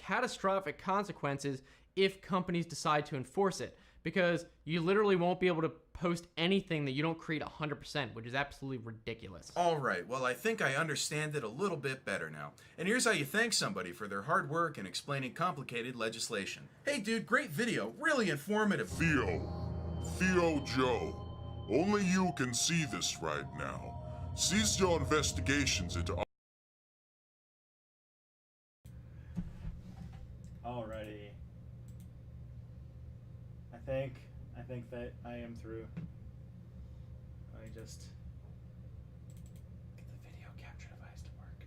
catastrophic consequences if companies decide to enforce it, because you literally won't be able to post anything that you don't create 100%, which is absolutely ridiculous. All right, well, I think I understand it a little bit better now. And here's how you thank somebody for their hard work in explaining complicated legislation. Hey, dude, great video. Really informative. Theo Joe, only you can see this right now. Cease your investigations into... Alrighty. I think that I am through. Let me just get the video capture device to work.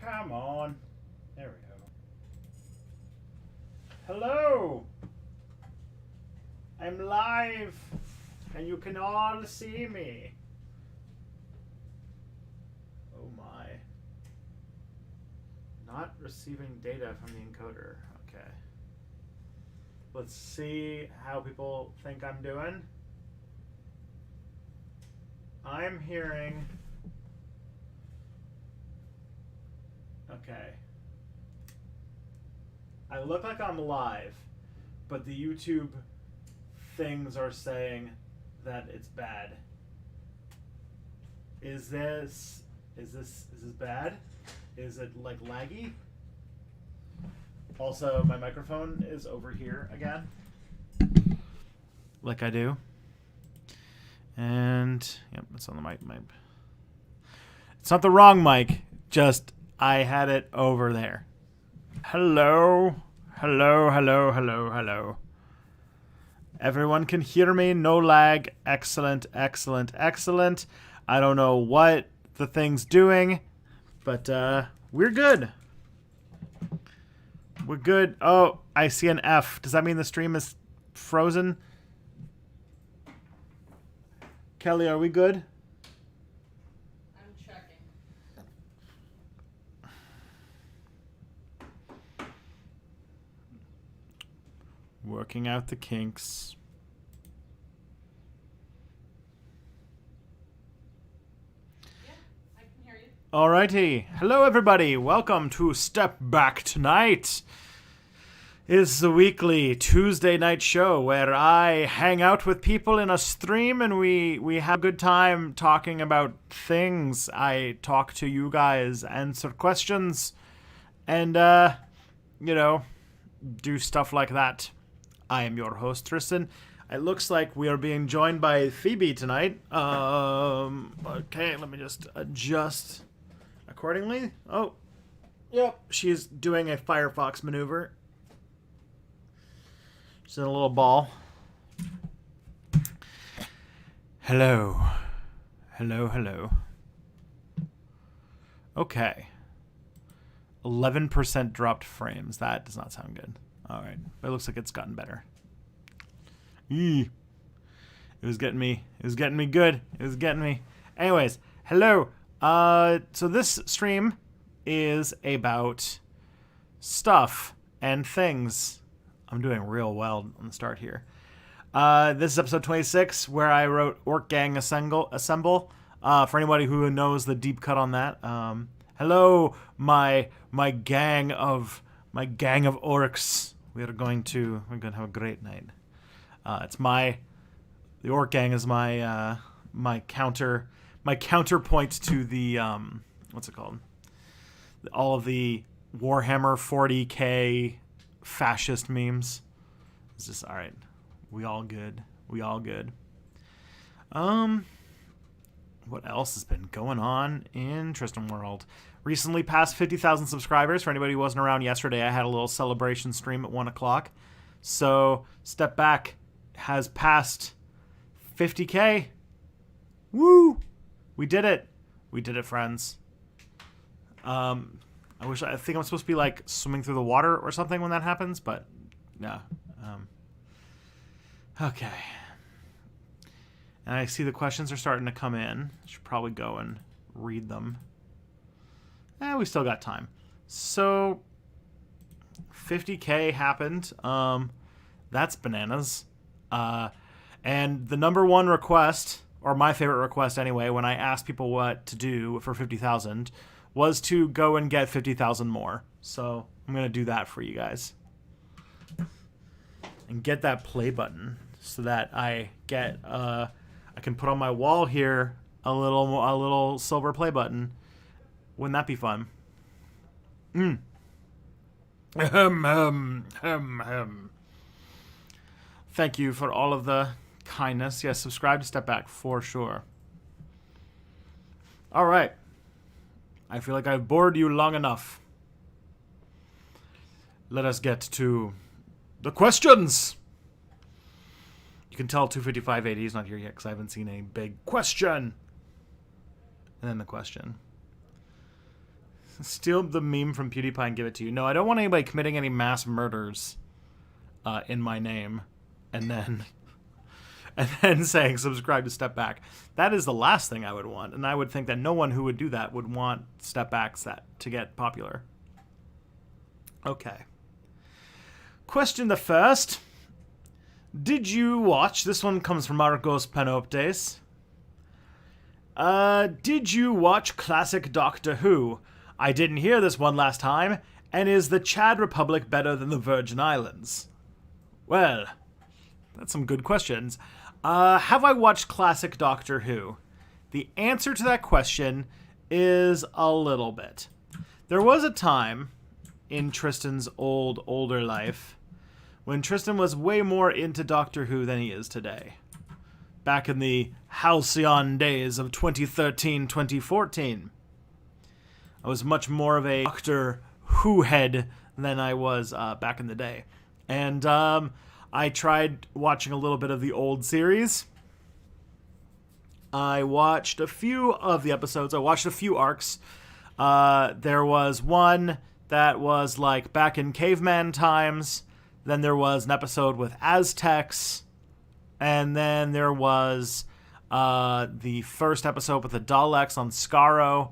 Come on. There we go. Hello! I'm live, and you can all see me. Oh my. Not receiving data from the encoder. Okay. Let's see how people think I'm doing. I'm hearing... Okay. I look like I'm live, but the YouTube things are saying that it's bad. Is this bad? Is it like laggy? Also, my microphone is over here again, like I do. And yep, it's on the mic. It's not the wrong mic, just I had it over there. Hello. Hello, hello, hello, hello. Everyone can hear me, no lag. Excellent, excellent, excellent. I don't know what the thing's doing, but we're good. We're good. Oh, I see an F. Does that mean the stream is frozen? Kelly, are we good? I'm checking. Working out the kinks. Yeah, I can hear you. Alrighty. Hello, everybody. Welcome to Step Back Tonight. It's the weekly Tuesday night show where I hang out with people in a stream and we have a good time talking about things. I talk to you guys, answer questions, and, do stuff like that. I am your host, Tristan. It looks like we are being joined by Phoebe tonight. Okay, let me just adjust accordingly. Oh, yep, she's doing a Firefox maneuver. She's in a little ball. Hello. Hello, hello. Okay. 11% dropped frames. That does not sound good. All right. But it looks like it's gotten better. It was getting me. It was getting me good. It was getting me. Anyways, hello. So this stream is about stuff and things. I'm doing real well on the start here. This is episode 26, where I wrote Orc Gang Assemble. For anybody who knows the deep cut on that. Hello, my gang of orcs. We're going to have a great night. The Orc Gang is my counterpoint to the what's it called? All of the Warhammer 40K fascist memes. It's just all right. We all good. What else has been going on in Tristan World? Recently passed 50,000 subscribers. For anybody who wasn't around yesterday, I had a little celebration stream at 1 o'clock. So Step Back has passed 50K. Woo! We did it. We did it, friends. I think I'm supposed to be like swimming through the water or something when that happens, but no. Okay. And I see the questions are starting to come in. I should probably go and read them. We still got time. So 50K happened. That's bananas. And the number one request, or my favorite request anyway, when I asked people what to do for 50,000 was to go and get 50,000 more. So I'm going to do that for you guys. And get that play button so that I get, I can put on my wall here a little silver play button. Wouldn't that be fun? Thank you for all of the kindness. Yes, subscribe to Step Back for sure. All right. I feel like I've bored you long enough. Let us get to the questions. You can tell 25580 is not here yet because I haven't seen a big question. And then the question. Steal the meme from PewDiePie and give it to you. No, I don't want anybody committing any mass murders in my name. And then saying subscribe to Step Back. That is the last thing I would want. And I would think that no one who would do that would want Step Backs to get popular. Okay. Question the first. Did you watch? This one comes from Argos Panoptes. Did you watch classic Doctor Who? I didn't hear this one last time. And is the Chad Republic better than the Virgin Islands? Well, that's some good questions. Have I watched classic Doctor Who? The answer to that question is a little bit. There was a time in Tristan's older life when Tristan was way more into Doctor Who than he is today. Back in the halcyon days of 2013, 2014. I was much more of a Doctor Who head than I was back in the day. And I tried watching a little bit of the old series. I watched a few of the episodes. I watched a few arcs. There was one that was like back in caveman times. Then there was an episode with Aztecs. And then there was the first episode with the Daleks on Skaro.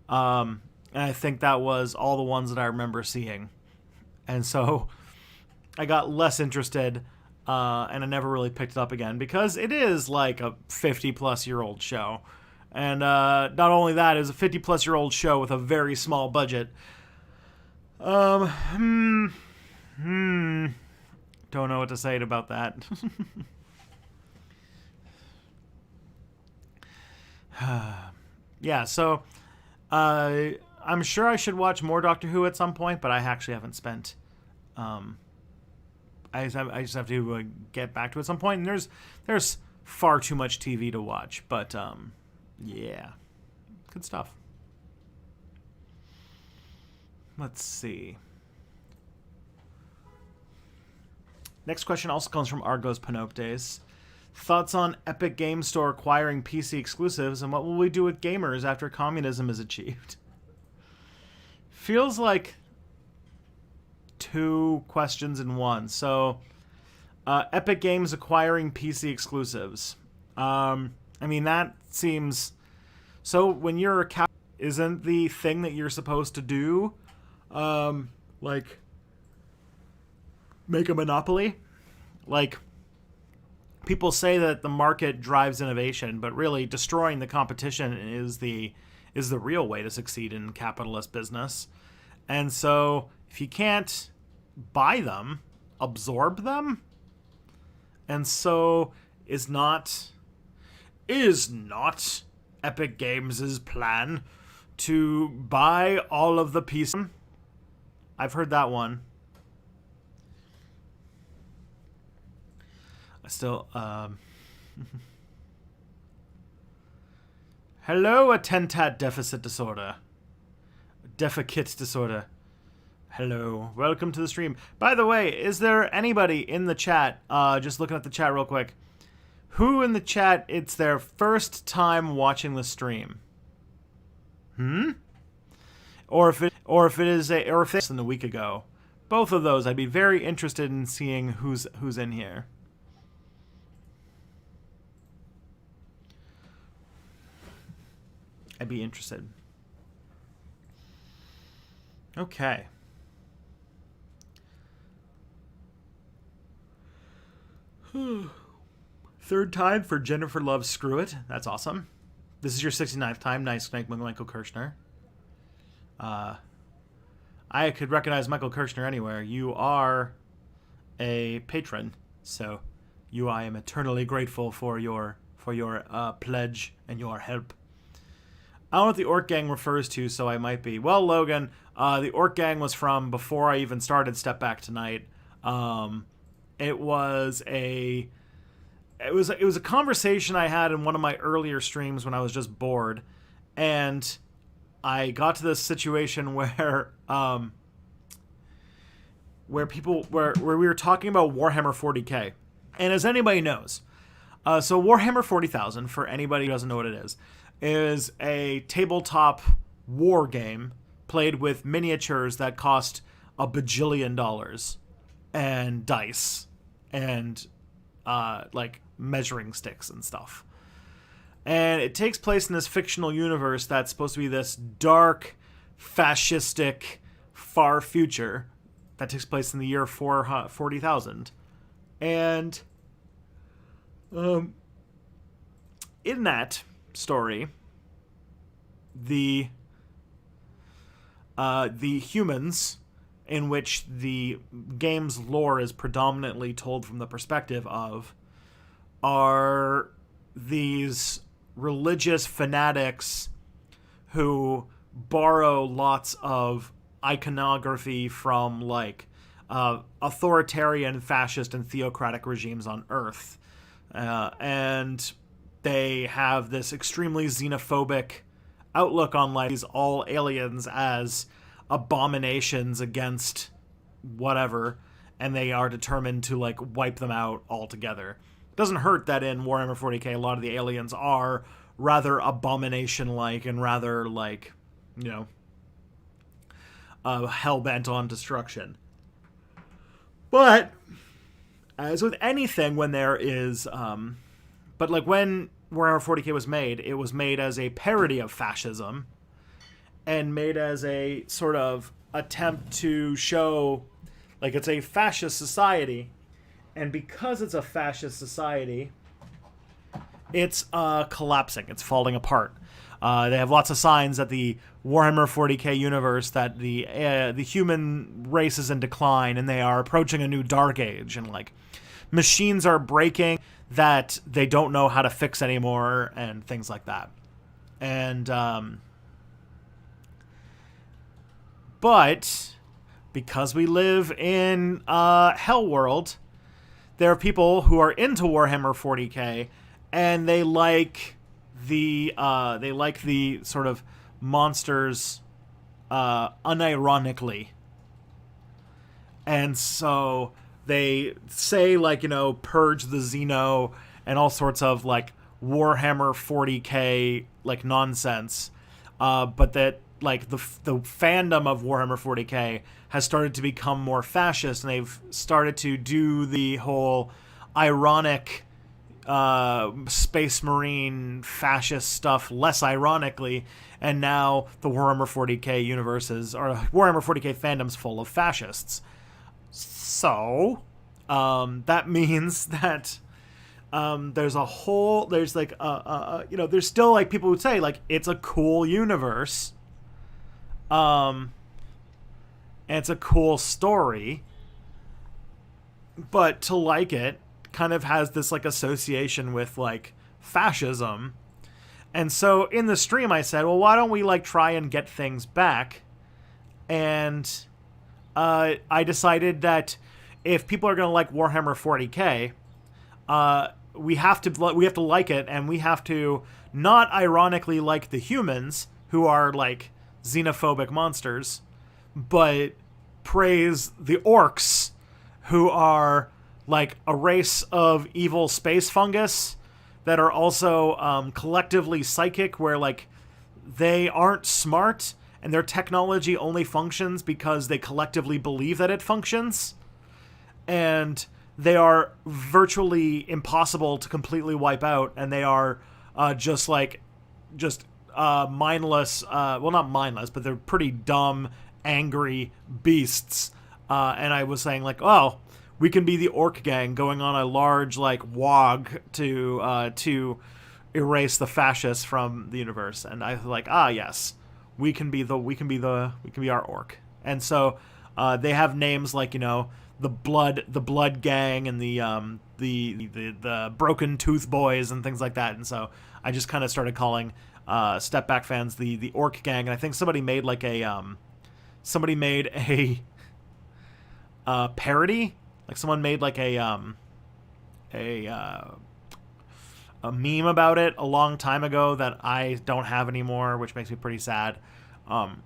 And I think that was all the ones that I remember seeing. And so I got less interested, and I never really picked it up again because it is like a 50-plus-year-old show. And not only that, it was a 50-plus-year-old show with a very small budget. Don't know what to say about that. Yeah, so I'm sure I should watch more Doctor Who at some point, but I actually haven't spent... I just have to get back to it at some point. And there's far too much TV to watch, but yeah, good stuff. Let's see. Next question also comes from Argos Panoptes. Thoughts on Epic Games Store acquiring PC exclusives, and what will we do with gamers after communism is achieved? Feels like two questions in one. So, Epic Games acquiring PC exclusives. I mean, that seems... So, when you're a isn't the thing that you're supposed to do, like, make a monopoly? Like, people say that the market drives innovation, but really destroying the competition is the real way to succeed in capitalist business. And so, if you can't buy them, absorb them. And so is not Epic Games' plan to buy all of the pieces. I've heard that one. I still Hello, attentat deficit disorder. Deficit disorder. Hello, welcome to the stream. By the way, is there anybody in the chat, just looking at the chat real quick, who in the chat it's their first time watching the stream? Or if it's in a week ago. Both of those, I'd be very interested in seeing who's in here. I'd be interested. Okay. Third time for Jennifer Loves Screw It. That's awesome. This is your 69th time. Nice, Michael Kirshner. I could recognize Michael Kirchner anywhere. You are a patron, so I am eternally grateful for your pledge and your help. I don't know what the Orc Gang refers to, so I might be. Well, Logan, the Orc Gang was from before I even started Step Back Tonight. It was a conversation I had in one of my earlier streams when I was just bored, and I got to this situation where we were talking about Warhammer 40K, and as anybody knows, so Warhammer 40,000, for anybody who doesn't know what it is a tabletop war game played with miniatures that cost $1 bajillion and dice and like measuring sticks and stuff. And it takes place in this fictional universe that's supposed to be this dark, fascistic, far future that takes place in the year 40,000. And in that story, the humans, in which the game's lore is predominantly told from the perspective of, are these religious fanatics who borrow lots of iconography from like authoritarian, fascist, and theocratic regimes on Earth, and they have this extremely xenophobic outlook on like these all aliens as abominations against whatever, and they are determined to like wipe them out altogether. It doesn't hurt that in Warhammer 40k a lot of the aliens are rather abomination-like and rather like, you know, hell-bent on destruction. But as with anything, when there is but like when Warhammer 40k was made, it was made as a parody of fascism and made as a sort of attempt to show like it's a fascist society. And because it's a fascist society, it's collapsing. It's falling apart. They have lots of signs that the Warhammer 40k universe that the human race is in decline and they are approaching a new dark age, and like machines are breaking that they don't know how to fix anymore and things like that. And but because we live in Hell World, there are people who are into Warhammer 40k and they like the sort of monsters unironically. And so they say, like, you know, purge the Xeno and all sorts of like Warhammer 40k like nonsense, but that like the fandom of Warhammer 40k has started to become more fascist, and they've started to do the whole ironic Space Marine fascist stuff less ironically, and now the Warhammer 40k universes or Warhammer 40k fandom's full of fascists. So that means that there's like you know, there's still like people who say like it's a cool universe, and it's a cool story, but to like it kind of has this like association with like fascism. And so in the stream I said, well, why don't we like try and get things back? And I decided that if people are going to like Warhammer 40k, we have to like it, and we have to not ironically like the humans who are like xenophobic monsters, but praise the orcs who are like a race of evil space fungus that are also collectively psychic, where like they aren't smart and their technology only functions because they collectively believe that it functions, and they are virtually impossible to completely wipe out, and they are just mindless, well, not mindless, but they're pretty dumb, angry beasts. And I was saying like, oh, we can be the Orc Gang going on a large like wog to erase the fascists from the universe. And I was like, ah, yes, we can be our orc. And so they have names like, the blood gang and the broken tooth boys and things like that. And so I just kind of started calling Step Back fans the orc gang. And I think somebody made like a parody, like someone made like a meme about it a long time ago that I don't have anymore, which makes me pretty sad. And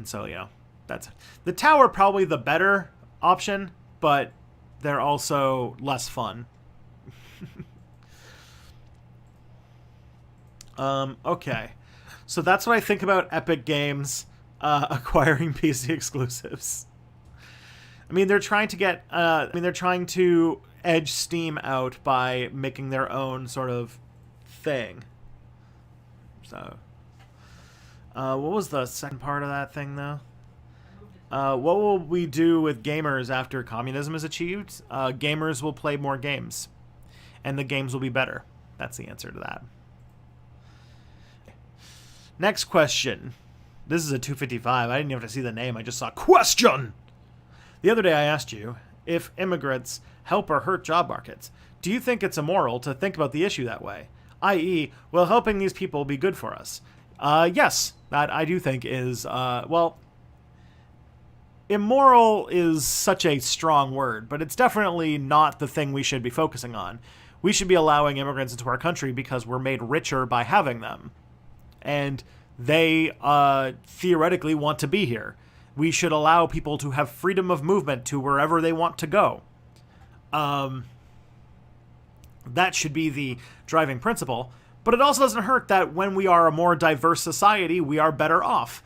so, that's the tower, probably the better option, but they're also less fun. Okay. So that's what I think about Epic Games acquiring PC exclusives. I mean, they're trying to edge Steam out by making their own sort of thing. So, what was the second part of that thing, though? What will we do with gamers after communism is achieved? Gamers will play more games, and the games will be better. That's the answer to that. Next question. This is a 255. I didn't even have to see the name. I just saw question. The other day I asked you if immigrants help or hurt job markets. Do you think it's immoral to think about the issue that way? I.e., will helping these people be good for us? Yes, that I do think is, immoral is such a strong word, but it's definitely not the thing we should be focusing on. We should be allowing immigrants into our country because we're made richer by having them. And they theoretically want to be here. We should allow people to have freedom of movement to wherever they want to go. That should be the driving principle. But it also doesn't hurt that when we are a more diverse society, we are better off.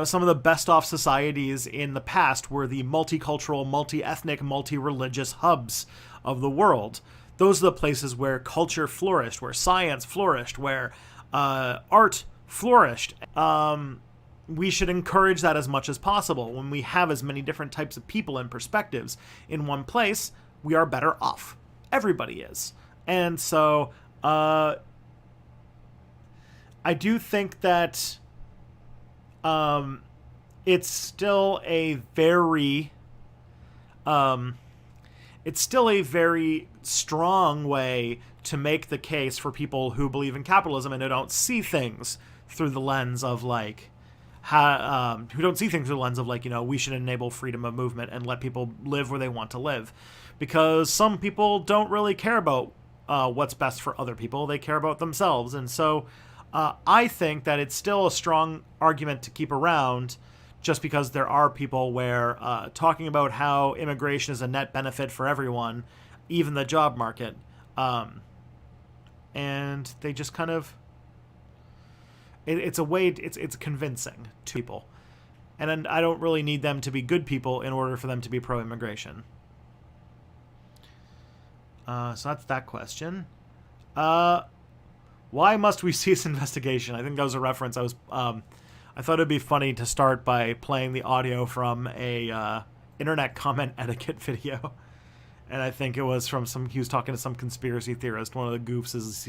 Some of the best off societies in the past were the multicultural, multi-ethnic, multi-religious hubs of the world. Those are the places where culture flourished, where science flourished, where art flourished. We should encourage that as much as possible. When we have as many different types of people and perspectives in one place, we are better off. Everybody is. And so, I do think that it's still a very strong way to make the case for people who believe in capitalism and who don't see things through the lens of we should enable freedom of movement and let people live where they want to live, because some people don't really care about what's best for other people. They care about themselves. And so I think that it's still a strong argument to keep around, just because there are people where talking about how immigration is a net benefit for everyone, even the job market, and they just kind of, it's convincing to people. And I don't really need them to be good people in order for them to be pro-immigration. So that's that question. Why must we cease investigation? I think that was a reference. I thought it'd be funny to start by playing the audio from a internet comment etiquette video. And I think it was from he was talking to some conspiracy theorist. One of the goofs is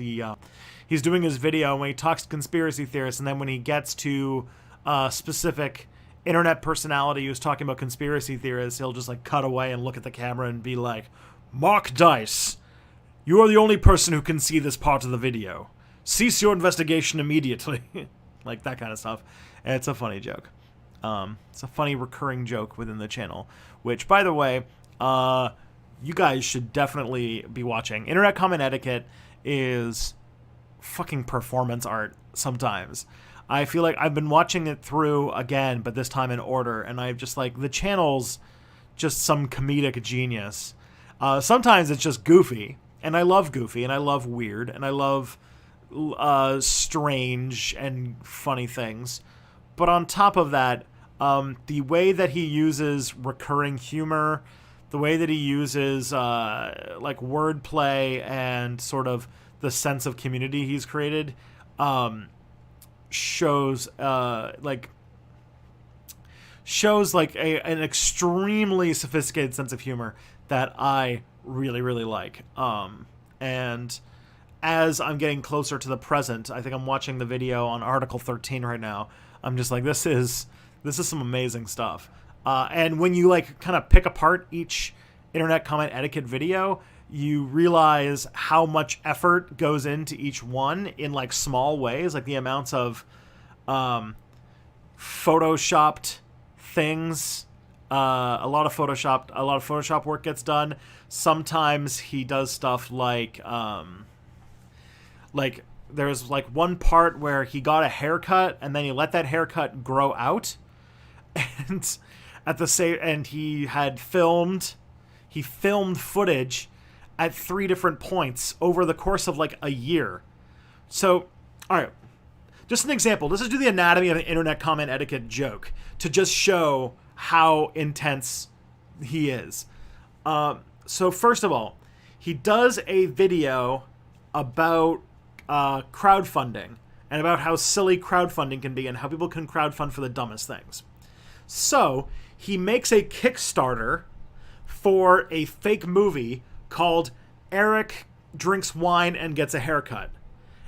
he's doing his video, and when he talks to conspiracy theorists, and then when he gets to a specific internet personality who's talking about conspiracy theorists, he'll just cut away and look at the camera and be like, "Mark Dice, you are the only person who can see this part of the video. Cease your investigation immediately." Like that kind of stuff. And it's a funny joke. It's a funny recurring joke within the channel, which, by the way, you guys should definitely be watching. Internet comment etiquette is fucking performance art sometimes. I feel like I've been watching it through again, but this time in order, and I've just the channel's just some comedic genius. Sometimes it's just goofy, and I love goofy, and I love weird, and I love strange and funny things. But on top of that, the way that he uses recurring humor, the way that he uses wordplay and sort of the sense of community he's created, shows an extremely sophisticated sense of humor that I really, really like. And as I'm getting closer to the present, I think I'm watching the video on Article 13 right now. I'm just like, this is some amazing stuff. And when you like kind of pick apart each internet comment etiquette video, you realize how much effort goes into each one in like small ways, like the amounts of photoshopped things. A lot of Photoshop work gets done. Sometimes he does stuff like there's like one part where he got a haircut and then he let that haircut grow out, and he filmed footage at 3 different points over the course of like a year. So, all right, just an example. Let's just do the anatomy of an internet comment etiquette joke to just show how intense he is. So first of all, he does a video about crowdfunding and about how silly crowdfunding can be and how people can crowdfund for the dumbest things. So he makes a Kickstarter for a fake movie called Eric Drinks Wine and Gets a Haircut.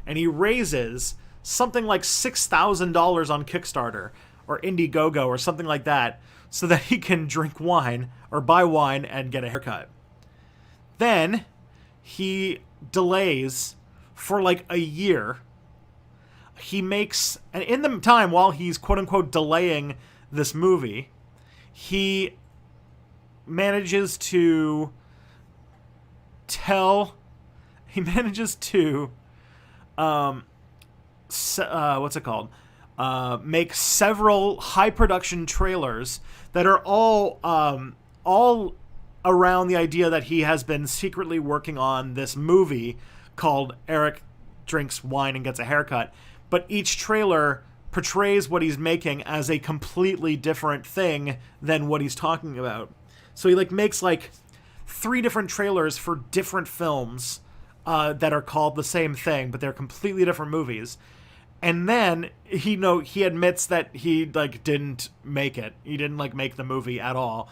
And he raises something like $6,000 on Kickstarter or Indiegogo or something like that so that he can drink wine or buy wine and get a haircut. Then he delays for like a year. And in the time while he's quote unquote delaying this movie, he manages to make several high production trailers that are all around the idea that he has been secretly working on this movie called Eric Drinks Wine and Gets a Haircut. But each trailer portrays what he's making as a completely different thing than what he's talking about. So he like makes like 3 different trailers for different films that are called the same thing, but they're completely different movies. And then he admits that he like didn't make it. He didn't like make the movie at all.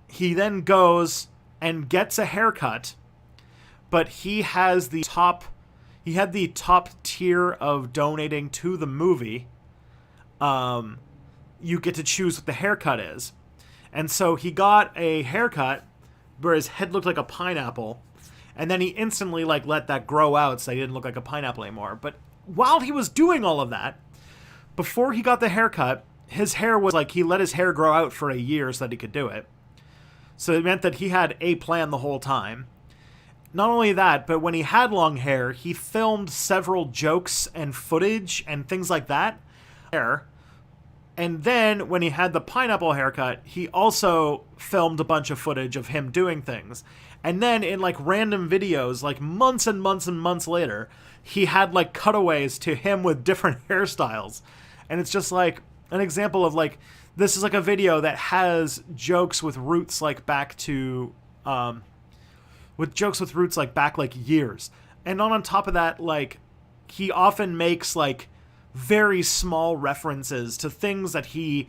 He then goes and gets a haircut, but he had the top tier of donating to the movie. You get to choose what the haircut is. And so he got a haircut where his head looked like a pineapple, and then he instantly like let that grow out so he didn't look like a pineapple anymore. But while he was doing all of that, before he got the haircut, his hair was like, he let his hair grow out for a year so that he could do it. So it meant that he had a plan the whole time. Not only that, but when he had long hair, he filmed several jokes and footage and things like that. And then when he had the pineapple haircut, he also filmed a bunch of footage of him doing things. And then in like random videos, like months and months and months later, he had like cutaways to him with different hairstyles. And it's just like an example of like, this is like a video that has jokes with roots like back to, back like years. And on top of that, like he often makes like very small references to things that he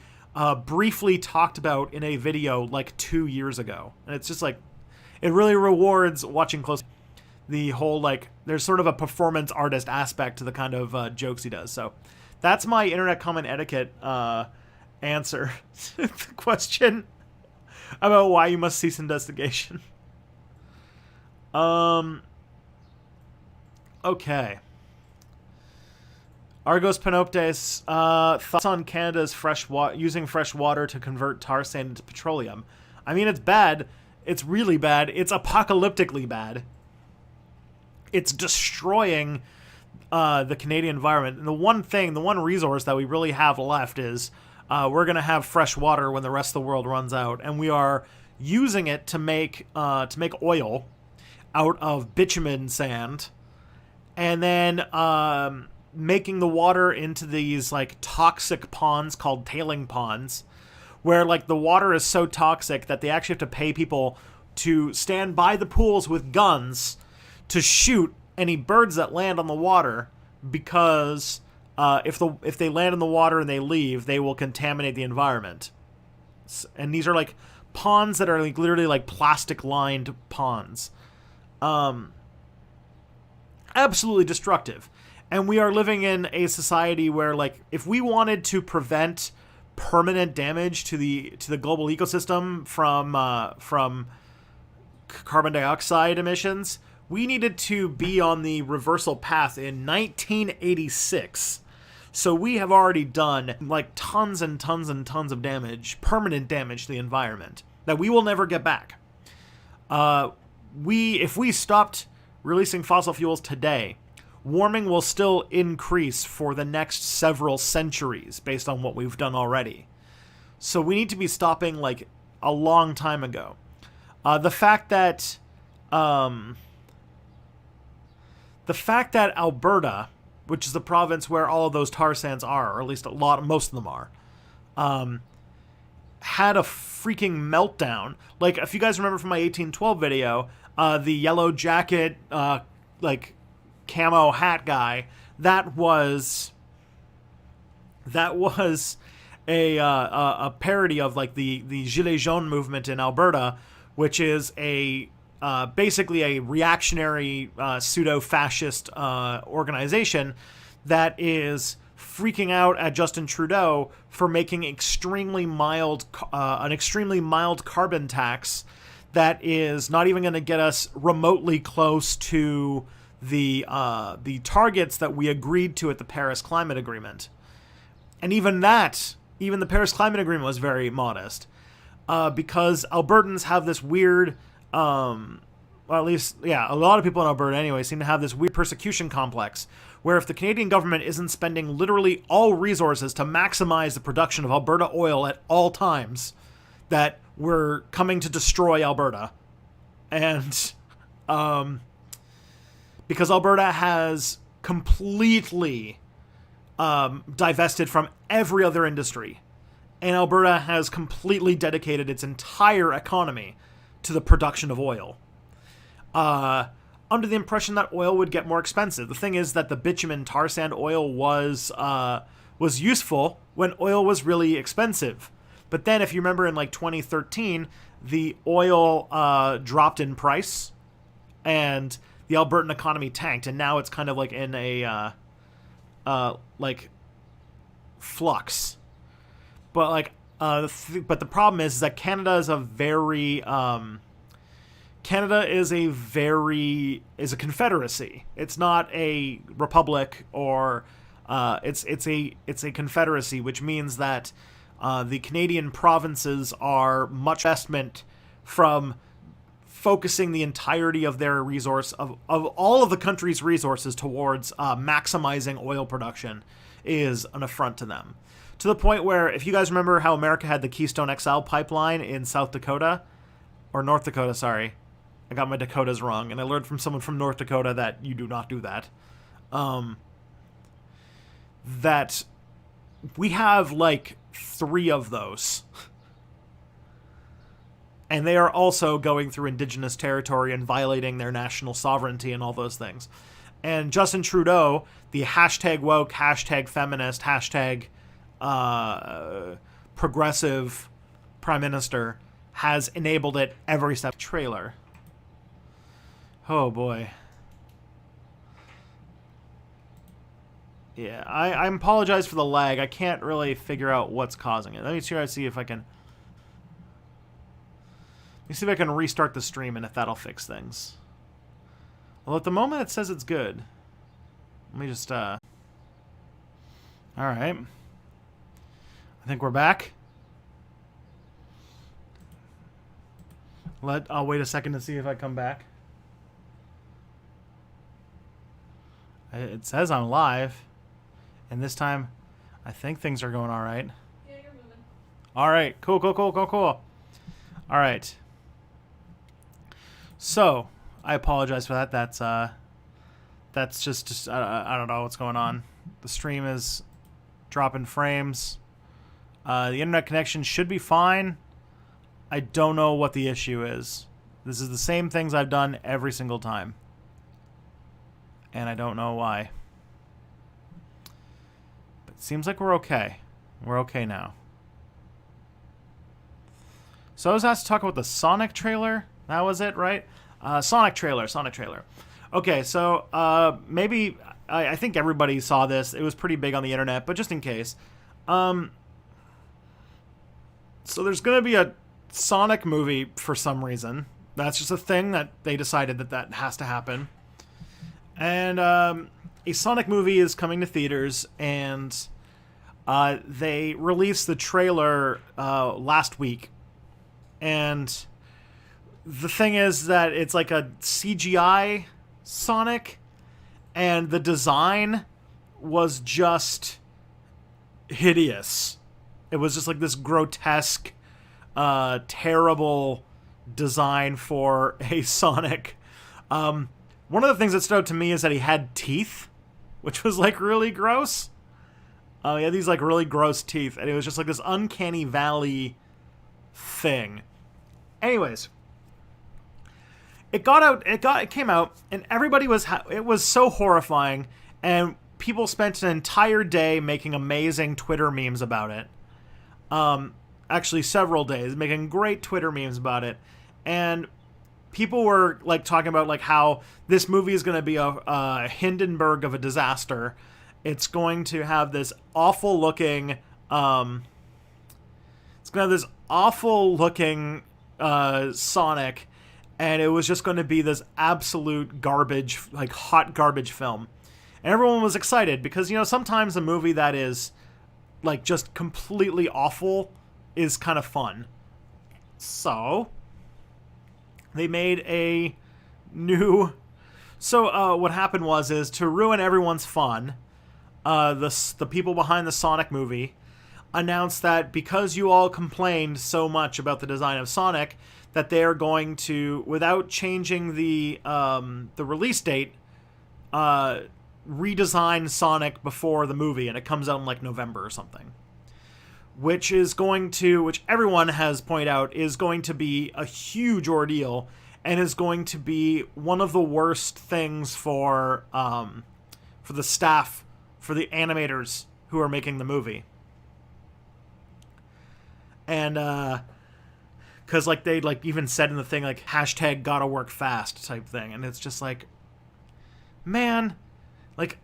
briefly talked about in a video like 2 years ago. And it's just like, it really rewards watching close. The whole like, there's sort of a performance artist aspect to the kind of jokes he does. So that's my internet comment etiquette answer to the question about why you must cease investigation. Okay. Argos Panoptes, thoughts on Canada's using fresh water to convert tar sand into petroleum. I mean, it's bad. It's really bad. It's apocalyptically bad. It's destroying the Canadian environment. And the one resource that we really have left is we're going to have fresh water when the rest of the world runs out. And we are using it to make oil out of bitumen sand. And then making the water into these like toxic ponds called tailing ponds, where like the water is so toxic that they actually have to pay people to stand by the pools with guns to shoot any birds that land on the water, because if they land in the water and they leave, they will contaminate the environment. And these are like ponds that are like literally like plastic lined ponds. absolutely destructive. And we are living in a society where, like, if we wanted to prevent permanent damage to the global ecosystem from carbon dioxide emissions, we needed to be on the reversal path in 1986. So we have already done like tons and tons and tons of damage, permanent damage to the environment that we will never get back. If we stopped releasing fossil fuels today, warming will still increase for the next several centuries based on what we've done already. So we need to be stopping like a long time ago. The fact that Alberta, which is the province where all of those tar sands are, or at least most of them are, had a freaking meltdown. Like, if you guys remember from my 1812 video, the yellow jacket, like camo hat guy, that was a parody of like the Gilets Jaunes movement in Alberta, which is basically a reactionary pseudo-fascist organization that is freaking out at Justin Trudeau for making an extremely mild carbon tax that is not even going to get us remotely close to the targets that we agreed to at the Paris Climate Agreement. And even the Paris Climate Agreement was very modest, because Albertans have this weird, well, at least, yeah, a lot of people in Alberta anyway seem to have this weird persecution complex, where if the Canadian government isn't spending literally all resources to maximize the production of Alberta oil at all times, that we're coming to destroy Alberta. And because Alberta has completely divested from every other industry, and Alberta has completely dedicated its entire economy to the production of oil, under the impression that oil would get more expensive. The thing is that the bitumen tar sand oil was useful when oil was really expensive. But then, if you remember, in like 2013, the oil dropped in price, and the Albertan economy tanked, and now it's kind of like in a like flux. But like, but the problem is that Canada is a confederacy. It's not a republic, or it's a confederacy, which means that the Canadian provinces are much investment from focusing the entirety of their resource of all of the country's resources towards maximizing oil production is an affront to them. To the point where, if you guys remember how America had the Keystone XL pipeline in South Dakota, or North Dakota, sorry. I got my Dakotas wrong, and I learned from someone from North Dakota that you do not do that. That we have like 3 of those. And they are also going through indigenous territory and violating their national sovereignty and all those things. And Justin Trudeau, the #woke, #feminist, #progressive prime minister, has enabled it every step. Trailer. Oh boy. Yeah, I apologize for the lag. I can't really figure out what's causing it. Let me try to see if I can... Let me see if I can restart the stream and if that'll fix things. Well, at the moment it says it's good. Let me just, Alright. I think we're back. I'll wait a second to see if I come back. It says I'm live. And this time, I think things are going alright. Yeah, you're moving. Alright, cool. Alright. So, I apologize for that. That's just I don't know what's going on. The stream is dropping frames. The internet connection should be fine. I don't know what the issue is. This is the same things I've done every single time. And I don't know why. But it seems like we're okay. We're okay now. So I was asked to talk about the Sonic trailer. That was it, right? Sonic trailer. Okay, so maybe I think everybody saw this. It was pretty big on the internet, but just in case. So there's going to be a Sonic movie for some reason. That's just a thing that they decided that has to happen. And a Sonic movie is coming to theaters, and they released the trailer last week. And the thing is that it's like a CGI Sonic, and the design was just hideous. It was just like this grotesque, terrible design for a Sonic. One of the things that stood out to me is that he had teeth, which was like really gross. He had these like really gross teeth, and it was just like this uncanny valley thing. Anyways, it came out, and everybody it was so horrifying, and people spent an entire day making amazing Twitter memes about it. Actually several days making great Twitter memes about it, and people were like talking about like how this movie is going to be a Hindenburg of a disaster. It's going to have this awful looking Sonic, and it was just going to be this absolute garbage, like hot garbage film. And everyone was excited because, you know, sometimes a movie that is like just completely awful is kind of fun. So they made a new. So what happened is to ruin everyone's fun, the people behind the Sonic movie announced that because you all complained so much about the design of Sonic, that they are going to, without changing the release date, redesign Sonic before the movie, and it comes out in like November or something. Which everyone has pointed out is going to be a huge ordeal, and is going to be one of the worst things for the staff, for the animators who are making the movie. And because like they like even said in the thing like hashtag gotta work fast type thing, and it's just like, man, like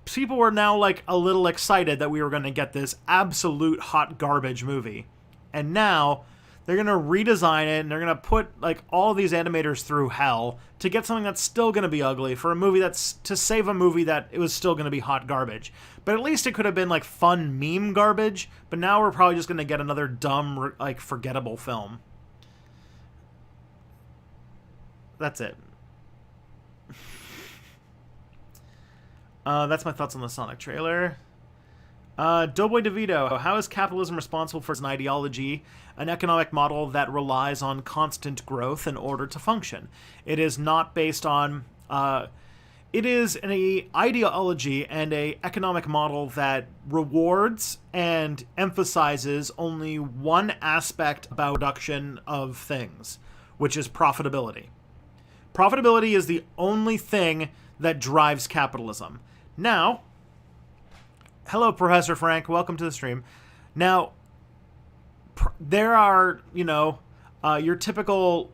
people were now like a little excited that we were going to get this absolute hot garbage movie, and now they're going to redesign it, and they're going to put like all of these animators through hell to get something that's still going to be ugly for a movie that's to save a movie that it was still going to be hot garbage. But at least it could have been like fun meme garbage, but now we're probably just going to get another dumb like forgettable film. That's it. That's my thoughts on the Sonic trailer. Doughboy DeVito, how is capitalism responsible for an ideology, an economic model that relies on constant growth in order to function? It is not based on... it is an ideology and a economic model that rewards and emphasizes only one aspect about production of things, which is profitability. Profitability is the only thing that drives capitalism. Now, hello, Professor Frank. Welcome to the stream. Now, there are, your typical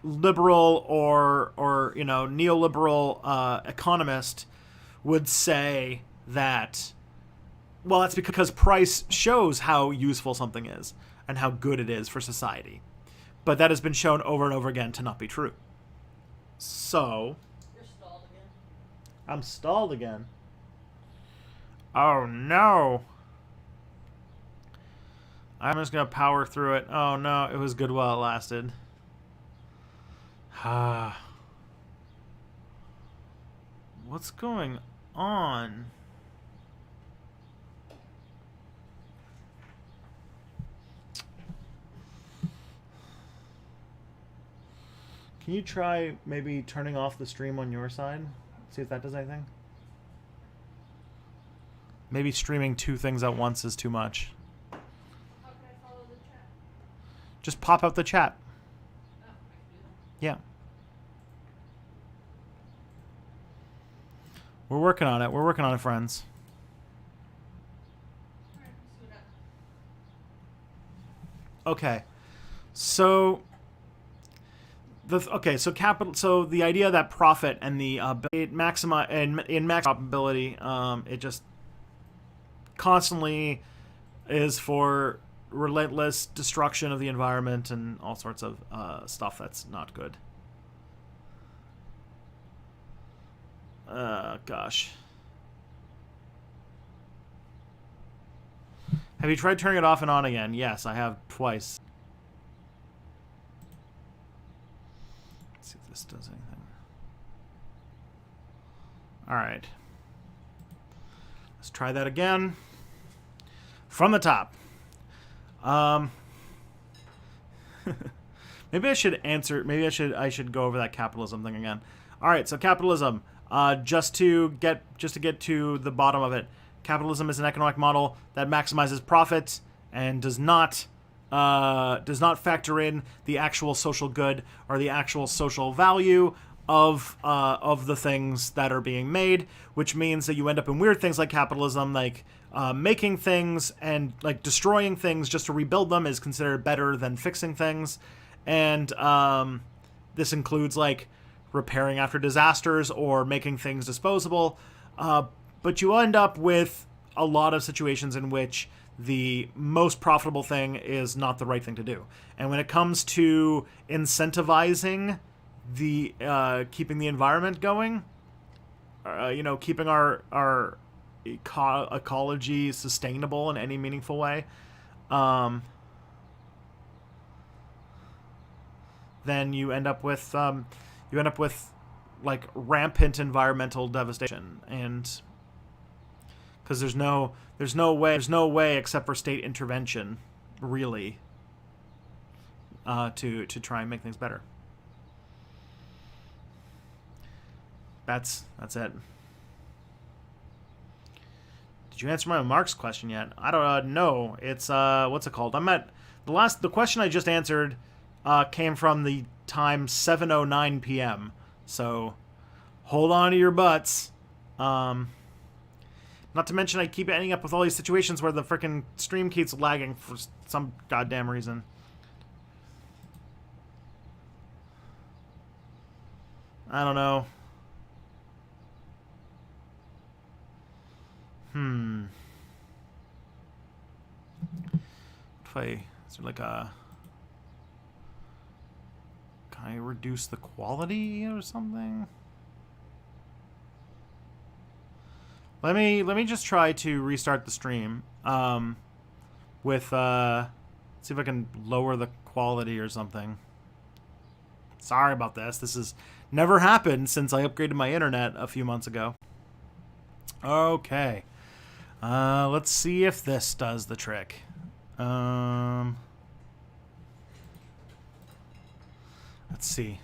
liberal or neoliberal economist would say that, well, that's because price shows how useful something is and how good it is for society. But that has been shown over and over again to not be true. So... You're stalled again? I'm stalled again. Oh, no. I'm just going to power through it. Oh, no. It was good while it lasted. What's going on? Can you try maybe turning off the stream on your side? See if that does anything? Maybe streaming two things at once is too much. How can I follow the chat? Just pop out the chat. Oh, I can do that? Yeah. We're working on it. We're working on it, friends. Alright, let's see what happens. Okay. So So capital. So the idea that profit and the maxima in max probability, it just constantly is for relentless destruction of the environment and all sorts of stuff that's not good. Gosh. Have you tried turning it off and on again? Yes, I have twice. Let's see if this does anything. Alright. Let's try that again. From the top. Maybe I should answer. Maybe I should go over that capitalism thing again. All right, so capitalism. Just to get to the bottom of it, capitalism is an economic model that maximizes profit and does not factor in the actual social good or the actual social value of the things that are being made, which means that you end up in weird things like capitalism, like making things and like destroying things just to rebuild them is considered better than fixing things, and this includes like repairing after disasters or making things disposable, but you end up with a lot of situations in which the most profitable thing is not the right thing to do. And when it comes to incentivizing the keeping the environment going, keeping our ecology sustainable in any meaningful way, then you end up with like rampant environmental devastation, and because there's no way except for state intervention, really, to try and make things better. That's it. Did you answer my Marx question yet? I don't know. It's what's it called? The question I just answered came from the time 7:09 p.m. So hold on to your butts. Not to mention I keep ending up with all these situations where the frickin' stream keeps lagging for some goddamn reason. I don't know. Is there like a... Can I reduce the quality or something? Let me just try to restart the stream. See if I can lower the quality or something. Sorry about this. This has never happened since I upgraded my internet a few months ago. Okay. Let's see if this does the trick. Let's see.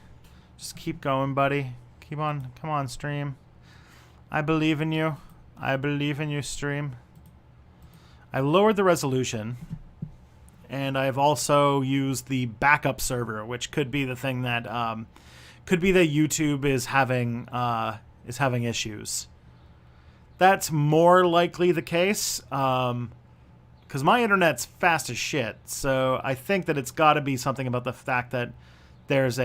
Just keep going, buddy. Keep on. Come on, stream. I believe in you. I believe in you, stream. I lowered the resolution, and I've also used the backup server, which could be the thing that YouTube is having issues. That's more likely the case, because my internet's fast as shit. So I think that it's got to be something about the fact that there's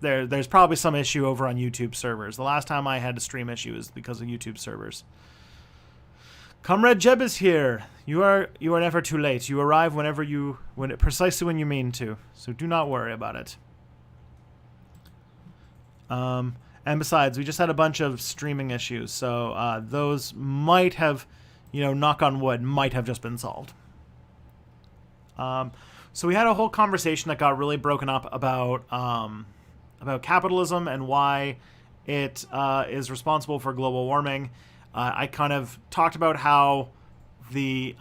there's probably some issue over on YouTube servers. The last time I had a stream issue is because of YouTube servers. Comrade Jeb is here. You are never too late. You arrive precisely when you mean to. So do not worry about it. And besides, we just had a bunch of streaming issues, so those might have, knock on wood, might have just been solved. So we had a whole conversation that got really broken up about capitalism and why it is responsible for global warming. I kind of talked about how the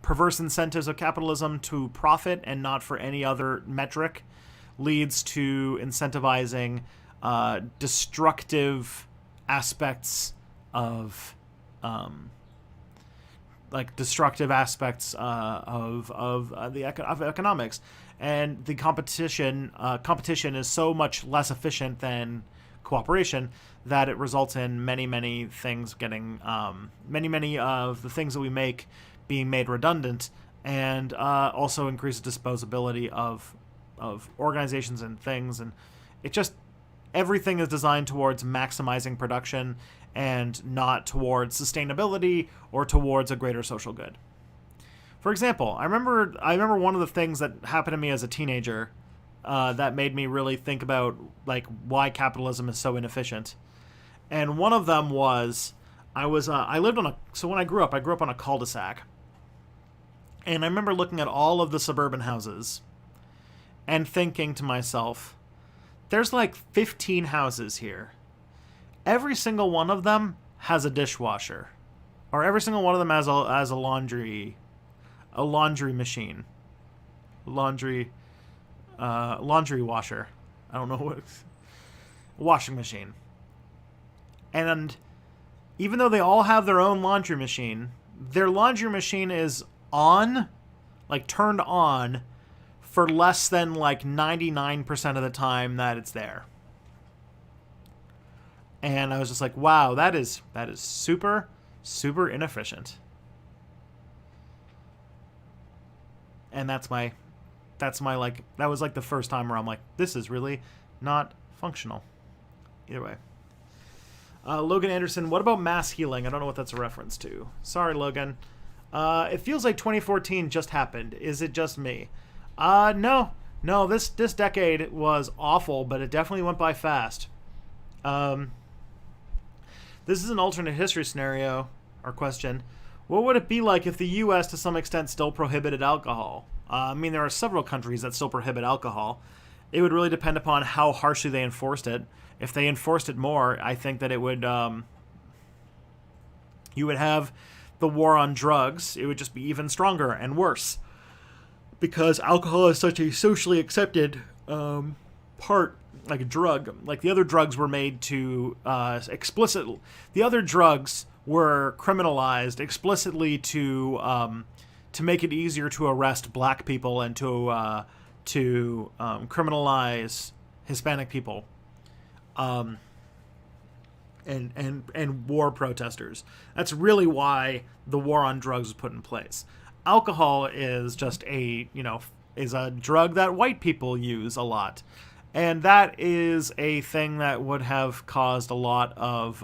perverse incentives of capitalism to profit and not for any other metric leads to incentivizing destructive aspects of economics, and the competition is so much less efficient than cooperation that it results in many things getting many of the things that we make being made redundant, and also increases disposability of organizations and things, and it just everything is designed towards maximizing production and not towards sustainability or towards a greater social good. For example, I remember one of the things that happened to me as a teenager that made me really think about like why capitalism is so inefficient. And one of them was I lived on when I grew up on a cul-de-sac. And I remember looking at all of the suburban houses and thinking to myself, there's like 15 houses here. Every single one of them has a dishwasher, or every single one of them has a laundry machine, laundry washer. I don't know what washing machine. And even though they all have their own laundry machine, their laundry machine is turned on for less than like 99% of the time that it's there. And I was just like, wow, that is super, super inefficient. And that was like the first time where I'm like, this is really not functional. Either way. Logan Anderson, what about mass healing? I don't know what that's a reference to. Sorry, Logan. It feels like 2014 just happened. Is it just me? No, this decade was awful, but it definitely went by fast. This is an alternate history scenario, or question. What would it be like if the U.S. to some extent still prohibited alcohol? I mean, there are several countries that still prohibit alcohol. It would really depend upon how harshly they enforced it. If they enforced it more, I think that it would, you would have the war on drugs. It would just be even stronger and worse. Because alcohol is such a socially accepted part, like a drug. Like the other drugs were made to the other drugs were criminalized explicitly to make it easier to arrest black people and to criminalize Hispanic people, and war protesters. That's really why the war on drugs was put in place. Alcohol is just is a drug that white people use a lot. And that is a thing that would have caused a lot of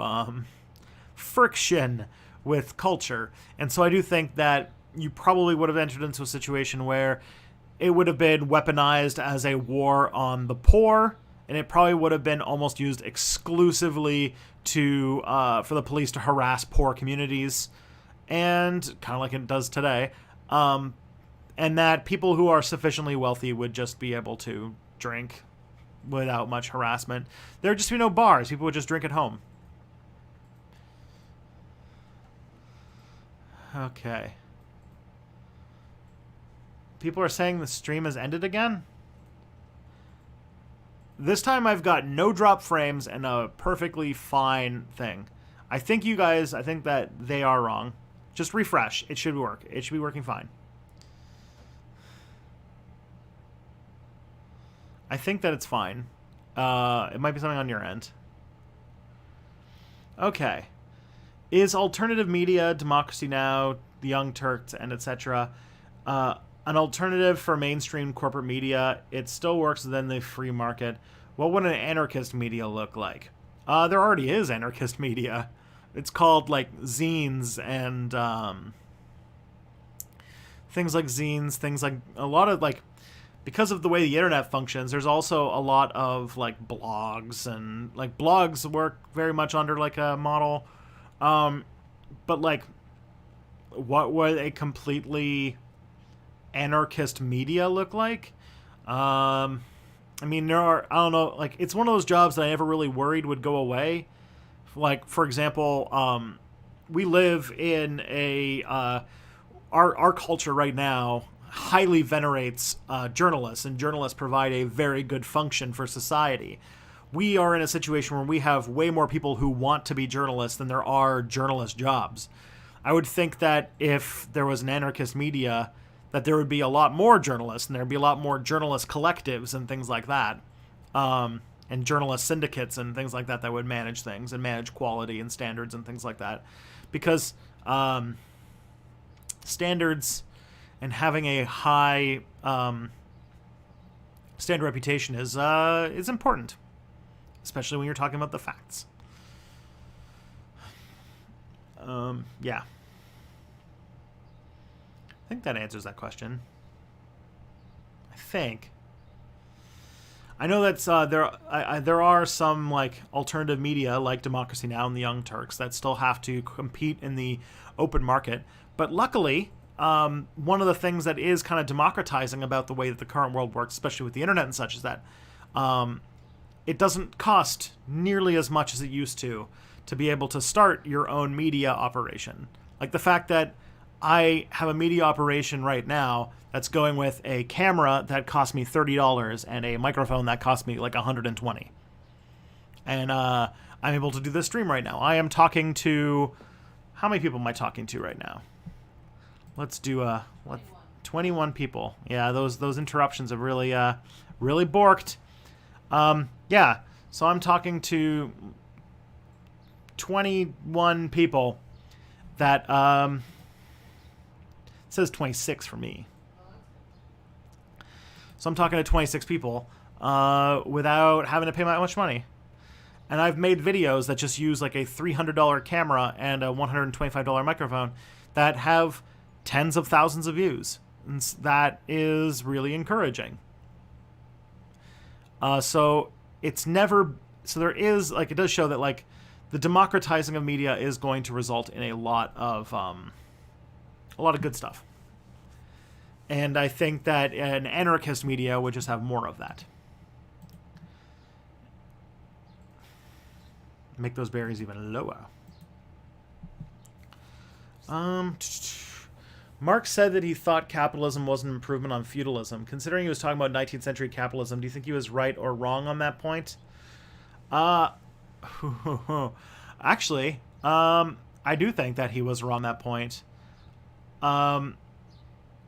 friction with culture. And so I do think that you probably would have entered into a situation where it would have been weaponized as a war on the poor, and it probably would have been almost used exclusively to for the police to harass poor communities, and kind of like it does today. And that people who are sufficiently wealthy would just be able to drink without much harassment. There would just be no bars. People would just drink at home. Okay. People are saying the stream has ended again? This time I've got no drop frames and a perfectly fine thing. I think that they are wrong. Just refresh. It should work. It should be working fine. I think that it's fine. It might be something on your end. Okay. Is alternative media, Democracy Now!, The Young Turks, and etc. An alternative for mainstream corporate media? It still works within the free market. What would an anarchist media look like? There already is anarchist media. It's called like zines and things like zines, things like a lot of like, because of the way the internet functions, there's also a lot of like blogs, and like blogs work very much under like a model. But like, what would a completely anarchist media look like? I mean, I don't know, like it's one of those jobs that I never really worried would go away. Like, for example, we live in our culture right now highly venerates journalists, and journalists provide a very good function for society. We are in a situation where we have way more people who want to be journalists than there are journalist jobs. I would think that if there was an anarchist media, that there would be a lot more journalists, and there'd be a lot more journalist collectives and things like that, and journalist syndicates and things like that that would manage things and manage quality and standards and things like that. Because standards and having a high standard reputation is important, especially when you're talking about the facts. Yeah. I think that answers that question. I think. I know that's there are some like alternative media like Democracy Now! And the Young Turks that still have to compete in the open market. But luckily, one of the things that is kind of democratizing about the way that the current world works, especially with the internet and such, is that it doesn't cost nearly as much as it used to be able to start your own media operation. Like the fact that I have a media operation right now that's going with a camera that cost me $30 and a microphone that cost me like $120. And I'm able to do this stream right now. I am talking to... How many people am I talking to right now? Let's do 21 people. Yeah, those interruptions have really really borked. Yeah, so I'm talking to 21 people that it says 26 for me. So I'm talking to 26 people without having to pay much money. And I've made videos that just use like a $300 camera and a $125 microphone that have tens of thousands of views. And that is really encouraging. So there is like, it does show that like the democratizing of media is going to result in a lot of good stuff. And I think that an anarchist media would just have more of that. Make those berries even lower. Marx said that he thought capitalism was an improvement on feudalism. Considering he was talking about 19th century capitalism, do you think he was right or wrong on that point? Actually, I do think that he was wrong on that point.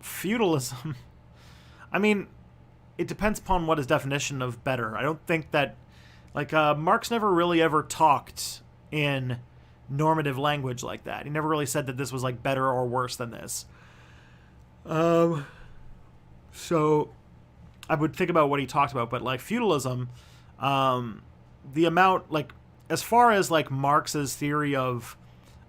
Feudalism, I mean, it depends upon what his definition of better. I don't think that, like, Marx never really ever talked in normative language like that. He never really said that this was, like, better or worse than this. So I would think about what he talked about, but, like, feudalism, the amount, like, as far as, like, Marx's theory of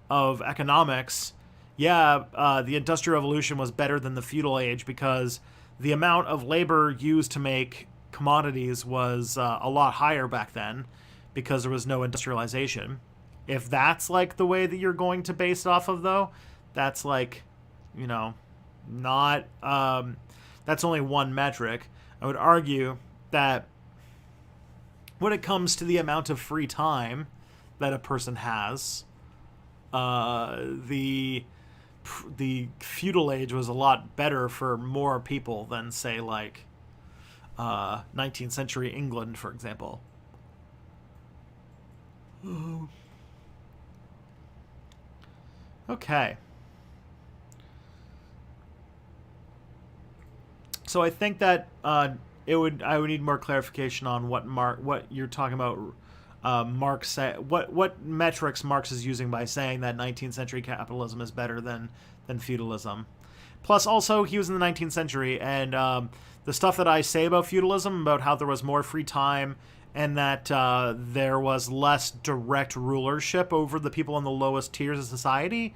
economics, yeah, the Industrial Revolution was better than the feudal age because the amount of labor used to make commodities was a lot higher back then because there was no industrialization. If that's like the way that you're going to base it off of, though, that's like, you know, not that's only one metric. I would argue that when it comes to the amount of free time that a person has, the feudal age was a lot better for more people than, say, like 19th century England, for example. Okay. So I think that I would need more clarification on what you're talking about. Marx said what metrics Marx is using by saying that 19th century capitalism is better than feudalism. Plus, also, he was in the 19th century, and the stuff that I say about feudalism, about how there was more free time and that there was less direct rulership over the people in the lowest tiers of society,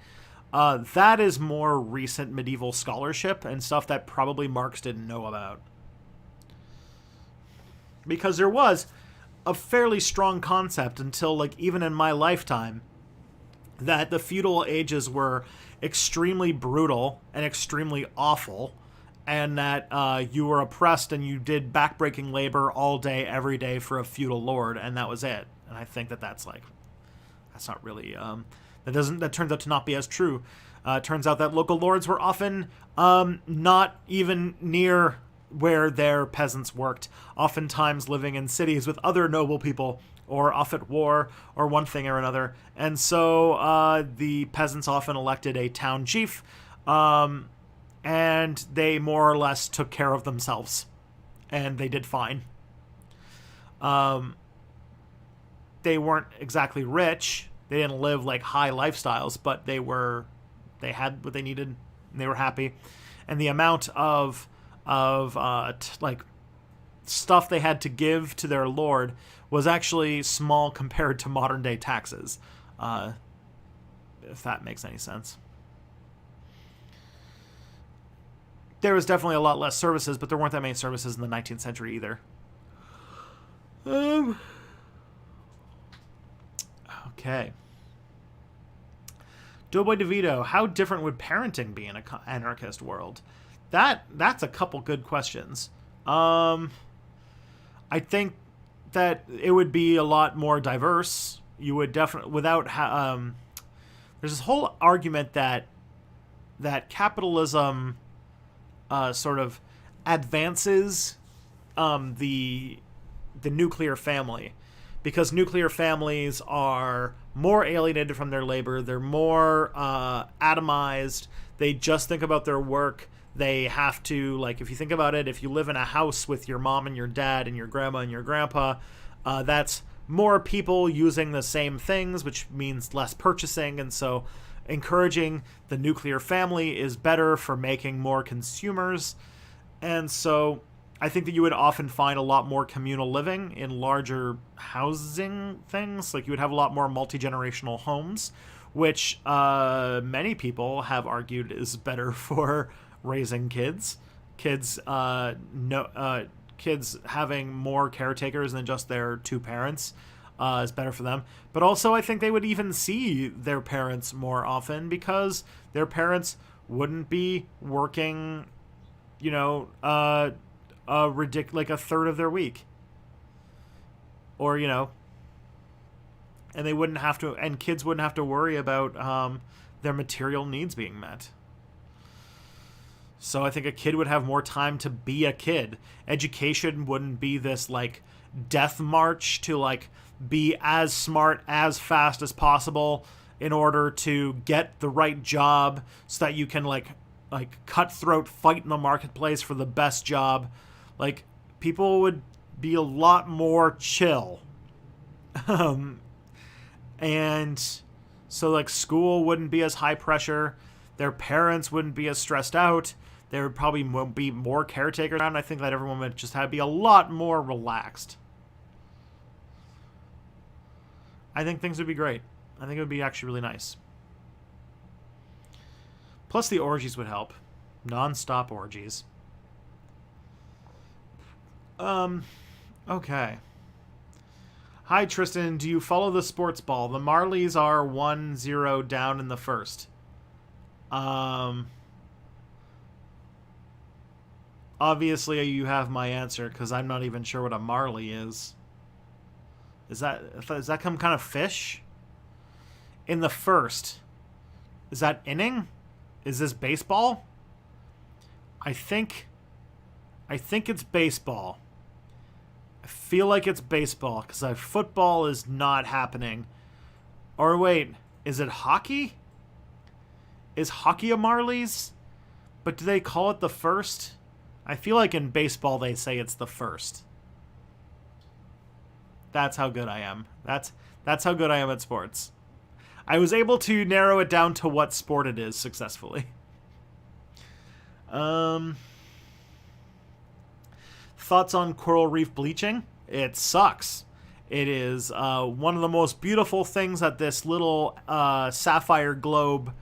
that is more recent medieval scholarship and stuff that probably Marx didn't know about. Because there was a fairly strong concept until, like, even in my lifetime, that the feudal ages were extremely brutal and extremely awful, and that you were oppressed and you did backbreaking labor all day, every day for a feudal lord, and that was it. And I think that that's not really, that turns out to not be as true. It turns out that local lords were often not even near where their peasants worked, oftentimes living in cities with other noble people, or off at war, or one thing or another. And so the peasants often elected a town chief, and they more or less took care of themselves, and they did fine. They weren't exactly rich. They didn't live like high lifestyles, but they had what they needed, and they were happy. And the amount of stuff they had to give to their lord was actually small compared to modern day taxes, if that makes any sense. There was definitely a lot less services, but there weren't that many services in the 19th century either. Okay. Doughboy DeVito, how different would parenting be in an anarchist world? That's a couple good questions. I think that it would be a lot more diverse. You would definitely, without, there's this whole argument that capitalism sort of advances the nuclear family, because nuclear families are more alienated from their labor. They're more atomized. They just think about their work. They have to, like, if you think about it, if you live in a house with your mom and your dad and your grandma and your grandpa, that's more people using the same things, which means less purchasing. And so encouraging the nuclear family is better for making more consumers. And so I think that you would often find a lot more communal living in larger housing things. Like, you would have a lot more multi-generational homes, which many people have argued is better for raising kids. Kids having more caretakers than just their two parents is better for them. But also, I think they would even see their parents more often, because their parents wouldn't be working, like a third of their week, or and they wouldn't have to, and kids wouldn't have to worry about their material needs being met. So I think a kid would have more time to be a kid. Education wouldn't be this like death march to like be as smart as fast as possible in order to get the right job, so that you can like cutthroat fight in the marketplace for the best job. Like, people would be a lot more chill. And so like school wouldn't be as high pressure. Their parents wouldn't be as stressed out. There would probably be more caretakers around. I think that everyone would just be a lot more relaxed. I think things would be great. I think it would be actually really nice. Plus the orgies would help. Non-stop orgies. Okay. Hi, Tristan. Do you follow the sports ball? The Marlies are 1-0 down in the first. Obviously, you have my answer, because I'm not even sure what a Marley is. Does that come kind of fish? In the first. Is that inning? Is this baseball? I think it's baseball. I feel like it's baseball, because football is not happening. Or wait, is it hockey? Is hockey a Marlies? But do they call it the first? I feel like in baseball they say it's the first. That's how good I am. That's how good I am at sports. I was able to narrow it down to what sport it is successfully. Thoughts on coral reef bleaching? It sucks. It is one of the most beautiful things that this little sapphire globe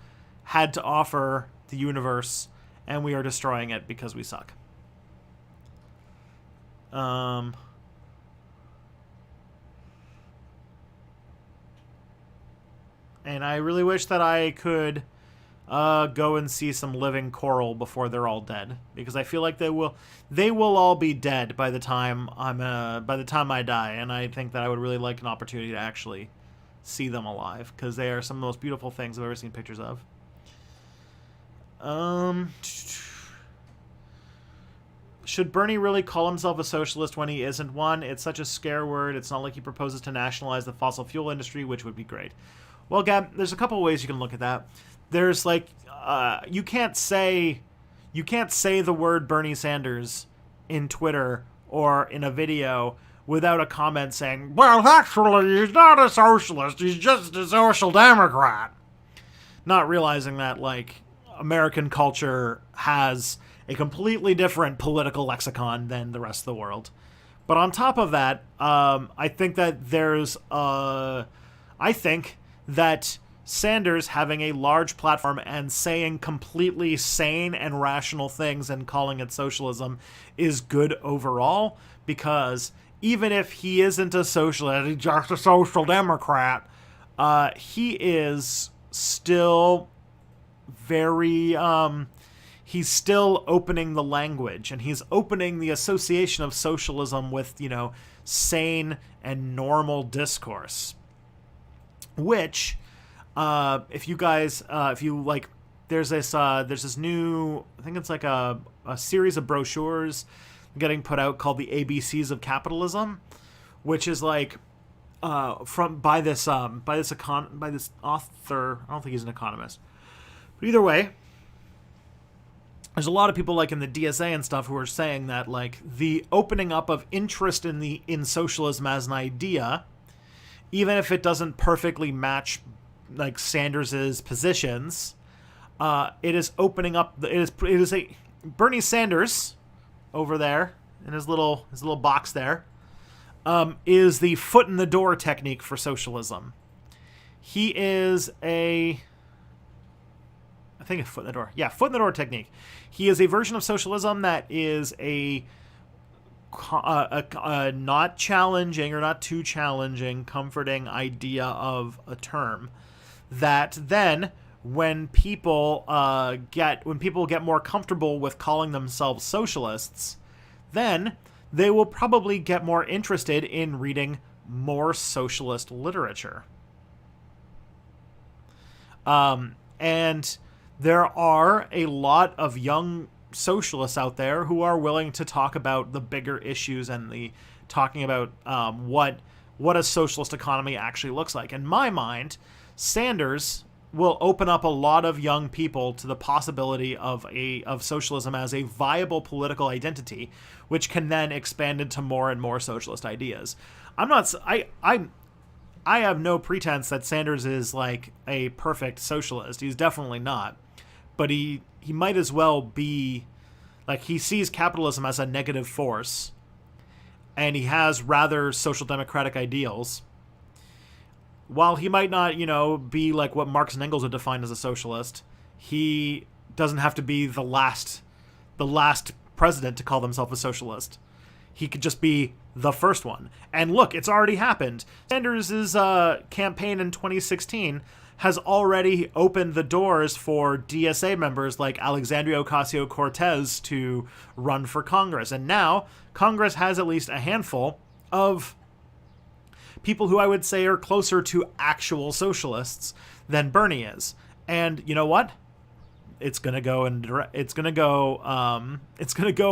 had to offer the universe, and we are destroying it because we suck. And I really wish that I could go and see some living coral before they're all dead, because I feel like they will all be dead by the time I die, and I think that I would really like an opportunity to actually see them alive, because they are some of the most beautiful things I've ever seen pictures of. Should Bernie really call himself a socialist when he isn't one? It's such a scare word. It's not like he proposes to nationalize the fossil fuel industry, which would be great. Well, Gab, there's a couple of ways you can look at that. There's like, you can't say the word Bernie Sanders in Twitter or in a video without a comment saying, well, actually, he's not a socialist, he's just a social democrat. Not realizing that, like, American culture has a completely different political lexicon than the rest of the world. But on top of that, I think that Sanders having a large platform and saying completely sane and rational things and calling it socialism is good overall, because even if he isn't a socialist, he's just a social democrat, he is still very, he's still opening the language, and he's opening the association of socialism with, sane and normal discourse. Which, if you guys, there's this new, I think it's like a series of brochures getting put out called the ABCs of Capitalism, which is like, by this author. I don't think he's an economist, but either way, there's a lot of people like in the DSA and stuff who are saying that like the opening up of interest in socialism as an idea, even if it doesn't perfectly match like Sanders's positions, it is opening up. It is a Bernie Sanders over there in his little box there, is the foot in the door technique for socialism. He is I think a foot in the door. Yeah, foot in the door technique. He is a version of socialism that is a not challenging or not too challenging, comforting idea of a term that then when people get more comfortable with calling themselves socialists, then they will probably get more interested in reading more socialist literature. And there are a lot of young socialists out there who are willing to talk about the bigger issues and talking about what a socialist economy actually looks like. In my mind, Sanders will open up a lot of young people to the possibility of socialism as a viable political identity, which can then expand into more and more socialist ideas. I have no pretense that Sanders is like a perfect socialist. He's definitely not. But he might as well be, like, he sees capitalism as a negative force, and he has rather social democratic ideals. While he might not, be like what Marx and Engels would define as a socialist, he doesn't have to be the last president to call himself a socialist. He could just be the first one. And look, it's already happened. Sanders' campaign in 2016 has already opened the doors for DSA members like Alexandria Ocasio-Cortez to run for Congress. And now Congress has at least a handful of people who I would say are closer to actual socialists than Bernie is. And you know what? It's gonna go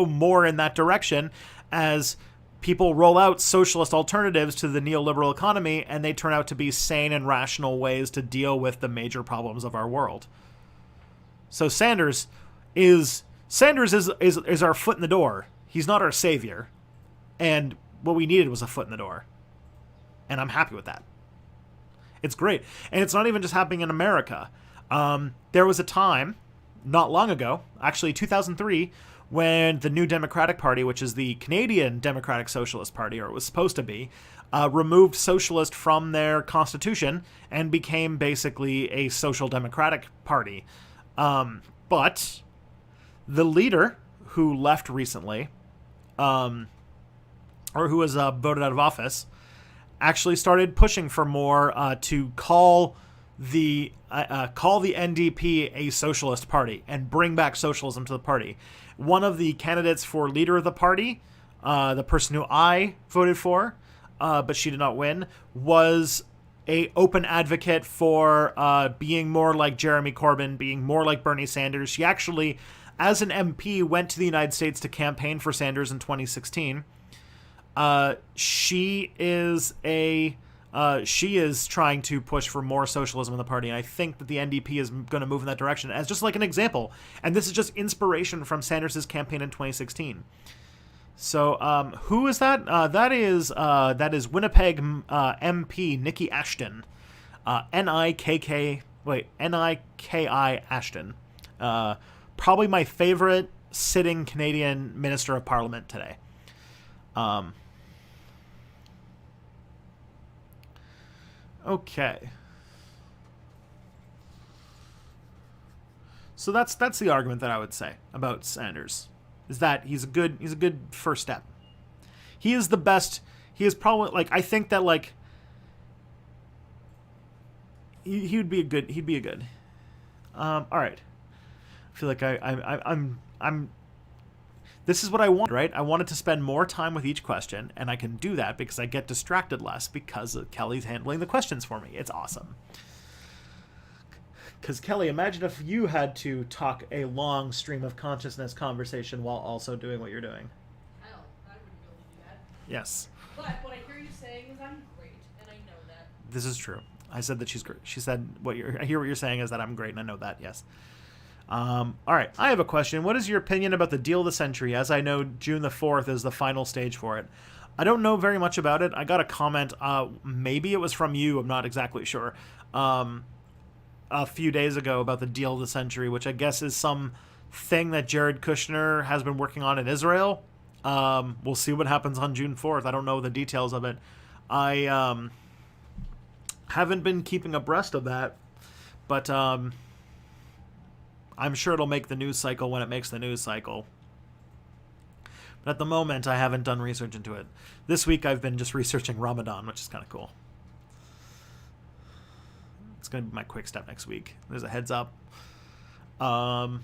more in that direction as people roll out socialist alternatives to the neoliberal economy, and they turn out to be sane and rational ways to deal with the major problems of our world. So Sanders is our foot in the door. He's not our savior. And what we needed was a foot in the door. And I'm happy with that. It's great. And it's not even just happening in America. There was a time, not long ago, actually 2003, when the New Democratic Party, which is the Canadian Democratic Socialist Party, or it was supposed to be, removed socialist from their constitution and became basically a social democratic party. But the leader who left recently, or who was voted out of office, actually started pushing for more to call the NDP a socialist party and bring back socialism to the party. One of the candidates for leader of the party, the person who I voted for, but she did not win, was a open advocate for being more like Jeremy Corbyn, being more like Bernie Sanders. She actually, as an MP, went to the United States to campaign for Sanders in 2016. She is trying to push for more socialism in the party, and I think that the NDP is going to move in that direction as just like an example. And this is just inspiration from Sanders' campaign in 2016. So, who is that? That is Winnipeg MP Nikki Ashton, N-I-K-I Ashton. Probably my favorite sitting Canadian Minister of Parliament today. Okay. So that's the argument that I would say about Sanders, is that he's a good first step. He is the best. He is probably, like, I think that, like, he would be a good. He'd be a good. All right. I feel like I'm. This is what I want, right? I wanted to spend more time with each question, and I can do that because I get distracted less because Kelly's handling the questions for me. It's awesome. Because, Kelly, imagine if you had to talk a long stream of consciousness conversation while also doing what you're doing. Hell, I wouldn't be able to do that. Yes. But what I hear you saying is I'm great, and I know that. This is true. I said that she's great. She said I hear what you're saying is that I'm great, and I know that, yes. All right, I have a question. What is your opinion about the deal of the century? As I know, June the 4th is the final stage for it. I don't know very much about it. I got a comment. Maybe it was from you. I'm not exactly sure. A few days ago about the deal of the century, which I guess is some thing that Jared Kushner has been working on in Israel. We'll see what happens on June 4th. I don't know the details of it. I haven't been keeping abreast of that, but I'm sure it'll make the news cycle when it makes the news cycle. But at the moment, I haven't done research into it. This week, I've been just researching Ramadan, which is kind of cool. It's going to be my quick step next week. There's a heads up. I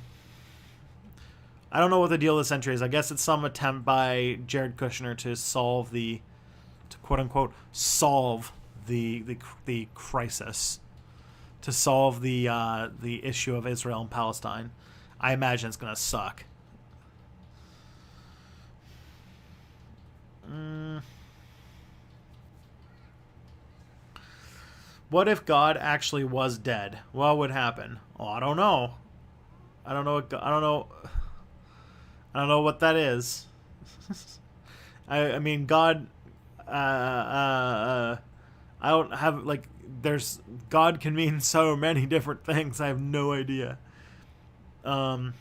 don't know what the deal of the century is. I guess it's some attempt by Jared Kushner to solve to quote unquote solve the crisis, to solve the issue of Israel and Palestine. I imagine it's going to suck. What if God actually was dead? What would happen? Oh, I don't know. I don't know what that is. I mean, God. I don't have, like. There's God can mean so many different things. I have no idea. All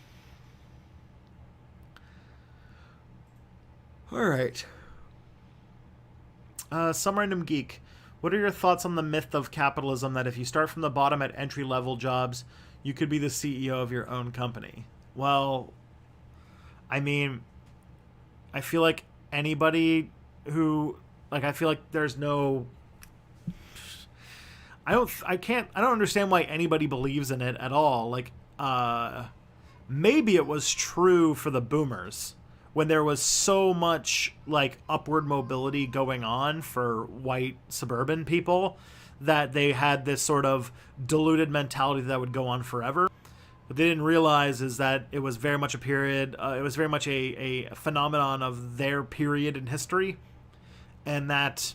right. Some random geek. What are your thoughts on the myth of capitalism that if you start from the bottom at entry-level jobs, you could be the CEO of your own company? Well, I mean, I feel like anybody who, like, I feel like there's no, I don't understand why anybody believes in it at all. Like, maybe it was true for the boomers, when there was so much, like, upward mobility going on for white suburban people that they had this sort of diluted mentality that would go on forever. What they didn't realize is that it was very much a period, it was very much a phenomenon of their period in history, and that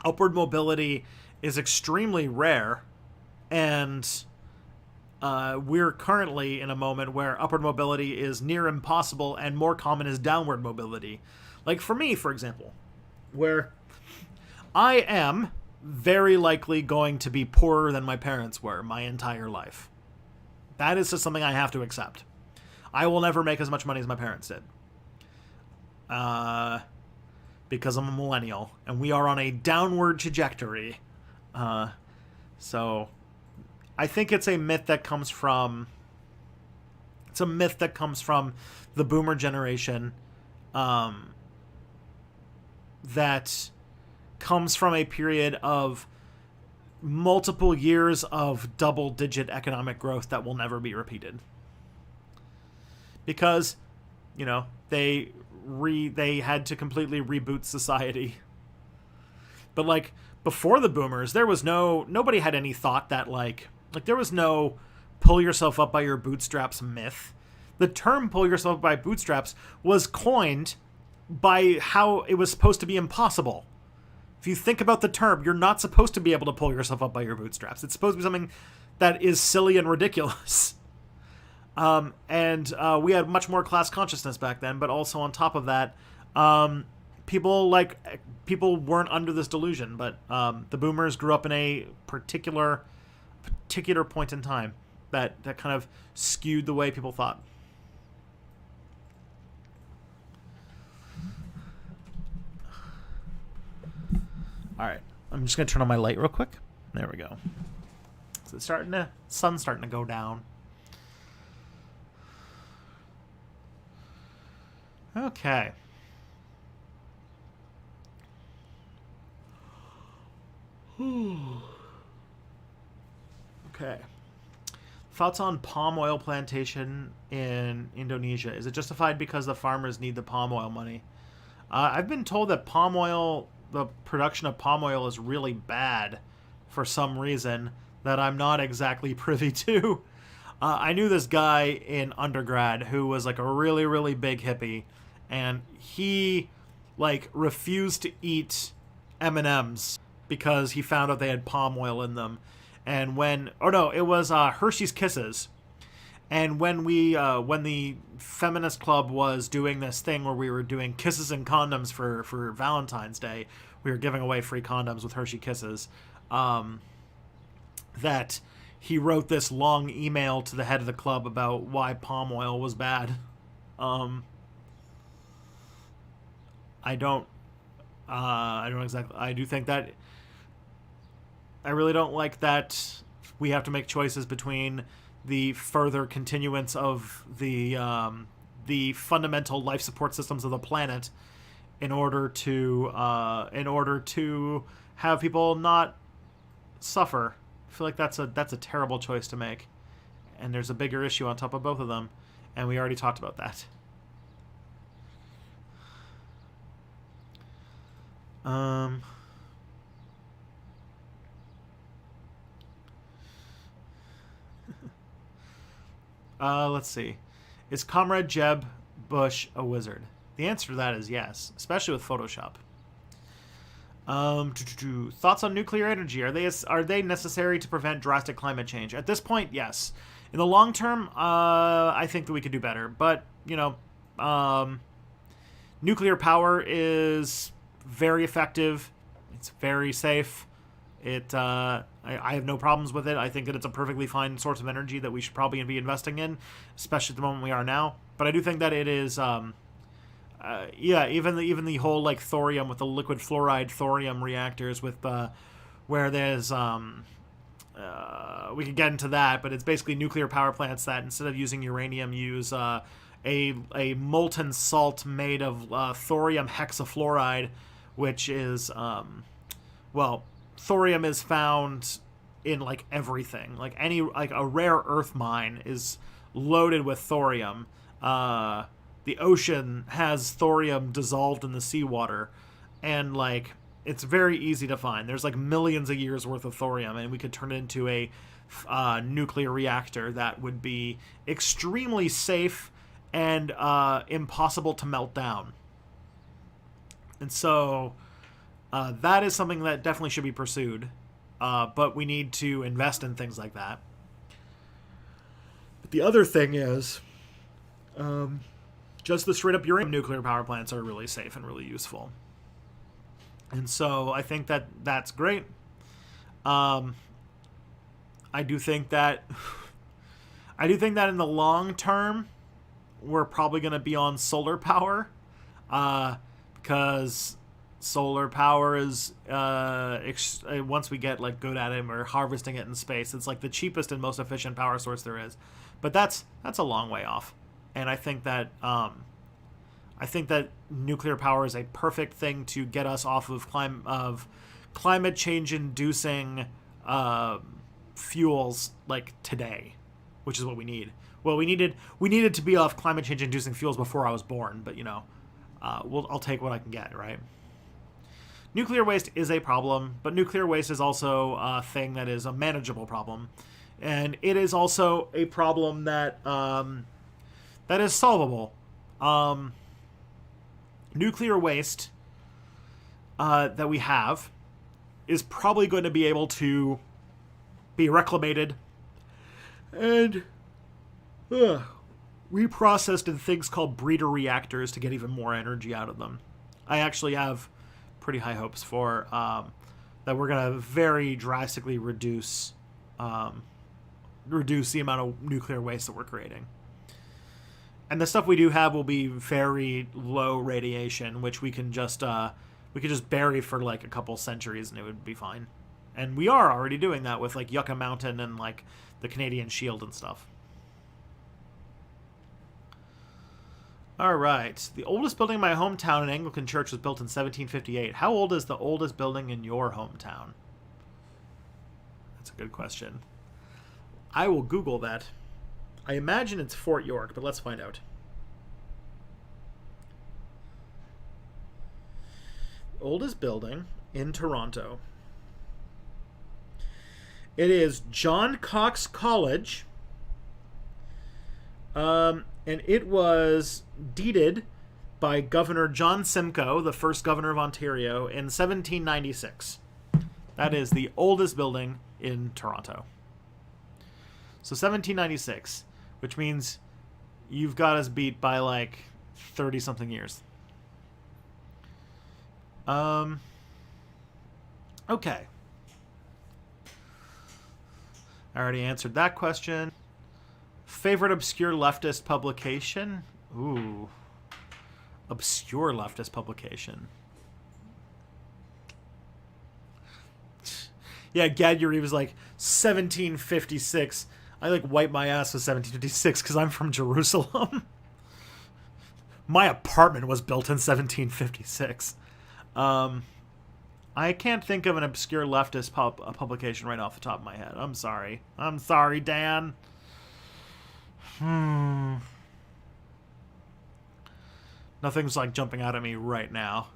upward mobility is extremely rare, and we're currently in a moment where upward mobility is near impossible and more common is downward mobility. Like for me, for example, where I am very likely going to be poorer than my parents were my entire life. That is just something I have to accept. I will never make as much money as my parents did. Because I'm a millennial, and we are on a downward trajectory. So I think it's a myth that comes from the boomer generation, that comes from a period of multiple years of double-digit economic growth that will never be repeated. Because, you know, they had to completely reboot society. But, like, before the boomers, there was nobody had any thought that, like there was no pull yourself up by your bootstraps myth. The term pull yourself up by bootstraps was coined by how it was supposed to be impossible. If you think about the term, you're not supposed to be able to pull yourself up by your bootstraps. It's supposed to be something that is silly and ridiculous. And we had much more class consciousness back then, but also on top of that, people weren't under this delusion, but the boomers grew up in a particular point in time that kind of skewed the way people thought. All right. I'm just gonna turn on my light real quick. There we go. So it's sun's starting to go down. Okay. Okay. Thoughts on palm oil plantation in Indonesia? Is it justified because the farmers need the palm oil money? I've been told that palm oil, the production of palm oil is really bad for some reason that I'm not exactly privy to. I knew this guy in undergrad who was like a really, really big hippie, and he like refused to eat M&Ms because he found out they had palm oil in them. And it was Hershey's Kisses. And when the feminist club was doing this thing where we were doing kisses and condoms for Valentine's Day, we were giving away free condoms with Hershey Kisses. That he wrote this long email to the head of the club about why palm oil was bad. I don't exactly. I do think that I really don't like that we have to make choices between the further continuance of the fundamental life support systems of the planet in order to have people not suffer. I feel like that's a terrible choice to make, and there's a bigger issue on top of both of them, and we already talked about that. Let's see. Is Comrade Jeb Bush a wizard? The answer to that is yes, especially with Photoshop. Thoughts on nuclear energy? Are they necessary to prevent drastic climate change? At this point, yes. In the long term, I think that we could do better. But, nuclear power is very effective. It's very safe. I have no problems with it. I think that it's a perfectly fine source of energy that we should probably be investing in, especially at the moment we are now. But I do think that it is, even the whole like thorium with the liquid fluoride thorium reactors with where there's we could get into that, but it's basically nuclear power plants that instead of using uranium use a molten salt made of thorium hexafluoride, which is thorium is found in like everything. Like a rare earth mine is loaded with thorium. The ocean has thorium dissolved in the seawater, and like it's very easy to find. There's like millions of years worth of thorium, and we could turn it into a nuclear reactor that would be extremely safe and impossible to melt down. And so that is something that definitely should be pursued, but we need to invest in things like that. But the other thing is, just the straight up uranium nuclear power plants are really safe and really useful. And so I think that that's great. I do think that in the long term, we're probably going to be on solar power, because solar power is once we get like good at it and we're harvesting it in space, it's like the cheapest and most efficient power source there is. But that's a long way off. And I think that nuclear power is a perfect thing to get us off of climate change inducing fuels like today, which is what we need. Well, we needed to be off climate change inducing fuels before I was born, but I'll take what I can get, right? Nuclear waste is a problem, but nuclear waste is also a thing that is a manageable problem, and it is also a problem that that is solvable. Nuclear waste that we have is probably going to be able to be reclamated and reprocessed in things called breeder reactors to get even more energy out of them. I actually have pretty high hopes for that we're going to very drastically reduce the amount of nuclear waste that we're creating. And the stuff we do have will be very low radiation, which we can just We could just bury for like a couple centuries and it would be fine. And we are already doing that with like Yucca Mountain and like the Canadian Shield and stuff. All right. The oldest building in my hometown, an Anglican church, was built in 1758. How old is the oldest building in your hometown? That's a good question. I will Google that. I imagine it's Fort York, but let's find out. Oldest building in Toronto. It is John Cox College. And it was deeded by Governor John Simcoe, the first governor of Ontario, in 1796. That is the oldest building in Toronto. So 1796, which means you've got us beat by like 30-something years. Okay. I already answered that question. Favorite obscure leftist publication? Ooh. Obscure leftist publication. Yeah, Gad Yuri was like 1756. I like wipe my ass with 1756 because I'm from Jerusalem. My apartment was built in 1756. I can't think of an obscure leftist publication right off the top of my head. I'm sorry. I'm sorry, Dan. Nothing's like jumping out at me right now.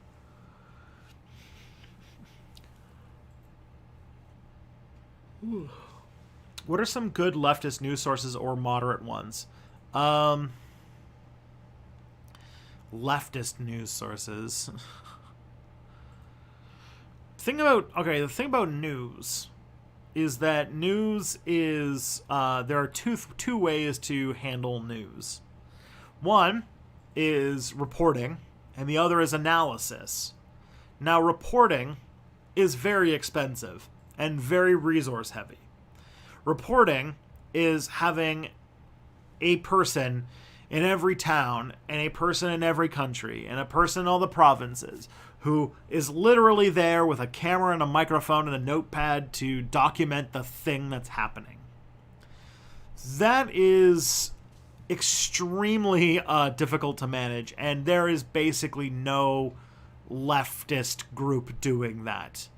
Ooh. What are some good leftist news sources or moderate ones? Leftist news sources. The thing about news is that news is there are two ways to handle news. One is reporting, and the other is analysis. Now, reporting is very expensive and very resource heavy. Reporting is having a person in every town and a person in every country and a person in all the provinces who is literally there with a camera and a microphone and a notepad to document the thing that's happening. That is extremely difficult to manage, and there is basically no leftist group doing that.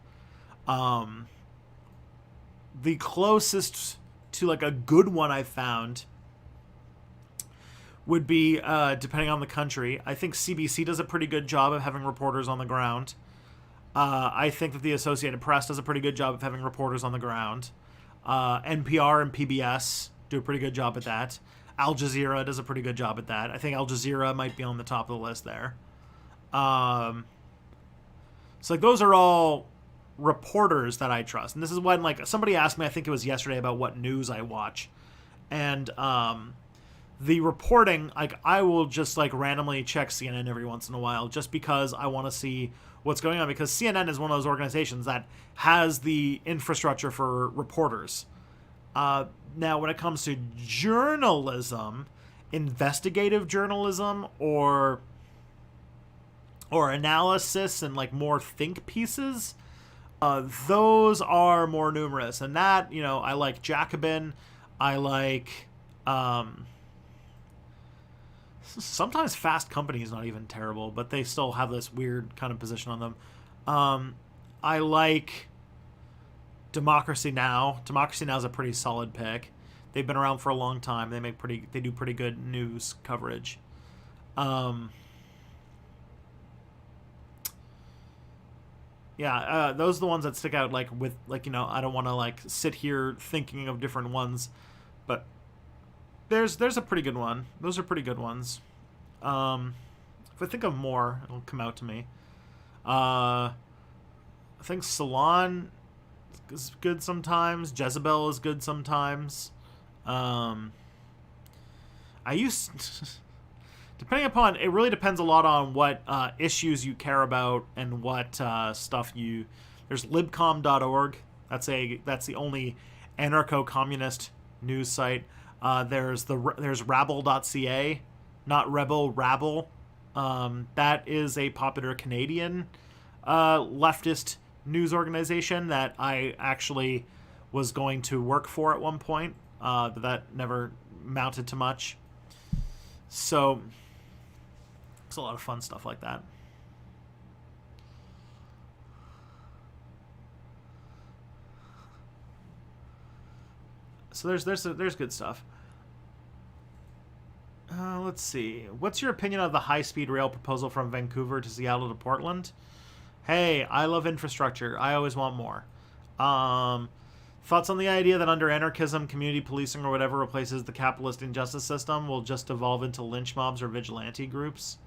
The closest to like a good one I found would be, depending on the country, I think CBC does a pretty good job of having reporters on the ground. I think that the Associated Press does a pretty good job of having reporters on the ground. NPR and PBS do a pretty good job at that. Al Jazeera does a pretty good job at that. I think Al Jazeera might be on the top of the list there. So like those are all reporters that I trust. And this is when like somebody asked me, I think it was yesterday, about what news I watch. And the reporting, like I will just like randomly check CNN every once in a while just because I want to see what's going on, because CNN is one of those organizations that has the infrastructure for reporters. Now, when it comes to journalism, investigative journalism or analysis and like more think pieces, those are more numerous. And that, you know, I like Jacobin. I like sometimes Fast Company is not even terrible, but they still have this weird kind of position on them. I like Democracy Now! Democracy Now! Is a pretty solid pick. They've been around for a long time. They do pretty good news coverage. Yeah, those are the ones that stick out. Like with like, you know, I don't want to like sit here thinking of different ones, but there's a pretty good one. Those are pretty good ones. If I think of more, it'll come out to me. I think Salon is good sometimes. Jezebel is good sometimes. I used depending upon, it really depends a lot on what issues you care about and what stuff you. There's libcom.org. That's the only anarcho-communist news site. There's rabble.ca, not rebel, rabble. That is a popular Canadian leftist news organization that I actually was going to work for at one point, but that never mounted to much. So it's a lot of fun stuff like that. So there's good stuff. Let's see. What's your opinion of the high-speed rail proposal from Vancouver to Seattle to Portland? Hey, I love infrastructure. I always want more. Thoughts on the idea that under anarchism, community policing or whatever replaces the capitalist injustice system will just evolve into lynch mobs or vigilante groups?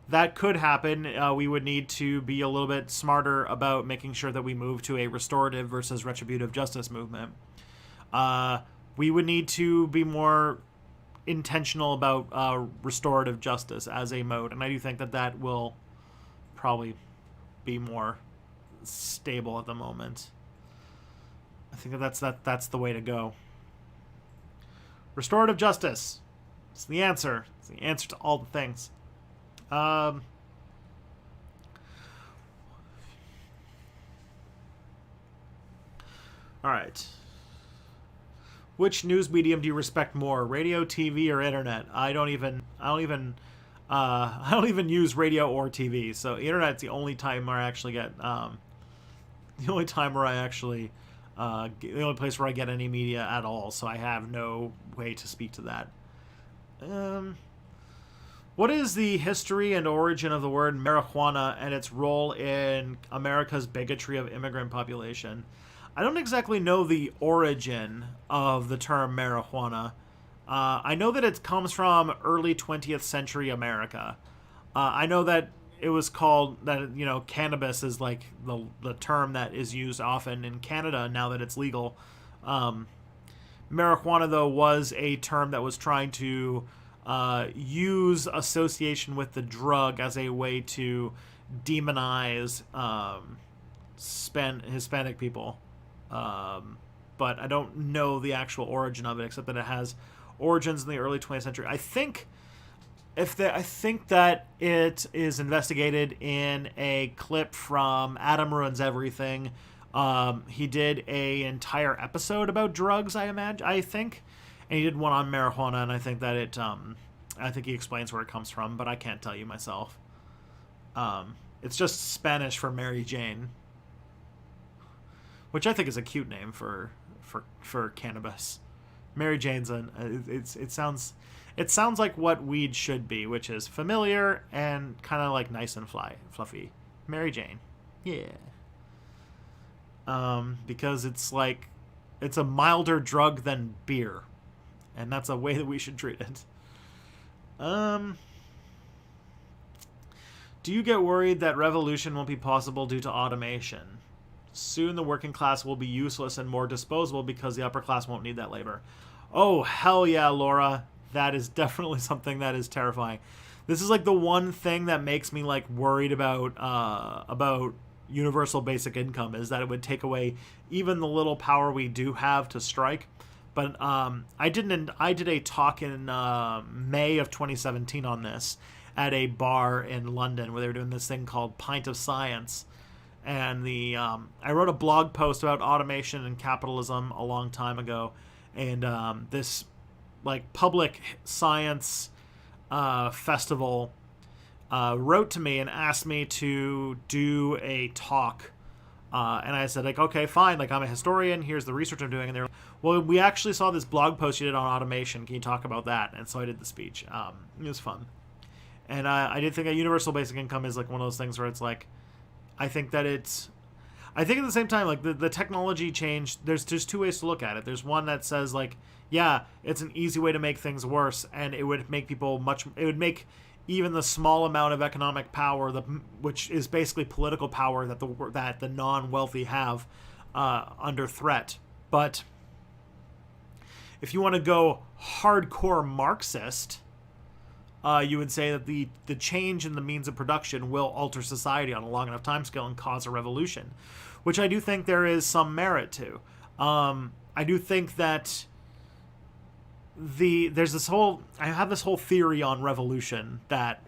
That could happen. We would need to be a little bit smarter about making sure that we move to a restorative versus retributive justice movement. We would need to be more intentional about restorative justice as a mode, and I do think that will probably be more stable at the moment. I think that's the way to go. Restorative justice. It's the answer. It's the answer to all the things. All right. Which news medium do you respect more, radio, TV, or internet? I don't even use radio or TV. So internet's the only time where I actually get the only place where I get any media at all. So I have no way to speak to that. What is the history and origin of the word marijuana and its role in America's bigotry of immigrant population? I don't exactly know the origin of the term marijuana. I know that it comes from early 20th century America. I know that it was called that, cannabis is like the term that is used often in Canada now that it's legal. Marijuana, though, was a term that was trying to use association with the drug as a way to demonize Hispanic people. But I don't know the actual origin of it, except that it has origins in the early 20th century. I think that it is investigated in a clip from Adam Ruins Everything. He did a entire episode about drugs, I think, and he did one on marijuana, and I think that I think he explains where it comes from, but I can't tell you myself. It's just Spanish for Mary Jane, which I think is a cute name for cannabis. Mary Jane's it sounds like what weed should be, which is familiar and kind of like nice and fluffy. Mary Jane, yeah. Because it's a milder drug than beer, and that's a way that we should treat it. Do you get worried that revolution won't be possible due to automation? Soon the working class will be useless and more disposable because the upper class won't need that labor. Oh, hell yeah, Laura. That is definitely something that is terrifying. This is like the one thing that makes me worried about universal basic income, is that it would take away even the little power we do have to strike. But I did a talk in May of 2017 on this at a bar in London where they were doing this thing called Pint of Science. And I wrote a blog post about automation and capitalism a long time ago, and this public science festival wrote to me and asked me to do a talk, and I said okay, fine, I'm a historian, here's the research I'm doing, and they're like, well, we actually saw this blog post you did on automation, can you talk about that? And so I did the speech. It was fun, and I did think a universal basic income is one of those things where it's I think at the same time, the technology change, there's two ways to look at it. There's one that says yeah, it's an easy way to make things worse, and it would make it would make even the small amount of economic power, which is basically political power that the non-wealthy have, under threat. But if you want to go hardcore Marxist, you would say that the change in the means of production will alter society on a long enough timescale and cause a revolution, which I do think there is some merit to. I do think that I have this whole theory on revolution that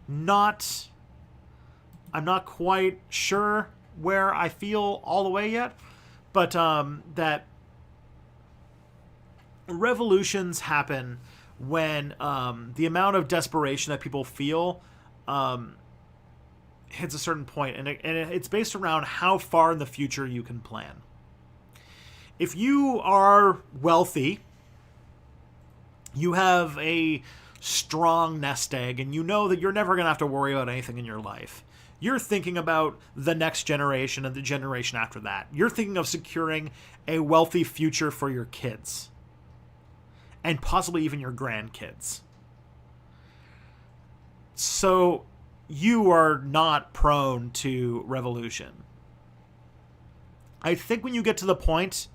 I'm not quite sure where I feel all the way yet, but that revolutions happen when the amount of desperation that people feel hits a certain point, and it's based around how far in the future you can plan. If you are wealthy, you have a strong nest egg, and you know that you're never going to have to worry about anything in your life. You're thinking about the next generation and the generation after that. You're thinking of securing a wealthy future for your kids. And possibly even your grandkids. So you are not prone to revolution. I think when you get to the point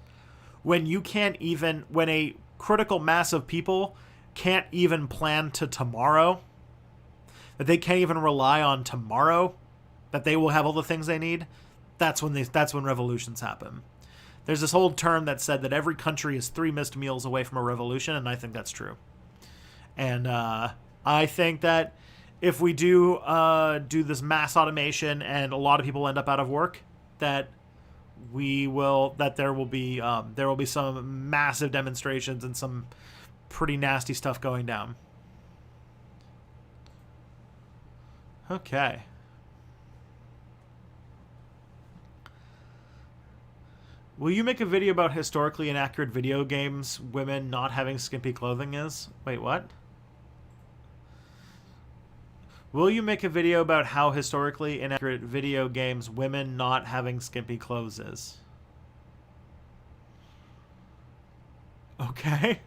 when when a critical mass of people can't even plan to tomorrow, that they can't even rely on tomorrow, that they will have all the things they need, that's when revolutions happen. There's this old term that said that every country is 3 missed meals away from a revolution, and I think that's true. And I think that if we do this mass automation and a lot of people end up out of work, that there will be some massive demonstrations and some pretty nasty stuff going down. Okay. Will you make a video about historically inaccurate video games women not having skimpy clothing is? Wait, what? Will you make a video about how historically inaccurate video games women not having skimpy clothes is? Okay.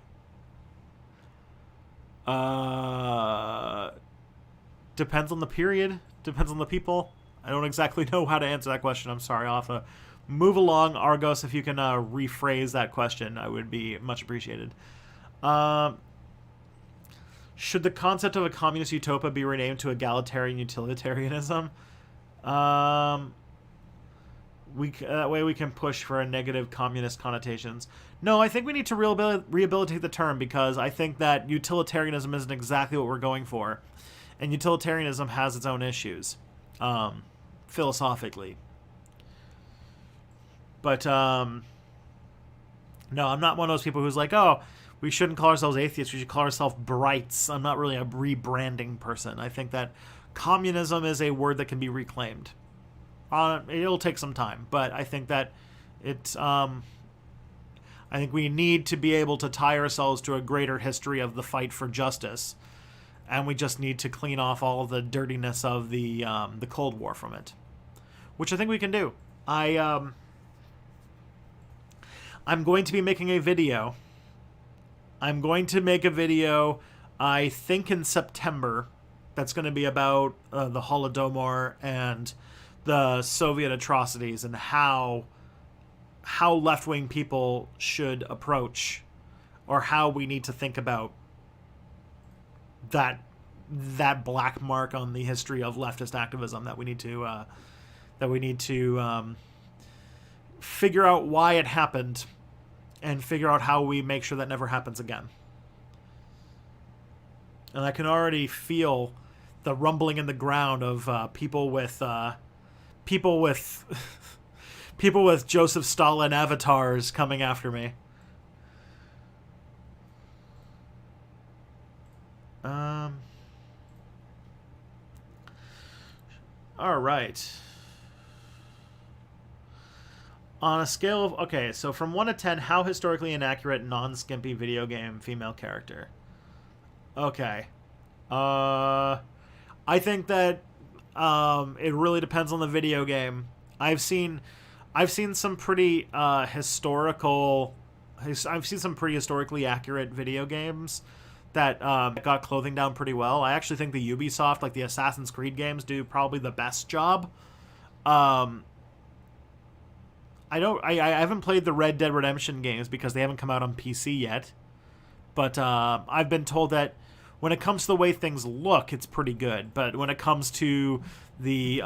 Depends on the period. Depends on the people. I don't exactly know how to answer that question. I'm sorry. I'll have to move along. Argos, if you can rephrase that question, I would be much appreciated. Should the concept of a communist utopia be renamed to egalitarian utilitarianism? That way we can push for a negative communist connotations. No, I think we need to rehabilitate the term, because I think that utilitarianism isn't exactly what we're going for. And utilitarianism has its own issues, philosophically. But, no, I'm not one of those people who's like, oh, we shouldn't call ourselves atheists, we should call ourselves brights. I'm not really a rebranding person. I think that communism is a word that can be reclaimed. It'll take some time, but I think that I think we need to be able to tie ourselves to a greater history of the fight for justice, and we just need to clean off all of the dirtiness of the Cold War from it, which I think we can do. I'm going to be making a video. I'm going to make a video, I think in September, that's going to be about the Holodomor and the Soviet atrocities, and how left-wing people should approach, or how we need to think about that black mark on the history of leftist activism, that we need to figure out why it happened, and figure out how we make sure that never happens again. And I can already feel the rumbling in the ground of people with Joseph Stalin avatars coming after me. All right. On a scale of... Okay, so from 1 to 10, how historically inaccurate non-skimpy video game female character? Okay. I think that it really depends on the video game. I've seen some pretty historically accurate video games that got clothing down pretty well. I actually think the Ubisoft, like the Assassin's Creed games, do probably the best job. I haven't played the Red Dead Redemption games because they haven't come out on PC yet. But I've been told that when it comes to the way things look, it's pretty good. But when it comes to the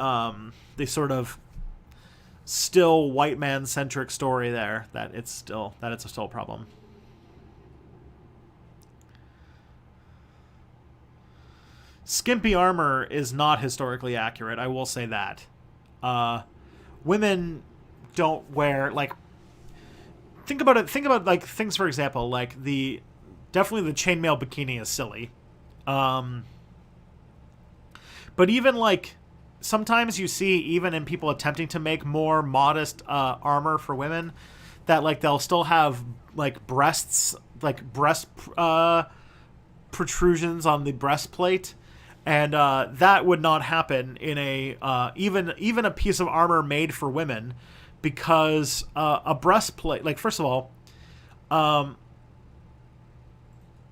sort of still white man centric story there, that it's still a problem. skimpy armor is not historically accurate. I will say that. Women don't wear, like, think about it. Think about, like, things, for example, like definitely the chainmail bikini is silly. But even, like, sometimes you see, even in people attempting to make more modest armor for women, that, like, they'll still have, like, breast protrusions on the breastplate, and that would not happen in a even a piece of armor made for women, because a breastplate, like, first of all,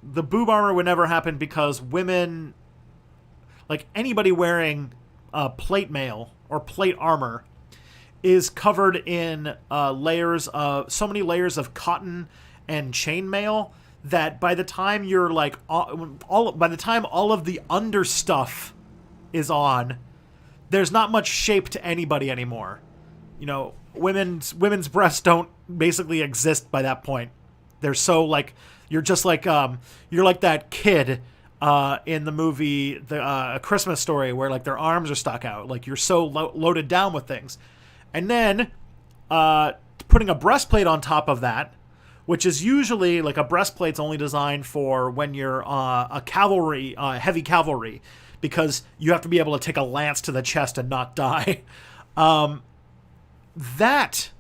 the boob armor would never happen because women, like, anybody wearing plate mail or plate armor is covered in so many layers of cotton and chainmail that by the time you're, like, by the time all of the understuff is on, there's not much shape to anybody anymore. You know, women's breasts don't basically exist by that point. They're so, like, you're just like you're like that kid in the movie A Christmas Story, where, like, their arms are stuck out. Like, you're so loaded down with things. And then putting a breastplate on top of that, which is usually, like, a breastplate's only designed for when you're a cavalry, heavy cavalry, because you have to be able to take a lance to the chest and not die. That,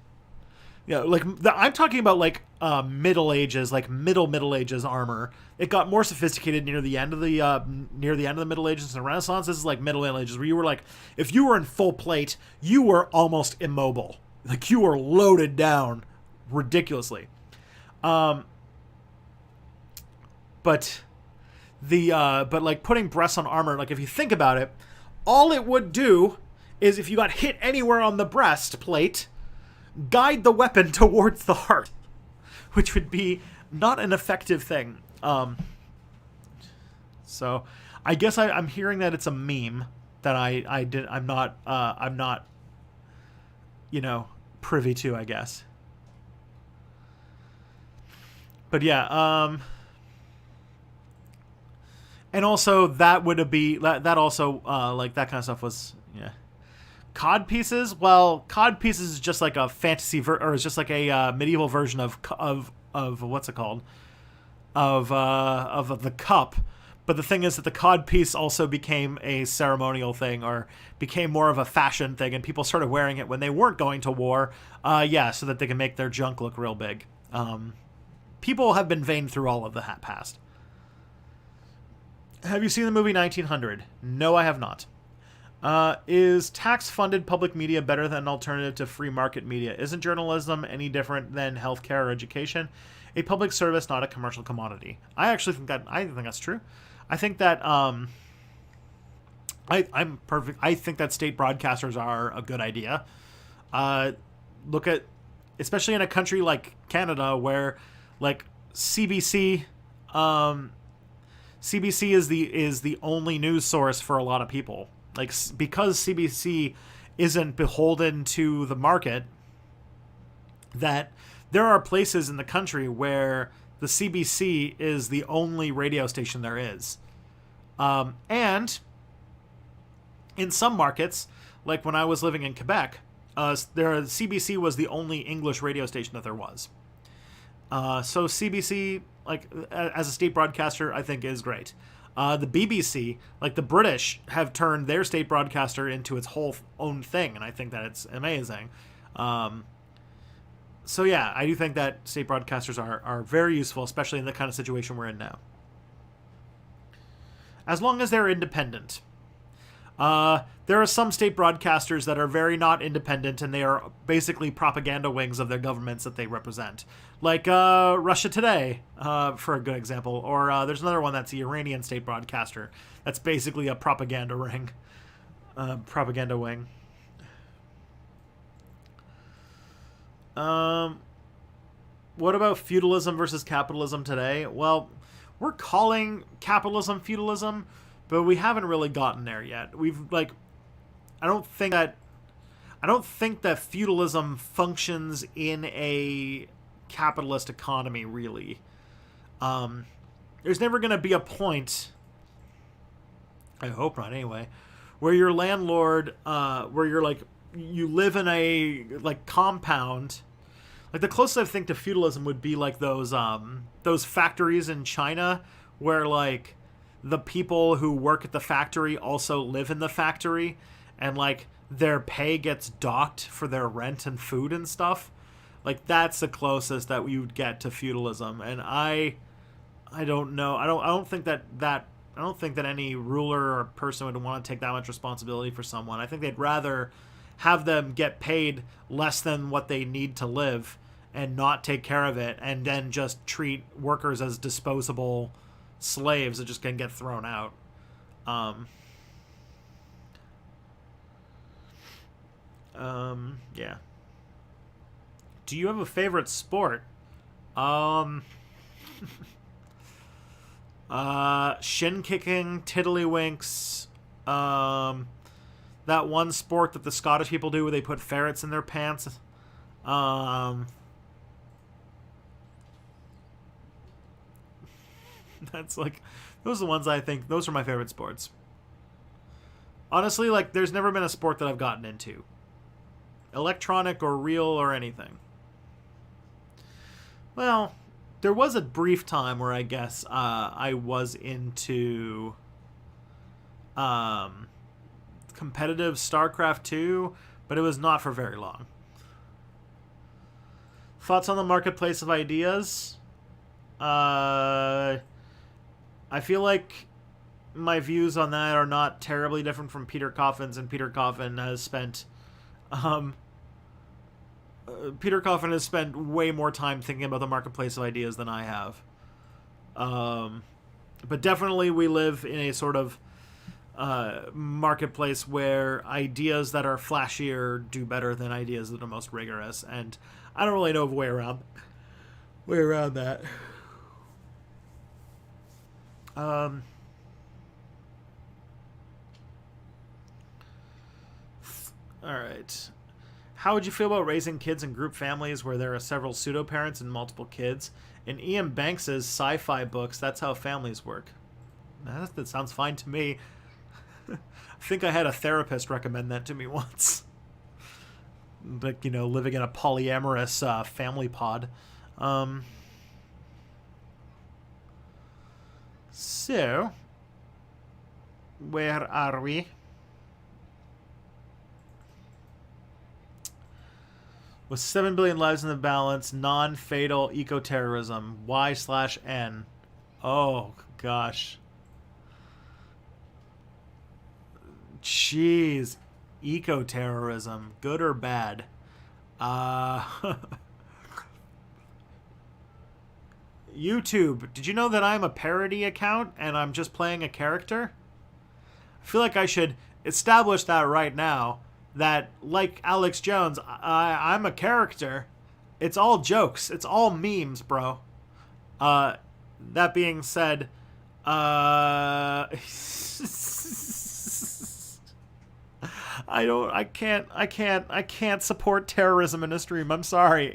you know, like, I'm talking about, like, Middle Ages, like Middle Ages armor. It got more sophisticated near the end of the Middle Ages and Renaissance. This is like Middle Ages, where you were, like, if you were in full plate, you were almost immobile. Like, you were loaded down ridiculously. But like, putting breasts on armor, like, if you think about it, all it would do is, if you got hit anywhere on the breastplate, guide the weapon towards the heart, which would be not an effective thing. So I guess I'm hearing that it's a meme that I'm not, you know, privy to, I guess. But yeah, and also that would be that also like, that kind of stuff was, yeah. Cod pieces. Well, cod pieces is just like a fantasy or is just like a medieval version of what's it called? Of the cup. But the thing is that the cod piece also became a ceremonial thing, or became more of a fashion thing, and people started wearing it when they weren't going to war. So that they can make their junk look real big. People have been vain through all of the past. Have you seen the movie 1900? No, I have not. Is tax-funded public media better than an alternative to free market media? Isn't journalism any different than healthcare or education? A public service, not a commercial commodity. I think that's true. I think that I'm perfect. I think that state broadcasters are a good idea. Look at, especially in a country like Canada, where, like, CBC is the only news source for a lot of people. Like, because CBC isn't beholden to the market, that there are places in the country where the CBC is the only radio station there is. And in some markets, like when I was living in Quebec, CBC was the only English radio station that there was. So CBC, like, as a state broadcaster, I think is great. The BBC, like, the British have turned their state broadcaster into its whole own thing, and I think that it's amazing. So yeah, I do think that state broadcasters are very useful, especially in the kind of situation we're in now. As long as they're independent. There are some state broadcasters that are very not independent, and they are basically propaganda wings of their governments that they represent. Like Russia Today, for a good example. Or there's another one that's the Iranian state broadcaster. That's basically a propaganda wing. What about feudalism versus capitalism today? Well, we're calling capitalism feudalism, but we haven't really gotten there yet. We've, like, I don't think that feudalism functions in a capitalist economy, really. There's never going to be a point I hope not anyway, where your landlord, where you're like, you live in a like compound. Like the closest I think to feudalism would be like those factories in China where like the people who work at the factory also live in the factory, and like their pay gets docked for their rent and food and stuff. Like that's the closest that we would get to feudalism. And I don't know. I don't think that any ruler or person would want to take that much responsibility for someone. I think they'd rather have them get paid less than what they need to live and not take care of it, and then just treat workers as disposable slaves that just can get thrown out. Yeah. Do you have a favorite sport? Shin kicking, tiddlywinks, that one sport that the Scottish people do where they put ferrets in their pants. That's like, those are the ones I think, those are my favorite sports. Honestly, like, there's never been a sport that I've gotten into. Electronic or real or anything. Well, there was a brief time where I guess I was into competitive StarCraft 2, but it was not for very long. Thoughts on the marketplace of ideas? I feel like my views on that are not terribly different from Peter Coffin's, and Peter Coffin has spent way more time thinking about the marketplace of ideas than I have. But definitely we live in a sort of marketplace where ideas that are flashier do better than ideas that are most rigorous, and I don't really know of a way around that. Alright. How would you feel about raising kids in group families where there are several pseudo-parents and multiple kids? In Ian Banks's sci-fi books, that's how families work. That sounds fine to me. I think I had a therapist recommend that to me once. Like, living in a polyamorous family pod. So, where are we? With 7 billion lives in the balance, non-fatal eco-terrorism, Y/N. Oh, gosh. Jeez. Eco-terrorism. Good or bad? YouTube, did you know that I'm a parody account and I'm just playing a character? I feel like I should establish that right now. That, like Alex Jones, I'm a character. It's all jokes. It's all memes, bro. That being said, I can't support terrorism in a stream. I'm sorry.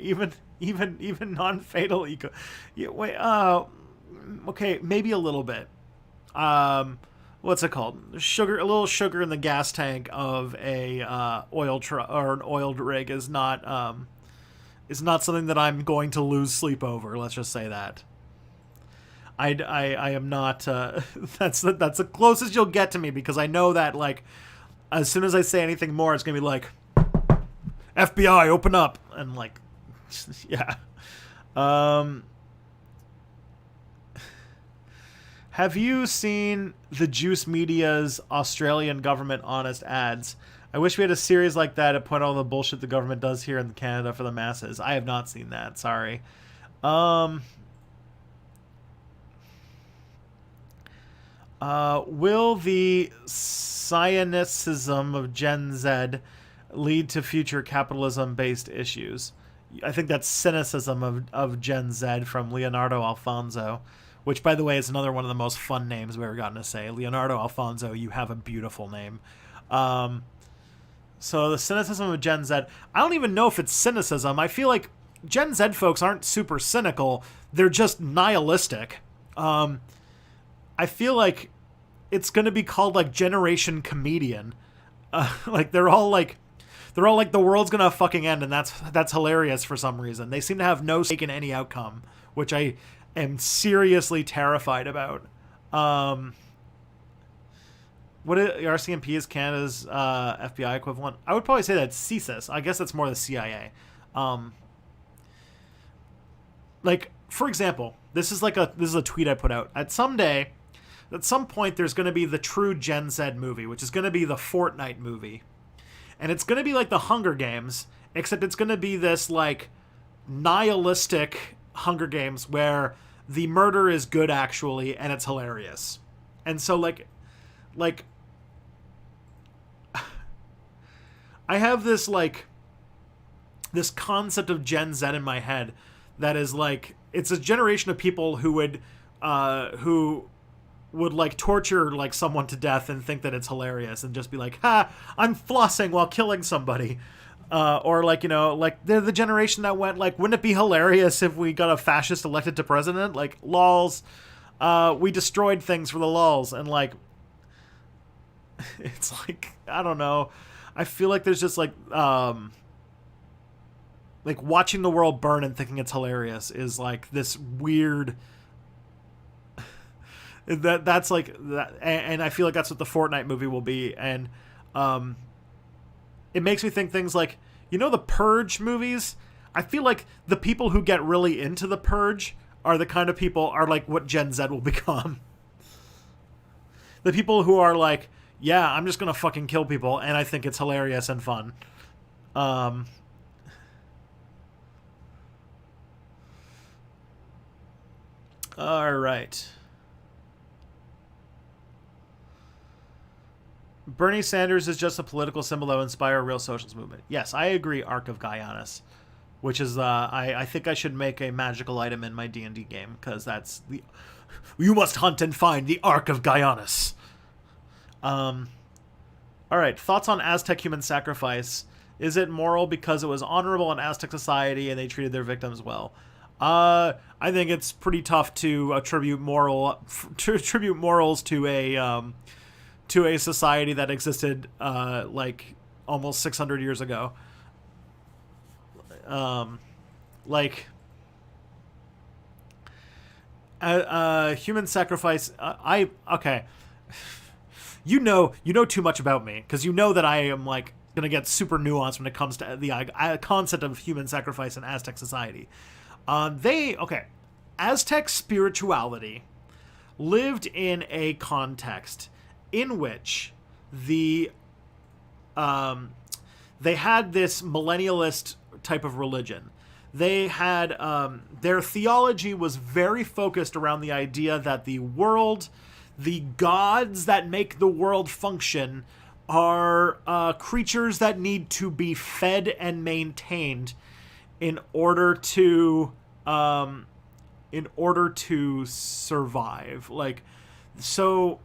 Even non-fatal eco. Yeah, wait. Okay, maybe a little bit. What's it called? A little sugar in the gas tank of a oil truck or an oiled rig is not something that I'm going to lose sleep over. Let's just say that. I am not. That's the closest you'll get to me, because I know that, like, as soon as I say anything more, it's gonna be like, FBI, open up, and like, yeah. Have you seen the Juice Media's Australian government honest ads? I wish we had a series like that to point all the bullshit the government does here in Canada for the masses. I have not seen that. Sorry. Will the cynicism of Gen Z lead to future capitalism-based issues? I think that's cynicism of Gen Z from Leonardo Alfonso, which, by the way, is another one of the most fun names we've ever gotten to say. Leonardo Alfonso, you have a beautiful name. So the cynicism of Gen Z, I don't even know if it's cynicism. I feel like Gen Z folks aren't super cynical. They're just nihilistic. I feel like it's gonna be called like Generation Comedian. Like they're all like the world's gonna fucking end, and that's hilarious for some reason. They seem to have no stake in any outcome, which I am seriously terrified about. RCMP is Canada's FBI equivalent? I would probably say that's CSIS. I guess that's more the CIA. Like, for example, this is a tweet I put out. At some point, there's going to be the true Gen Z movie, which is going to be the Fortnite movie. And it's going to be like the Hunger Games, except it's going to be this, like, nihilistic Hunger Games where the murder is good, actually, and it's hilarious. And so, like, I have this, like, this concept of Gen Z in my head that is, like, it's a generation of people who would like torture like someone to death and think that it's hilarious and just be like, ha, I'm flossing while killing somebody. Or like, you know, like they're the generation that went like, wouldn't it be hilarious if we got a fascist elected to president? Like, lols, we destroyed things for the lols. And like, it's like, I don't know. I feel like there's just like watching the world burn and thinking it's hilarious is like this weird that's like that, and I feel like that's what the Fortnite movie will be. And it makes me think things like, you know, the Purge movies. I feel like the people who get really into the Purge are the kind of people are like what Gen Z will become. The people who are like, yeah, I'm just gonna fucking kill people, and I think it's hilarious and fun. All right. Bernie Sanders is just a political symbol that will inspire a real socialist movement. Yes, I agree, Ark of Gaianis, which is, I think I should make a magical item in my D&D game, because that's the... You must hunt and find the Ark of Gaianis. Alright, thoughts on Aztec human sacrifice. Is it moral because it was honorable in Aztec society and they treated their victims well? I think it's pretty tough to attribute morals to a society that existed like almost 600 years ago. Human sacrifice. Okay. You know too much about me, because you know that I am like gonna get super nuanced when it comes to the concept of human sacrifice in Aztec society. Aztec spirituality lived in a context in which they had this millennialist type of religion. They had their theology was very focused around the idea that the world, the gods that make the world function, are creatures that need to be fed and maintained in order to survive. Like, so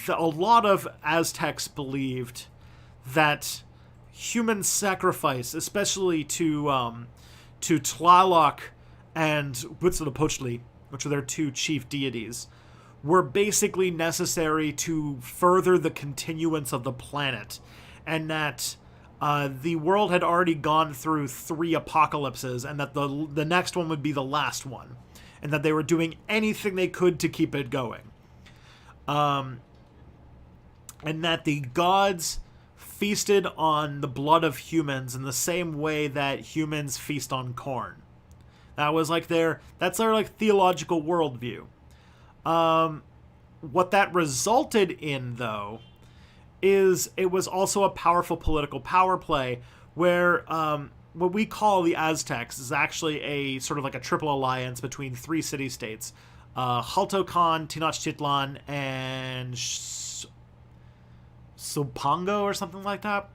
a lot of Aztecs believed that human sacrifice, especially to Tlaloc and Huitzilopochtli, which are their two chief deities, were basically necessary to further the continuance of the planet, and that the world had already gone through 3 apocalypses, and that the next one would be the last one, and that they were doing anything they could to keep it going. And that the gods feasted on the blood of humans in the same way that humans feast on corn. That was like that's their like theological worldview. What that resulted in, though, is it was also a powerful political power play where what we call the Aztecs is actually a sort of like a triple alliance between 3 city-states. Xaltocan, Tenochtitlan, and Sopango or something like that.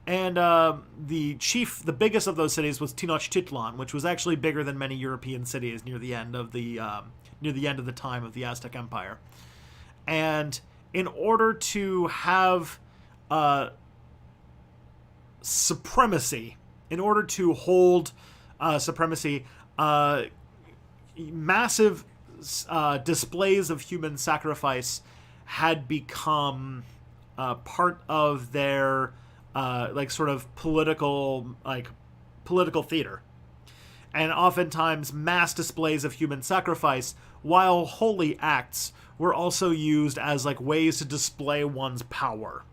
And the biggest of those cities was Tenochtitlan, which was actually bigger than many European cities near the end of the time of the Aztec Empire. And in order to have supremacy, in order to hold supremacy, massive displays of human sacrifice had become part of their sort of political theater. And oftentimes mass displays of human sacrifice, while holy acts, were also used as ways to display one's power.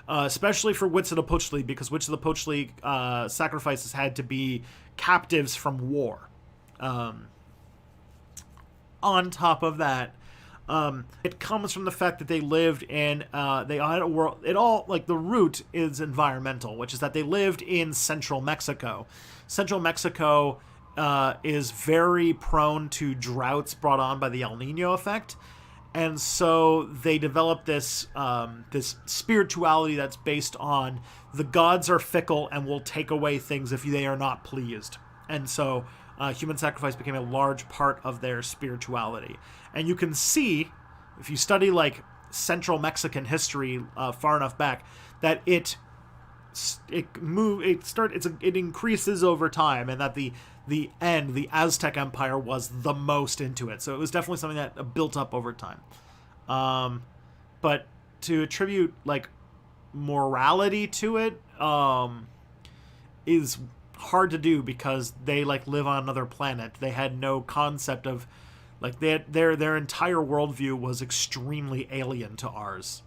Especially for Huitzilopochtli, because Huitzilopochtli sacrifices had to be captives from war. On top of that, it comes from the fact that they lived in they had a world. It all the root is environmental, which is that they lived in central Mexico. Central Mexico is very prone to droughts brought on by the El Nino effect. And so they developed this spirituality that's based on the gods are fickle and will take away things if they are not pleased. And so human sacrifice became a large part of their spirituality. And you can see, if you study central Mexican history far enough back, that it increases over time, and that the Aztec Empire was the most into it. So it was definitely something that built up over time. But to attribute morality to it is hard to do, because they live on another planet. They had no concept of their entire worldview was extremely alien to ours,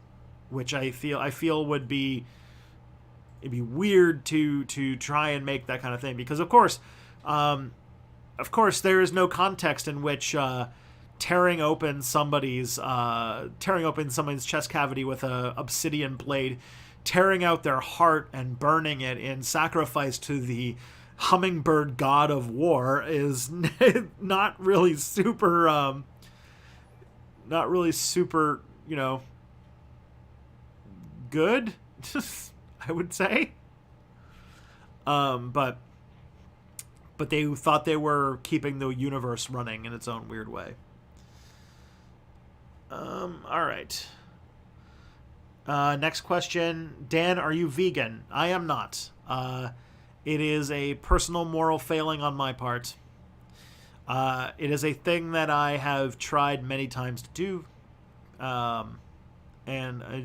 which I feel would be, it'd be weird to try and make that kind of thing, because of course there is no context in which tearing open somebody's chest cavity with a obsidian blade, tearing out their heart and burning it in sacrifice to the hummingbird god of war is not really super good, I would say. But they thought they were keeping the universe running in its own weird way. All right. Next question. Dan, are you vegan? I am not. It is a personal moral failing on my part. It is a thing that I have tried many times to do. And I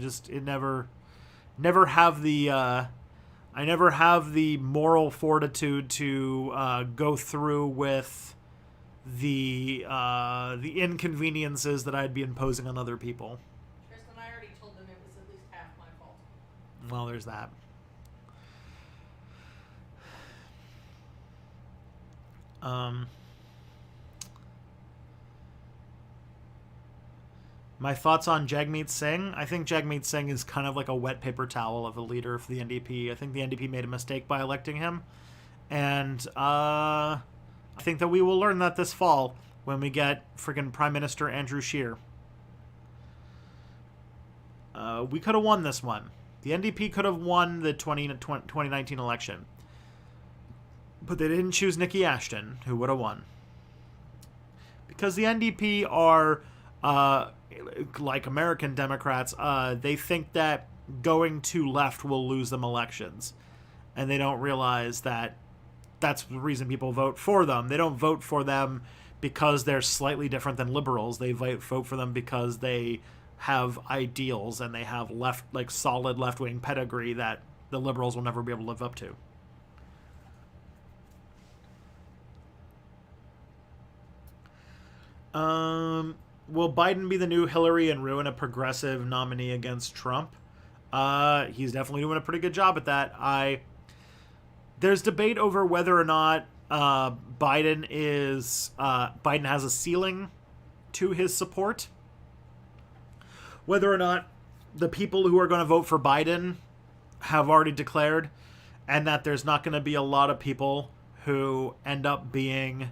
never have the moral fortitude to go through with the inconveniences that I'd be imposing on other people. Tristan, I already told them it was at least half my fault. Well, there's that. My thoughts on Jagmeet Singh. I think Jagmeet Singh is kind of like a wet paper towel of a leader for the NDP. I think the NDP made a mistake by electing him. And I think that we will learn that this fall when we get friggin' Prime Minister Andrew Scheer. We could have won this one. The NDP could have won the 2019 election. But they didn't choose Nikki Ashton, who would have won. Because the NDP are... like American Democrats, they think that going to left will lose them elections. And they don't realize that that's the reason people vote for them. They don't vote for them because they're slightly different than liberals. They vote for them because they have ideals and they have solid left-wing pedigree that the liberals will never be able to live up to. Will Biden be the new Hillary and ruin a progressive nominee against Trump? He's definitely doing a pretty good job at that. There's debate over whether or not Biden has a ceiling to his support. Whether or not the people who are going to vote for Biden have already declared, and that there's not going to be a lot of people who end up being...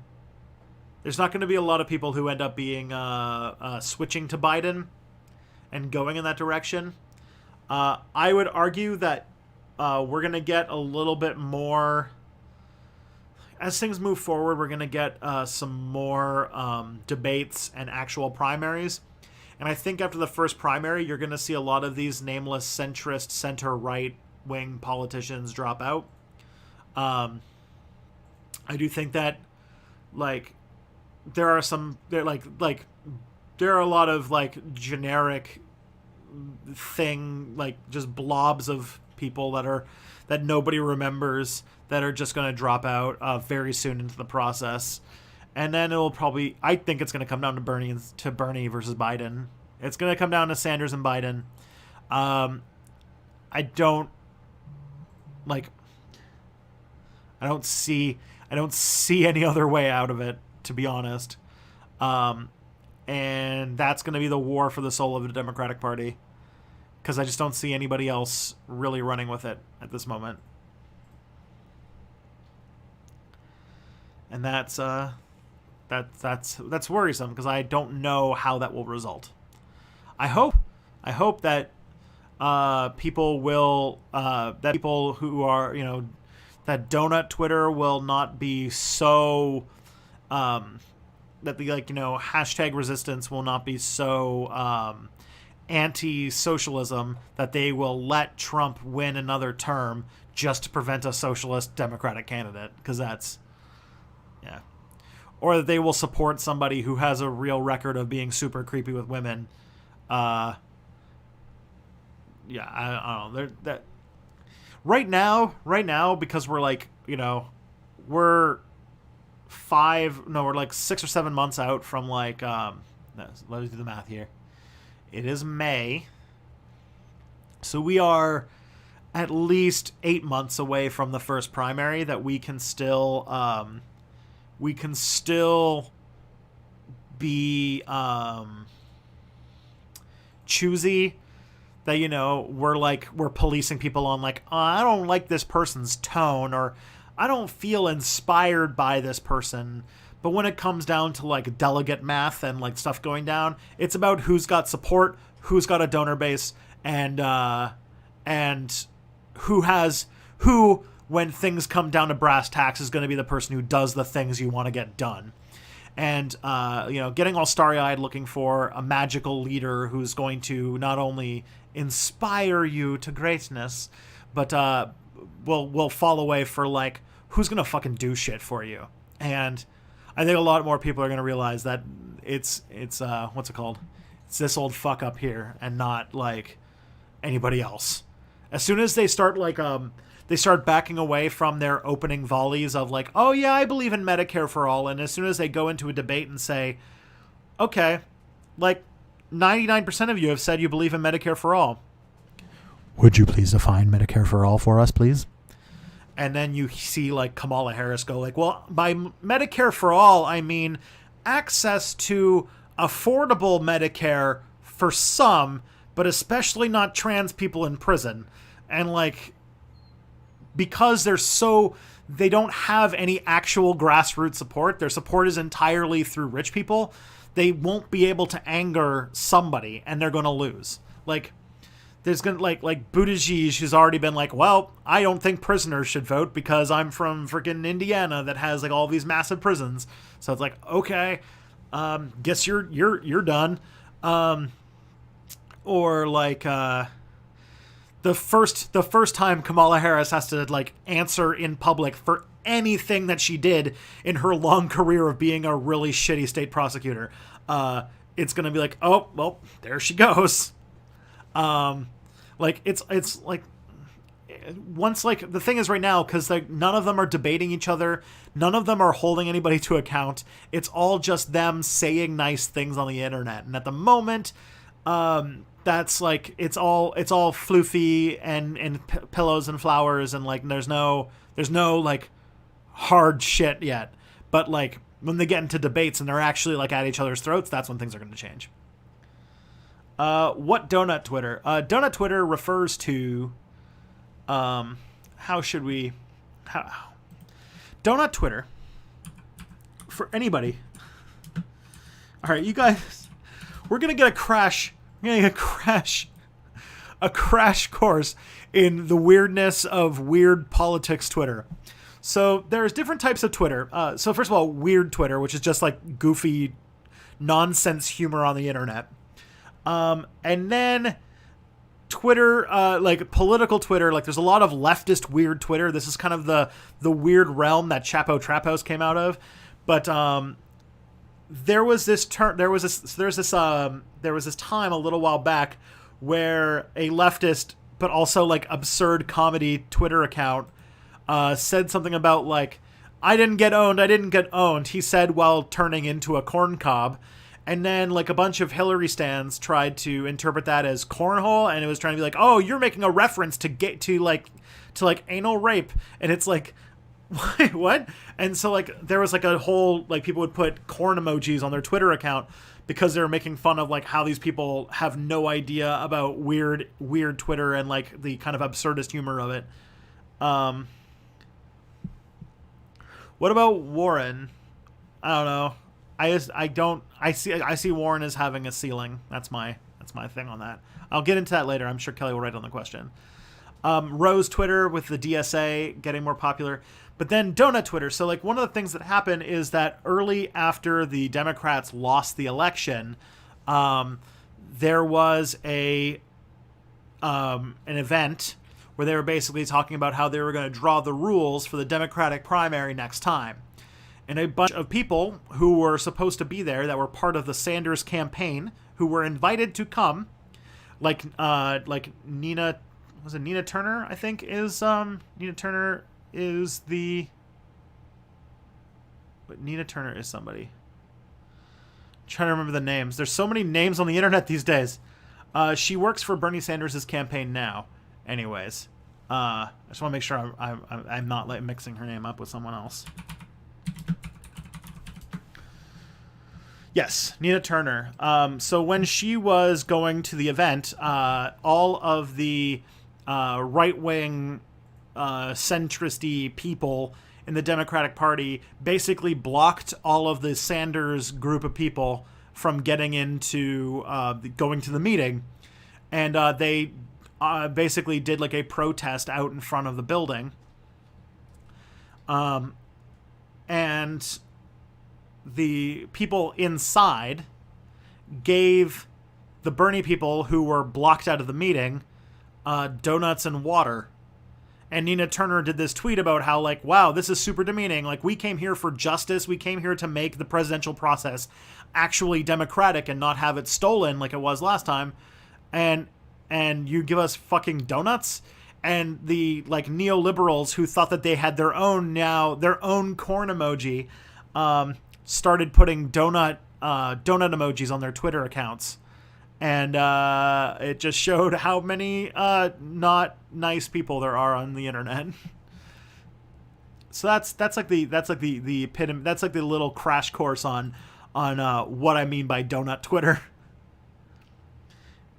switching to Biden and going in that direction. I would argue that we're going to get a little bit more... As things move forward, we're going to get some more debates and actual primaries. And I think after the first primary, you're going to see a lot of these nameless centrist, center-right-wing politicians drop out. I do think that, there are a lot of generic thing, like just blobs of people that nobody remembers that are just going to drop out very soon into the process. And then it'll probably, I think it's going to come down to Bernie versus Biden. It's going to come down to Sanders and Biden. I don't see any other way out of it, to be honest. And that's going to be the war for the soul of the Democratic Party, because I just don't see anybody else really running with it at this moment. And that's worrisome, because I don't know how that will result. I hope that people will that people who are, that donut Twitter will not be so that the hashtag resistance will not be so anti-socialism that they will let Trump win another term just to prevent a socialist Democratic candidate, because that's or that they will support somebody who has a real record of being super creepy with women. I don't know. That right now, because we're we're 6 or 7 months out from let me do the math here. It is May, so we are at least 8 months away from the first primary that we can still be choosy, that we're policing people on I don't like this person's tone, or I don't feel inspired by this person. But when it comes down to delegate math and stuff going down, it's about who's got support, who's got a donor base, and who when things come down to brass tacks is going to be the person who does the things you want to get done. And, getting all starry-eyed looking for a magical leader who's going to not only inspire you to greatness, but will fall away for, who's going to fucking do shit for you. And I think a lot more people are going to realize that it's what's it called? It's this old fuck up here and not, anybody else. As soon as they start, they start backing away from their opening volleys of oh yeah, I believe in Medicare for all. And as soon as they go into a debate and say, okay, 99% of you have said you believe in Medicare for all. Would you please define Medicare for all for us, please? And then you see Kamala Harris go well, by Medicare for all, I mean access to affordable Medicare for some, but especially not trans people in prison. And because they don't have any actual grassroots support, their support is entirely through rich people, they won't be able to anger somebody, and they're going to lose. There's going to, Buttigieg, who's already been well, I don't think prisoners should vote because I'm from freaking Indiana that has, all these massive prisons. So it's okay, guess you're done. Or, the first time Kamala Harris has to answer in public for anything that she did in her long career of being a really shitty state prosecutor, it's gonna be oh well, there she goes. It's once the thing is right now, because none of them are debating each other, none of them are holding anybody to account. It's all just them saying nice things on the internet, and at the moment, that's it's all floofy and pillows and flowers, and there's no hard shit yet. But when they get into debates and they're actually at each other's throats, that's when things are going to change. What donut Twitter? Donut Twitter refers to donut Twitter for anybody. All right, you guys, we're gonna get a crash course in the weirdness of weird politics Twitter. So there's different types of Twitter. So first of all, weird Twitter, which is just goofy nonsense humor on the internet. And then Twitter, political Twitter, there's a lot of leftist weird Twitter. This is kind of the weird realm that Chapo Trap House came out of. But there was this time a little while back where a leftist but also like absurd comedy Twitter account said something about like, I didn't get owned, he said while turning into a corn cob. And then like a bunch of Hillary stans tried to interpret that as cornhole, and it was trying to be like, oh, you're making a reference to anal rape. And it's like, what? And so like there was like a whole, like, people would put corn emojis on their Twitter account because they were making fun of like how these people have no idea about weird Twitter and like the kind of absurdist humor of it. What about Warren? I don't know. I see Warren as having a ceiling. That's my thing on that. I'll get into that later. I'm sure Kelly will write on the question. Rose Twitter with the DSA getting more popular, but then Donut Twitter. So like one of the things that happened is that early after the Democrats lost the election, there was an event where they were basically talking about how they were going to draw the rules for the Democratic primary next time. And a bunch of people who were supposed to be there that were part of the Sanders campaign, who were invited to come, like Nina, was it Nina Turner? I think is Nina Turner is the. But Nina Turner is somebody. I'm trying to remember the names. There's so many names on the internet these days. She works for Bernie Sanders' campaign now. Anyways, I just want to make sure I'm not like mixing her name up with someone else. Yes, Nina Turner. So when she was going to the event, all of the right-wing centrist-y people in the Democratic Party basically blocked all of the Sanders group of people from getting into going to the meeting. And they basically did like a protest out in front of the building. And the people inside gave the Bernie people who were blocked out of the meeting donuts and water. And Nina Turner did this tweet about how, like, wow, this is super demeaning. Like, we came here for justice. We came here to make the presidential process actually democratic and not have it stolen like it was last time. And you give us fucking donuts? And the, like, neoliberals who thought that they had their own corn emoji started putting donut emojis on their Twitter accounts. And it just showed how many not nice people there are on the internet. So that's like the epitome. That's like the little crash course on what I mean by donut Twitter.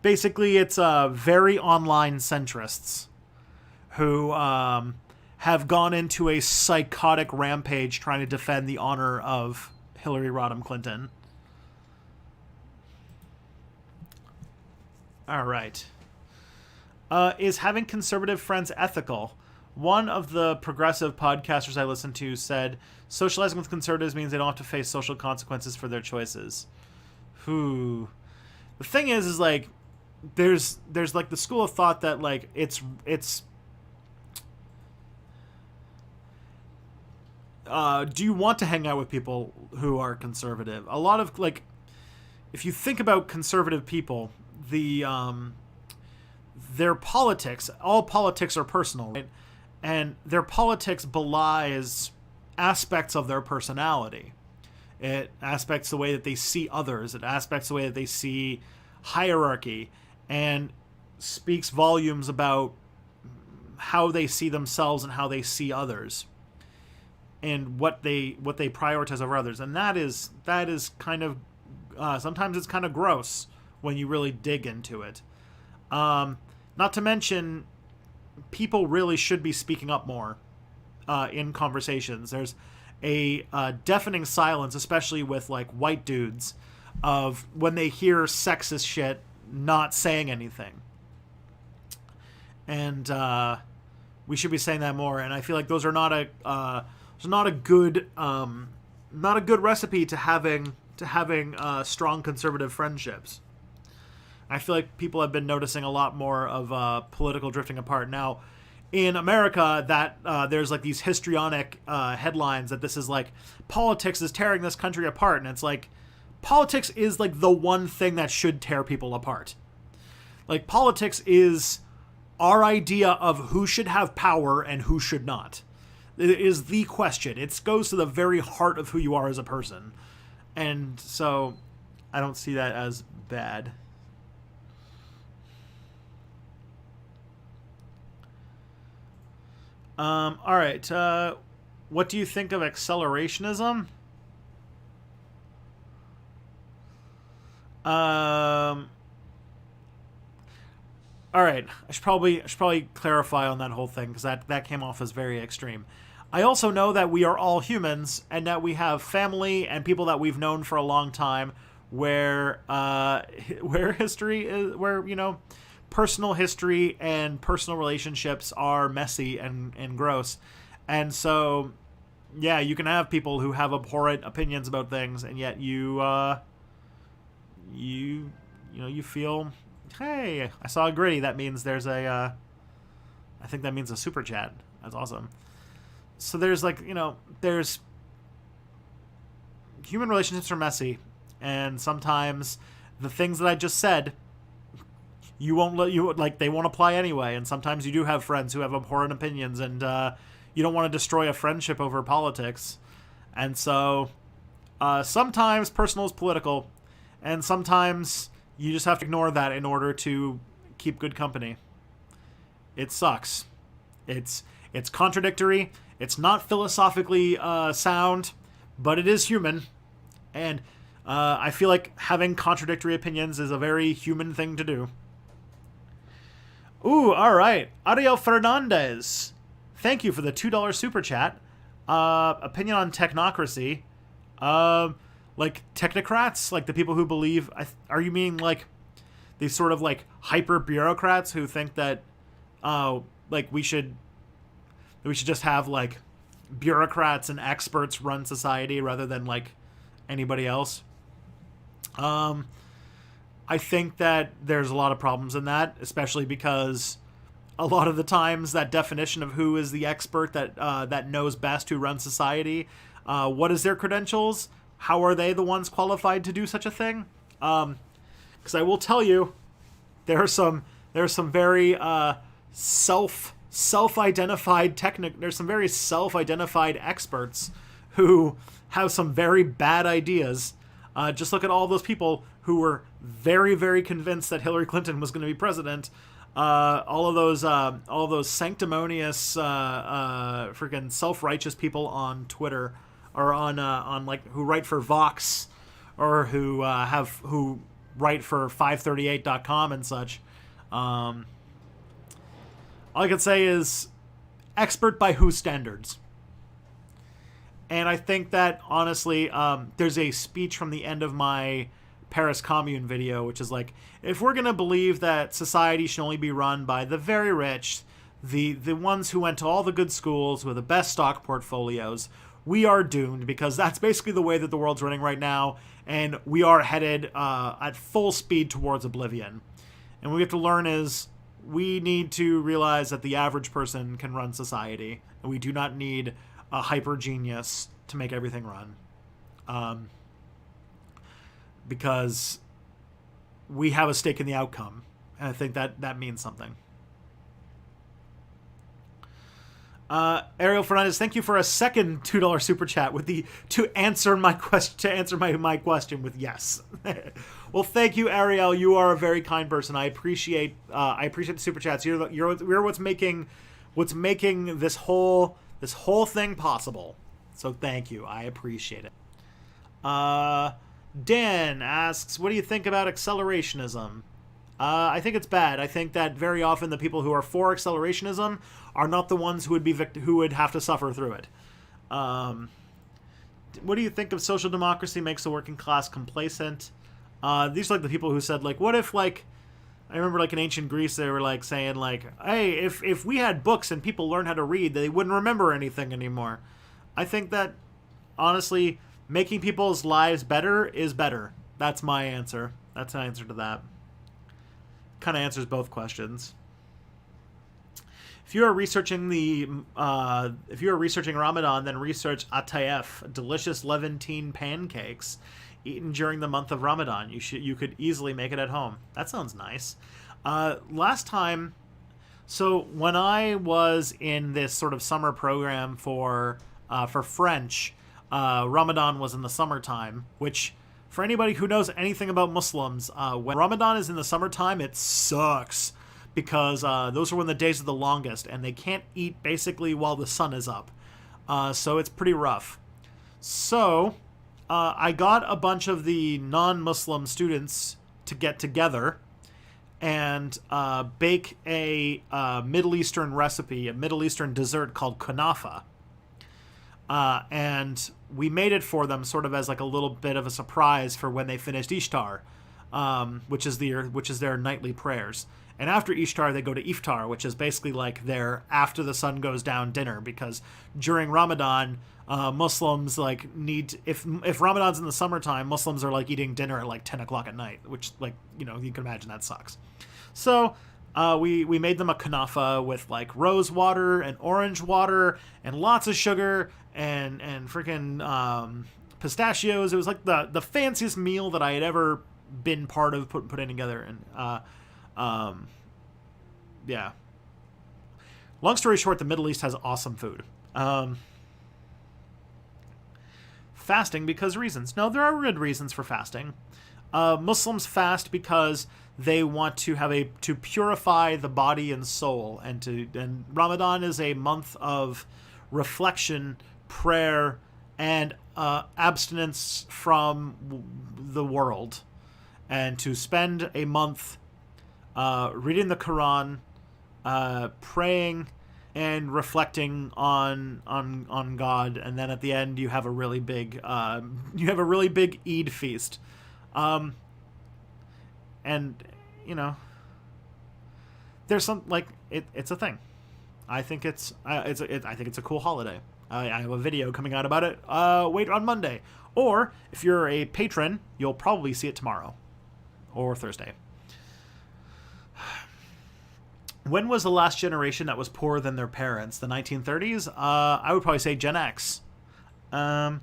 Basically, it's very online centrists who have gone into a psychotic rampage trying to defend the honor of Hillary Rodham Clinton. All right. Is having conservative friends ethical? One of the progressive podcasters I listen to said, socializing with conservatives means they don't have to face social consequences for their choices. The thing is like, there's like the school of thought that like it's do you want to hang out with people who are conservative? A lot of like, if you think about conservative people, their politics, all politics are personal, right? And their politics belies aspects of their personality. It aspects the way that they see others. It aspects the way that they see hierarchy, and speaks volumes about how they see themselves and how they see others, and what they prioritize over others. And that is kind of sometimes it's kind of gross when you really dig into it. Not to mention, people really should be speaking up more in conversations. There's a deafening silence, especially with like white dudes, of when they hear sexist shit, not saying anything. And we should be saying that more. And I feel like those are not a good recipe to having strong conservative friendships. I feel like people have been noticing a lot more of political drifting apart. Now, in America, that there's like these histrionic headlines that this is like, politics is tearing this country apart. And it's like, politics is like the one thing that should tear people apart. Like, politics is our idea of who should have power and who should not. It is the question. It goes to the very heart of who you are as a person. And so I don't see that as bad. All right. What do you think of accelerationism? All right. I should probably clarify on that whole thing, because that came off as very extreme. I also know that we are all humans, and that we have family and people that we've known for a long time, where history is, where, you know, personal history and personal relationships are messy and gross. And so, yeah, you can have people who have abhorrent opinions about things, and yet you feel, hey, I saw a gritty. That means there's I think that means a super chat. That's awesome. So there's, like, you know, there's human relationships are messy, and sometimes the things that I just said, they won't apply anyway. And sometimes you do have friends who have abhorrent opinions, and you don't want to destroy a friendship over politics. And so sometimes personal is political, and sometimes you just have to ignore that in order to keep good company. It sucks. It's contradictory. It's not philosophically sound, but it is human. And I feel like having contradictory opinions is a very human thing to do. Ooh, all right. Ariel Fernandez. Thank you for the $2 super chat. Opinion on technocracy. Like technocrats, like the people who believe, are you meaning like these sort of like hyper bureaucrats who think that like we should just have like bureaucrats and experts run society rather than like anybody else? I think that there's a lot of problems in that, especially because a lot of the times that definition of who is the expert that knows best who runs society, what is their credentials? How are they the ones qualified to do such a thing? Because I will tell you, there are some very self-identified there's some very self-identified experts who have some very bad ideas. Just look at all those people who were very, very convinced that Hillary Clinton was going to be president. All of those sanctimonious, freaking self-righteous people on Twitter, or on like who write for Vox, or who write for 538.com and such. All I can say is expert by whose standards? And I think that, honestly, there's a speech from the end of my Paris Commune video, which is like, if we're going to believe that society should only be run by the very rich, the ones who went to all the good schools with the best stock portfolios, we are doomed, because that's basically the way that the world's running right now, and we are headed at full speed towards oblivion. And what we have to learn is we need to realize that the average person can run society, and we do not need a hyper genius to make everything run. Because we have a stake in the outcome, and I think that means something. Ariel Fernandez, thank you for a second $2 super chat to answer my question with yes. Well, thank you, Ariel. You are a very kind person. I appreciate the super chats. You're what's making this whole thing possible. So thank you. I appreciate it. Dan asks, what do you think about accelerationism? I think it's bad. I think that very often the people who are for accelerationism are not the ones who would have to suffer through it. What do you think of social democracy makes the working class complacent? These are like the people who said, like, what if, like, I remember, like, in ancient Greece, they were, like, saying, like, hey, if we had books and people learned how to read, they wouldn't remember anything anymore. I think that, honestly, making people's lives better is better. That's my answer. That's an answer to that. Kind of answers both questions. If you are researching Ramadan, then research atayef, delicious Levantine pancakes eaten during the month of Ramadan. You could easily make it at home. That sounds nice. Last time, so when I was in this sort of summer program for French, Ramadan was in the summertime, which for anybody who knows anything about Muslims, when Ramadan is in the summertime, it sucks because those are when the days are the longest and they can't eat basically while the sun is up. So it's pretty rough. So I got a bunch of the non-Muslim students to get together and bake a Middle Eastern recipe, a Middle Eastern dessert called kunafa. And we made it for them sort of as like a little bit of a surprise for when they finished Ishtar, which is their nightly prayers. And after Ishtar, they go to Iftar, which is basically like their after the sun goes down dinner, because during Ramadan, Muslims like need, if Ramadan's in the summertime, Muslims are like eating dinner at like 10 o'clock at night, which, like, you know, you can imagine that sucks. So we made them a kunafa with like rose water and orange water and lots of sugar and freaking pistachios. It was like the fanciest meal that I had ever been part of putting together. And yeah. Long story short, the Middle East has awesome food. Fasting because reasons. No, there are good reasons for fasting. Muslims fast because they want to purify the body and soul, and Ramadan is a month of reflection, prayer, and abstinence from the world, and to spend a month reading the Quran, praying, and reflecting on God, and then at the end you have a really big Eid feast, and you know, there's some like it's a thing. I think it's I think it's a cool holiday. I have a video coming out about it. Wait on Monday, or if you're a patron, you'll probably see it tomorrow or Thursday. When was the last generation that was poorer than their parents? The 1930s? I would probably say Gen X. So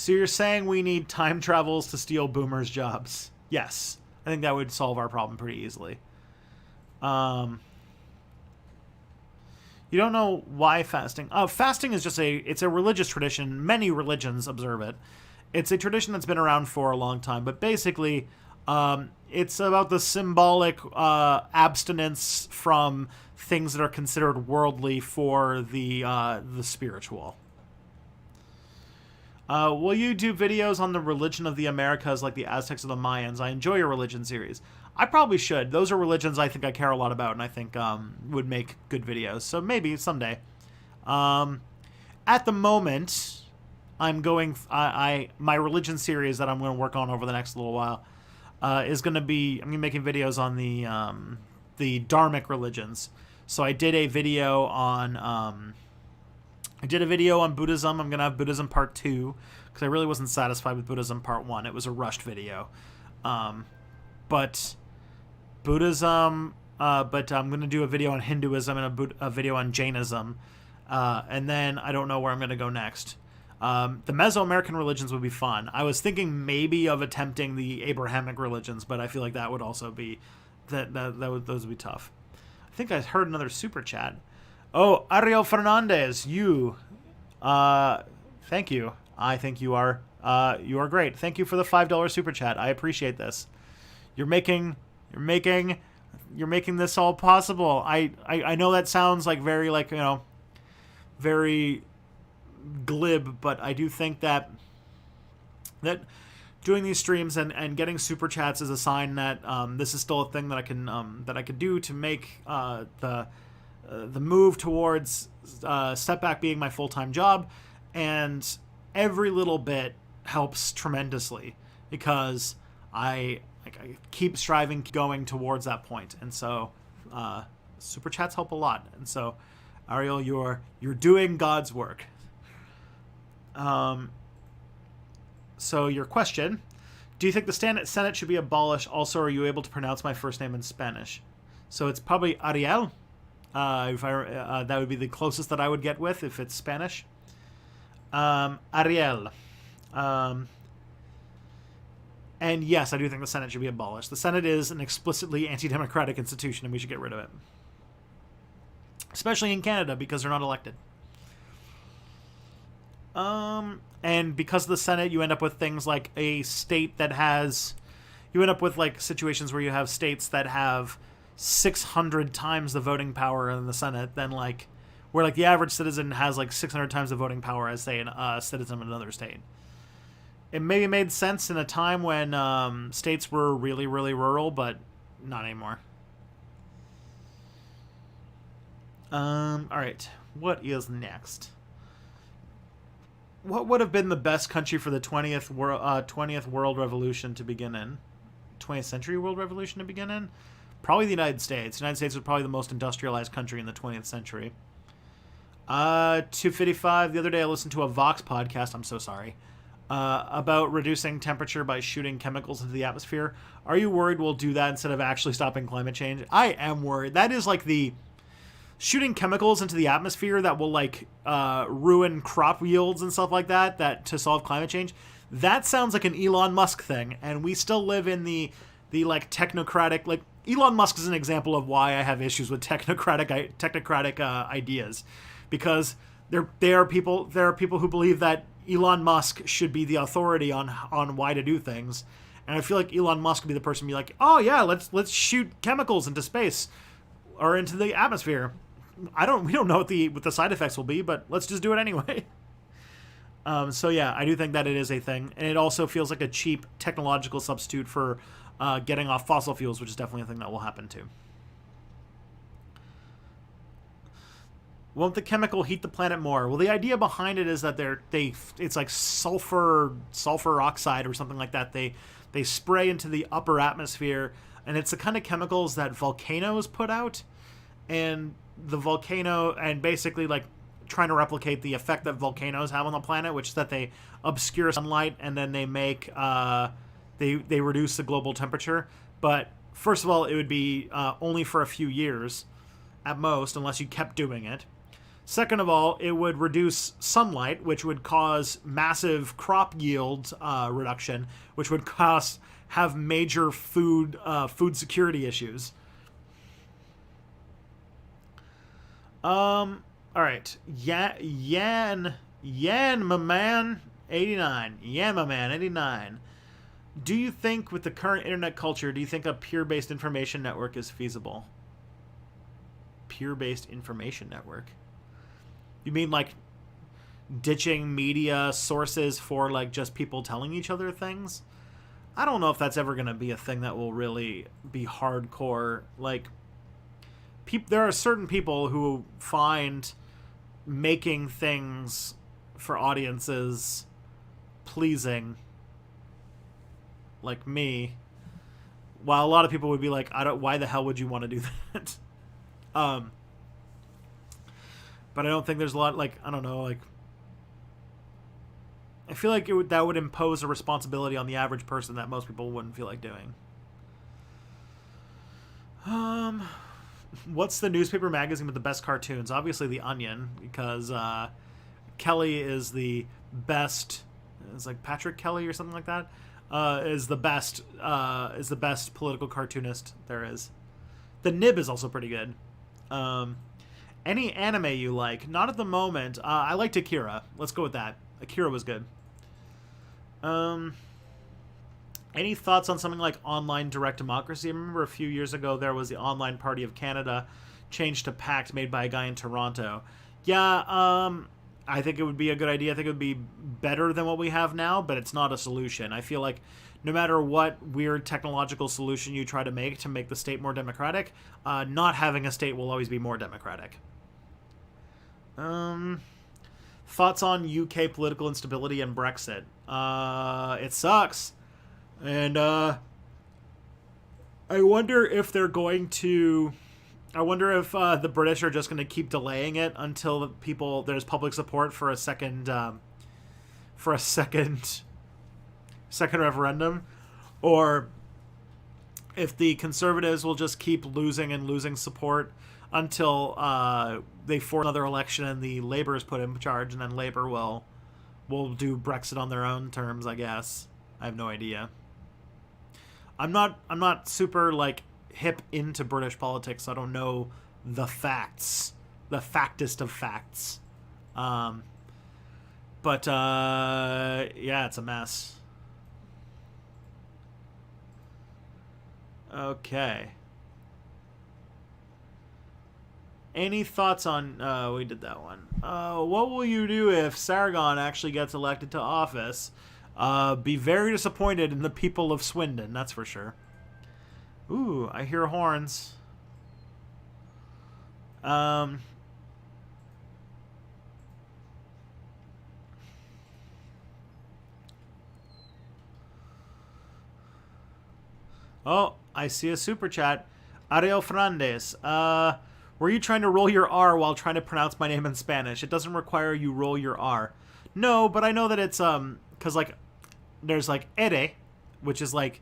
you're saying we need time travels to steal boomers' jobs? Yes. I think that would solve our problem pretty easily. You don't know why fasting... fasting is just it's a religious tradition. Many religions observe it. It's a tradition that's been around for a long time, but basically... it's about the symbolic abstinence from things that are considered worldly for the spiritual. Will you do videos on the religion of the Americas like the Aztecs or the Mayans? I enjoy your religion series. I probably should. Those are religions I think I care a lot about and I think would make good videos. So maybe someday. At the moment, I'm going... my religion series that I'm going to work on over the next little while... is going to be... I'm going to be making videos on the Dharmic religions. So I did a video on... Buddhism. I'm going to have Buddhism Part 2, because I really wasn't satisfied with Buddhism Part 1. It was a rushed video. But Buddhism... but I'm going to do a video on Hinduism and a video on Jainism. And then I don't know where I'm going to go next. The Mesoamerican religions would be fun. I was thinking maybe of attempting the Abrahamic religions, but I feel like that would also be those would be tough. I think I heard another super chat. Oh, Ariel Fernandez, you, thank you. I think you are great. Thank you for the $5 super chat. I appreciate this. You're making this all possible. I know that sounds like very very glib, but I do think that doing these streams and getting super chats is a sign that this is still a thing that I can do to make the move towards Step Back being my full-time job, and every little bit helps tremendously because I keep striving, going towards that point, and so super chats help a lot. And so, Ariel, you're doing God's work. So your question, do you think the Senate should be abolished? Also, are you able to pronounce my first name in Spanish? So it's probably Ariel. That would be the closest that I would get with if it's Spanish. Ariel. And yes, I do think the Senate should be abolished. The Senate is an explicitly anti-democratic institution, and we should get rid of it. Especially in Canada, because they're not elected. And because of the Senate, you end up with things like a state that has... You end up with, like, situations where you have states that have 600 times the voting power in the Senate than, like... Where, like, the average citizen has, like, 600 times the voting power as, say, a citizen of another state. It maybe made sense in a time when states were really, really rural, but not anymore. Alright. What is next? What would have been the best country for the 20th World Revolution to begin in? 20th Century World Revolution to begin in? Probably the United States. The United States was probably the most industrialized country in the 20th century. 255. The other day I listened to a Vox podcast. I'm so sorry. About reducing temperature by shooting chemicals into the atmosphere. Are you worried we'll do that instead of actually stopping climate change? I am worried. That is like the shooting chemicals into the atmosphere that will like ruin crop yields and stuff like that to solve climate change. That sounds like an Elon Musk thing, and we still live in the like technocratic, like Elon Musk is an example of why I have issues with technocratic ideas, because there are people who believe that Elon Musk should be the authority on why to do things, and I feel like Elon Musk would be the person to be like, oh yeah, let's shoot chemicals into space or into the atmosphere. We don't know what the side effects will be, but let's just do it anyway. So yeah, I do think that it is a thing, and it also feels like a cheap technological substitute for getting off fossil fuels, which is definitely a thing that will happen too. Won't the chemical heat the planet more? Well, the idea behind it is that it's like sulfur oxide or something like that. They spray into the upper atmosphere, and it's the kind of chemicals that volcanoes put out, and the volcano, and basically like trying to replicate the effect that volcanoes have on the planet, which is that they obscure sunlight and then they make they reduce the global temperature. But first of all, it would be only for a few years at most, unless you kept doing it. Second of all, it would reduce sunlight, which would cause massive crop yield reduction, which would have major food security issues. All right, Yan, my man, 89. Yan, my man, 89. Do you think with the current internet culture, do you think a peer-based information network is feasible? Peer-based information network? You mean like ditching media sources for like just people telling each other things? I don't know if that's ever going to be a thing that will really be hardcore. Like, there are certain people who find making things for audiences pleasing, like me, while a lot of people would be like, why the hell would you want to do that? But I don't think there's a lot, like, I don't know, like, I feel like that would impose a responsibility on the average person that most people wouldn't feel like doing. What's the newspaper magazine with the best cartoons? Obviously The Onion, because Kelly is the best. It's like Patrick Kelly or something like that. Is the best political cartoonist there is. The Nib is also pretty good. Any anime you like? Not at the moment. I liked Akira. Let's go with that. Akira was good. Any thoughts on something like online direct democracy? I remember a few years ago there was the Online Party of Canada, changed to PACT, made by a guy in Toronto. Yeah, I think it would be a good idea. I think it would be better than what we have now, but it's not a solution. I feel like no matter what weird technological solution you try to make the state more democratic, not having a state will always be more democratic. Thoughts on UK political instability and Brexit? It sucks. And I wonder if they're going to... I wonder if the British are just going to keep delaying it until there's public support for a second referendum, or if the Conservatives will just keep losing support until they force another election and the Labour is put in charge, and then Labour will do Brexit on their own terms, I guess. I have no idea. I'm not super like hip into British politics, so I don't know the facts, the factest of facts. But yeah, it's a mess. Okay. Any thoughts on... we did that one. What will you do if Sargon actually gets elected to office? Be very disappointed in the people of Swindon, that's for sure. Ooh, I hear horns. Oh, I see a super chat. Ariel Fernandez. Were you trying to roll your R while trying to pronounce my name in Spanish? It doesn't require you roll your R. No, but I know that it's, because, like, there's, like, ere, which is, like,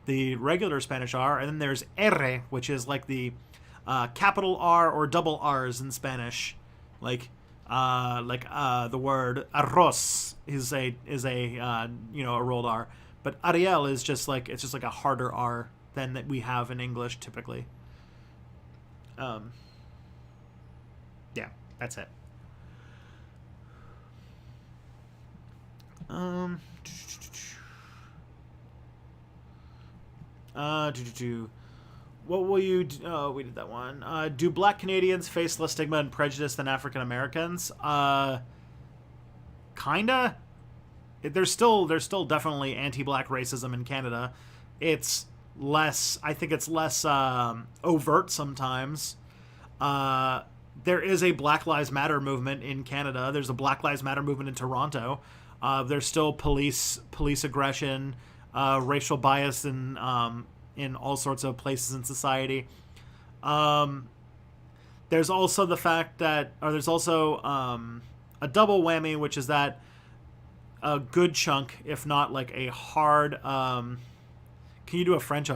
the regular Spanish R, and then there's R, which is, like, the capital R or double R's in Spanish. Like the word arroz is a a rolled R. But Ariel is just, like, it's just, like, a harder R than that we have in English, typically. Yeah, that's it. What will you do? Oh, we did that one. Do black Canadians face less stigma and prejudice than African Americans? Kinda. There's still definitely anti-black racism in Canada. It's less, I think it's less overt sometimes. There is a Black Lives Matter movement in Canada. There's a Black Lives Matter movement in Toronto. There's still police aggression, racial bias in all sorts of places in society. There's also the fact that, or there's also a double whammy, which is that a good chunk, if not like a hard, can you do a French?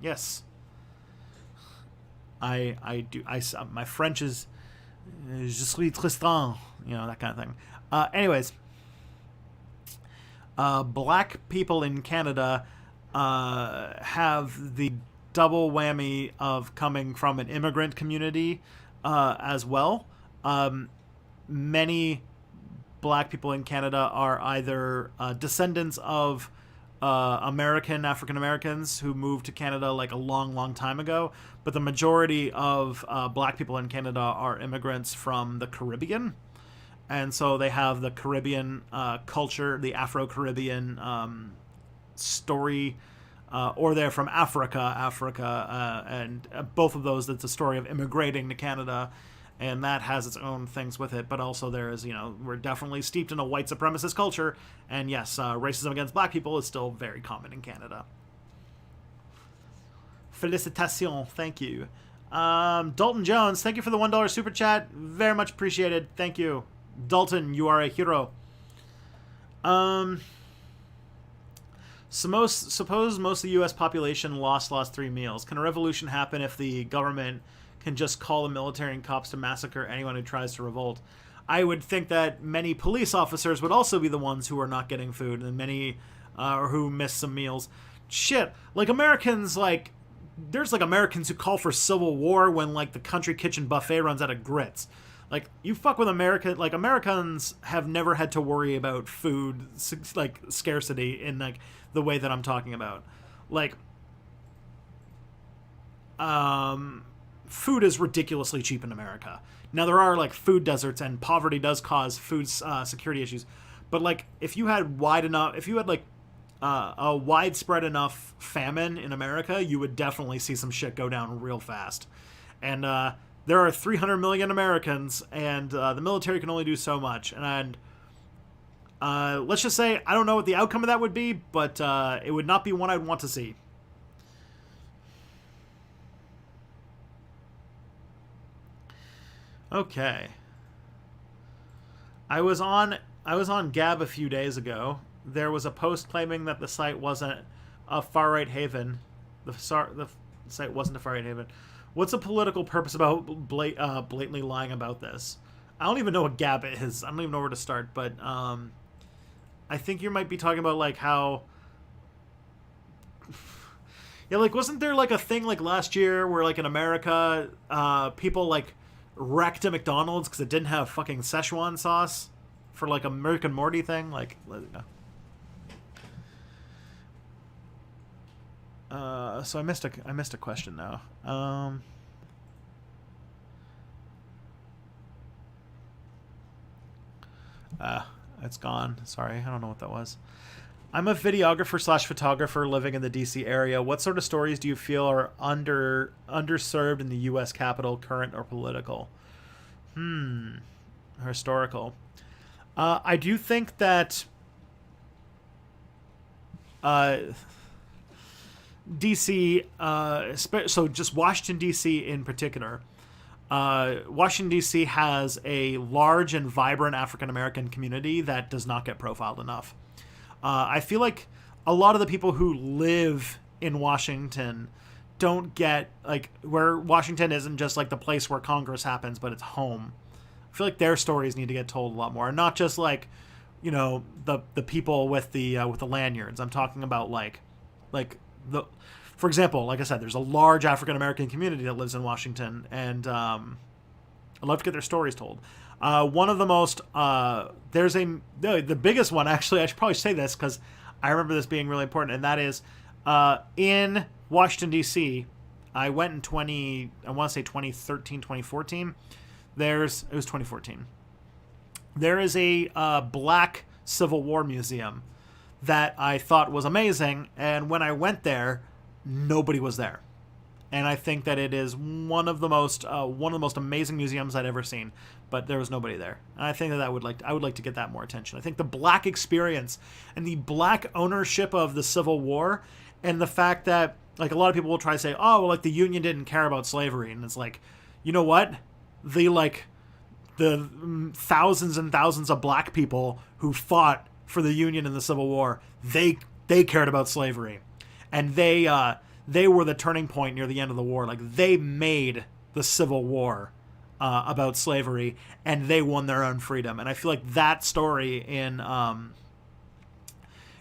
Yes. I do. My French is je suis Tristan, that kind of thing. Anyways, black people in Canada have the double whammy of coming from an immigrant community as well. Many black people in Canada are either descendants of African Americans who moved to Canada like a long time ago, but the majority of black people in Canada are immigrants from the Caribbean, and so they have the Caribbean culture, the Afro-Caribbean story, or they're from Africa, and both of those, it's a story of immigrating to Canada, and that has its own things with it. But also there is, we're definitely steeped in a white supremacist culture, and yes, racism against black people is still very common in Canada. Félicitations, thank you. Dalton Jones, thank you for the $1 super chat, very much appreciated. Thank you, Dalton, you are a hero. Suppose most of the U.S. population lost 3 meals. Can a revolution happen if the government can just call the military and cops to massacre anyone who tries to revolt? I would think that many police officers would also be the ones who are not getting food, and many who miss some meals. Shit, like Americans, there's Americans who call for civil war when the country kitchen buffet runs out of grits. You fuck with America, Americans have never had to worry about food, scarcity in, the way that I'm talking about. Food is ridiculously cheap in America. Now, there are, food deserts, and poverty does cause food security issues. But, if you had a widespread enough famine in America, you would definitely see some shit go down real fast. And, there are 300 million Americans, and the military can only do so much. And let's just say, I don't know what the outcome of that would be, but it would not be one I'd want to see. Okay. I was on Gab a few days ago. There was a post claiming that the site wasn't a far-right haven. The site wasn't a far-right haven. What's the political purpose about blatantly lying about this? I don't even know what Gab is. I don't even know where to start, but I think you might be talking about how Yeah, like, wasn't there, like, a thing, like, last year where, like, in America, people, like, wrecked a McDonald's because it didn't have fucking Szechuan sauce for, like, a Rick and Morty thing? Like, so I missed a question now. It's gone. Sorry, I don't know what that was. I'm a videographer / photographer living in the DC area. What sort of stories do you feel are underserved in the U.S. Capitol, current or political? Historical. I do think that DC, so just Washington, D.C. in particular, Washington, D.C. has a large and vibrant African-American community that does not get profiled enough. I feel like a lot of the people who live in Washington don't get, like, where Washington isn't just, like, the place where Congress happens, but it's home. I feel like their stories need to get told a lot more. And not just, like, you know, the people with the lanyards. I'm talking about, for example, like I said, there's a large African-American community that lives in Washington, and I'd love to get their stories told. One of the most, the biggest one, actually, I should probably say this because I remember this being really important, and that is in Washington, D.C., I went in 2013, 2014. It was 2014. There is a black Civil War museum that I thought was amazing, and when I went there, nobody was there. And I think that it is one of the most amazing museums I'd ever seen, but there was nobody there. And I think that I would like to get that more attention. I think the black experience and the black ownership of the Civil War, and the fact that, like, a lot of people will try to say, oh, well, like, the Union didn't care about slavery, and it's like, you know what? The thousands and thousands of black people who fought for the Union in the Civil War, they cared about slavery, and they were the turning point near the end of the war. Like, they made the Civil War about slavery, and they won their own freedom. And I feel like that story in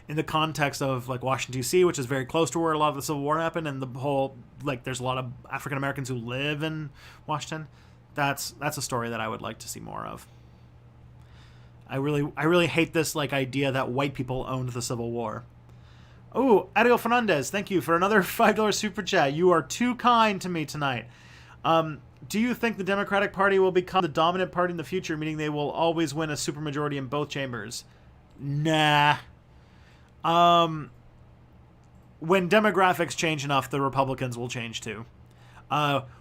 the context of, like, Washington, D.C., which is very close to where a lot of the Civil War happened, and the whole, like, there's a lot of African Americans who live in Washington. That's a story that I would like to see more of. I really hate this, like, idea that white people owned the Civil War. Oh, Ariel Fernandez, thank you for another $5 super chat. You are too kind to me tonight. Do you think the Democratic Party will become the dominant party in the future, meaning they will always win a supermajority in both chambers? Nah. When demographics change enough, the Republicans will change too.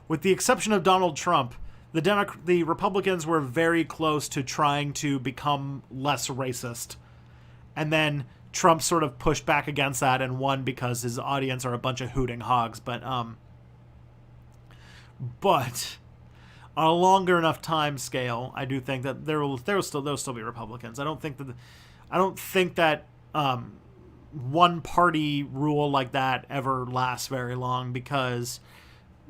With the exception of Donald Trump, the Republicans were very close to trying to become less racist. And then Trump sort of pushed back against that and won because his audience are a bunch of hooting hogs. But on a longer enough time scale, I do think that there'll still be Republicans. I don't think that one party rule like that ever lasts very long, because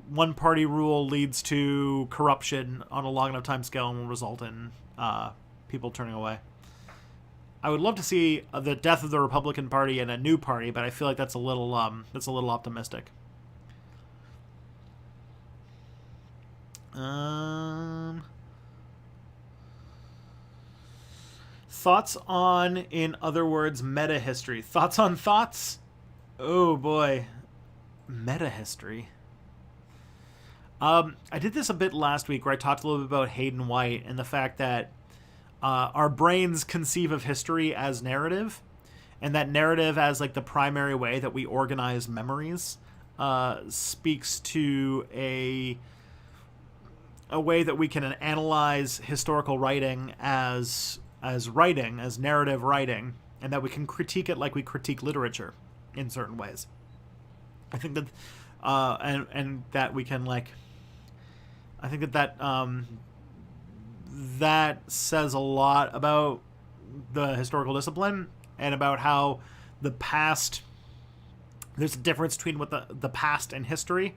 one party rule leads to corruption on a long enough time scale and will result in people turning away. I would love to see the death of the Republican Party and a new party, but I feel like that's a little optimistic. Thoughts on, in other words, meta history. Thoughts on thoughts? Oh boy, meta history. I did this a bit last week, where I talked a little bit about Hayden White and the fact that our brains conceive of history as narrative, and that narrative as, like, the primary way that we organize memories speaks to a way that we can analyze historical writing as narrative writing, and that we can critique it like we critique literature in certain ways. I think that and that we can, like, I think that says a lot about the historical discipline, and about how the past, there's a difference between what the past and history,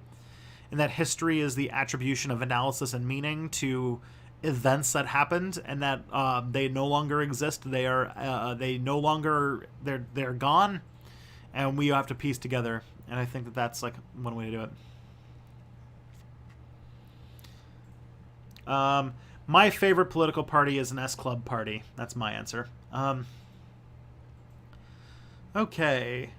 and that history is the attribution of analysis and meaning to events that happened, and that they no longer exist. They're gone, and we have to piece together. And I think that that's like one way to do it. My favorite political party is an S Club party. That's my answer. Okay.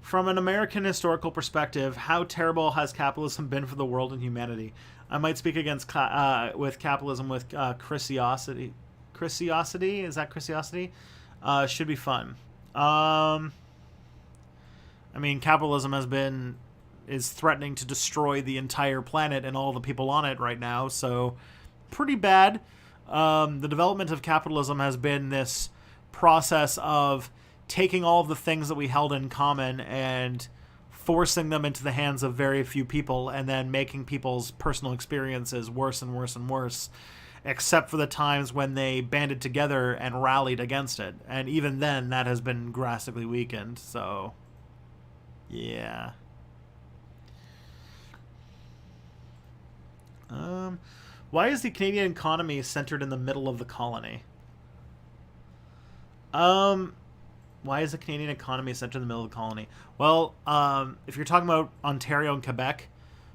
From an American historical perspective, how terrible has capitalism been for the world and humanity? I might speak against with capitalism with Chrisiosity. Chrisiosity? Is that Chrisiosity? Should be fun. I mean, capitalism is threatening to destroy the entire planet and all the people on it right now, so pretty bad. The development of capitalism has been this process of taking all of the things that we held in common and forcing them into the hands of very few people, and then making people's personal experiences worse and worse and worse, except for the times when they banded together and rallied against it. And even then, that has been drastically weakened, so yeah. Why is the Canadian economy centered in the middle of the colony? Why is the Canadian economy centered in the middle of the colony? Well, if you're talking about Ontario and Quebec,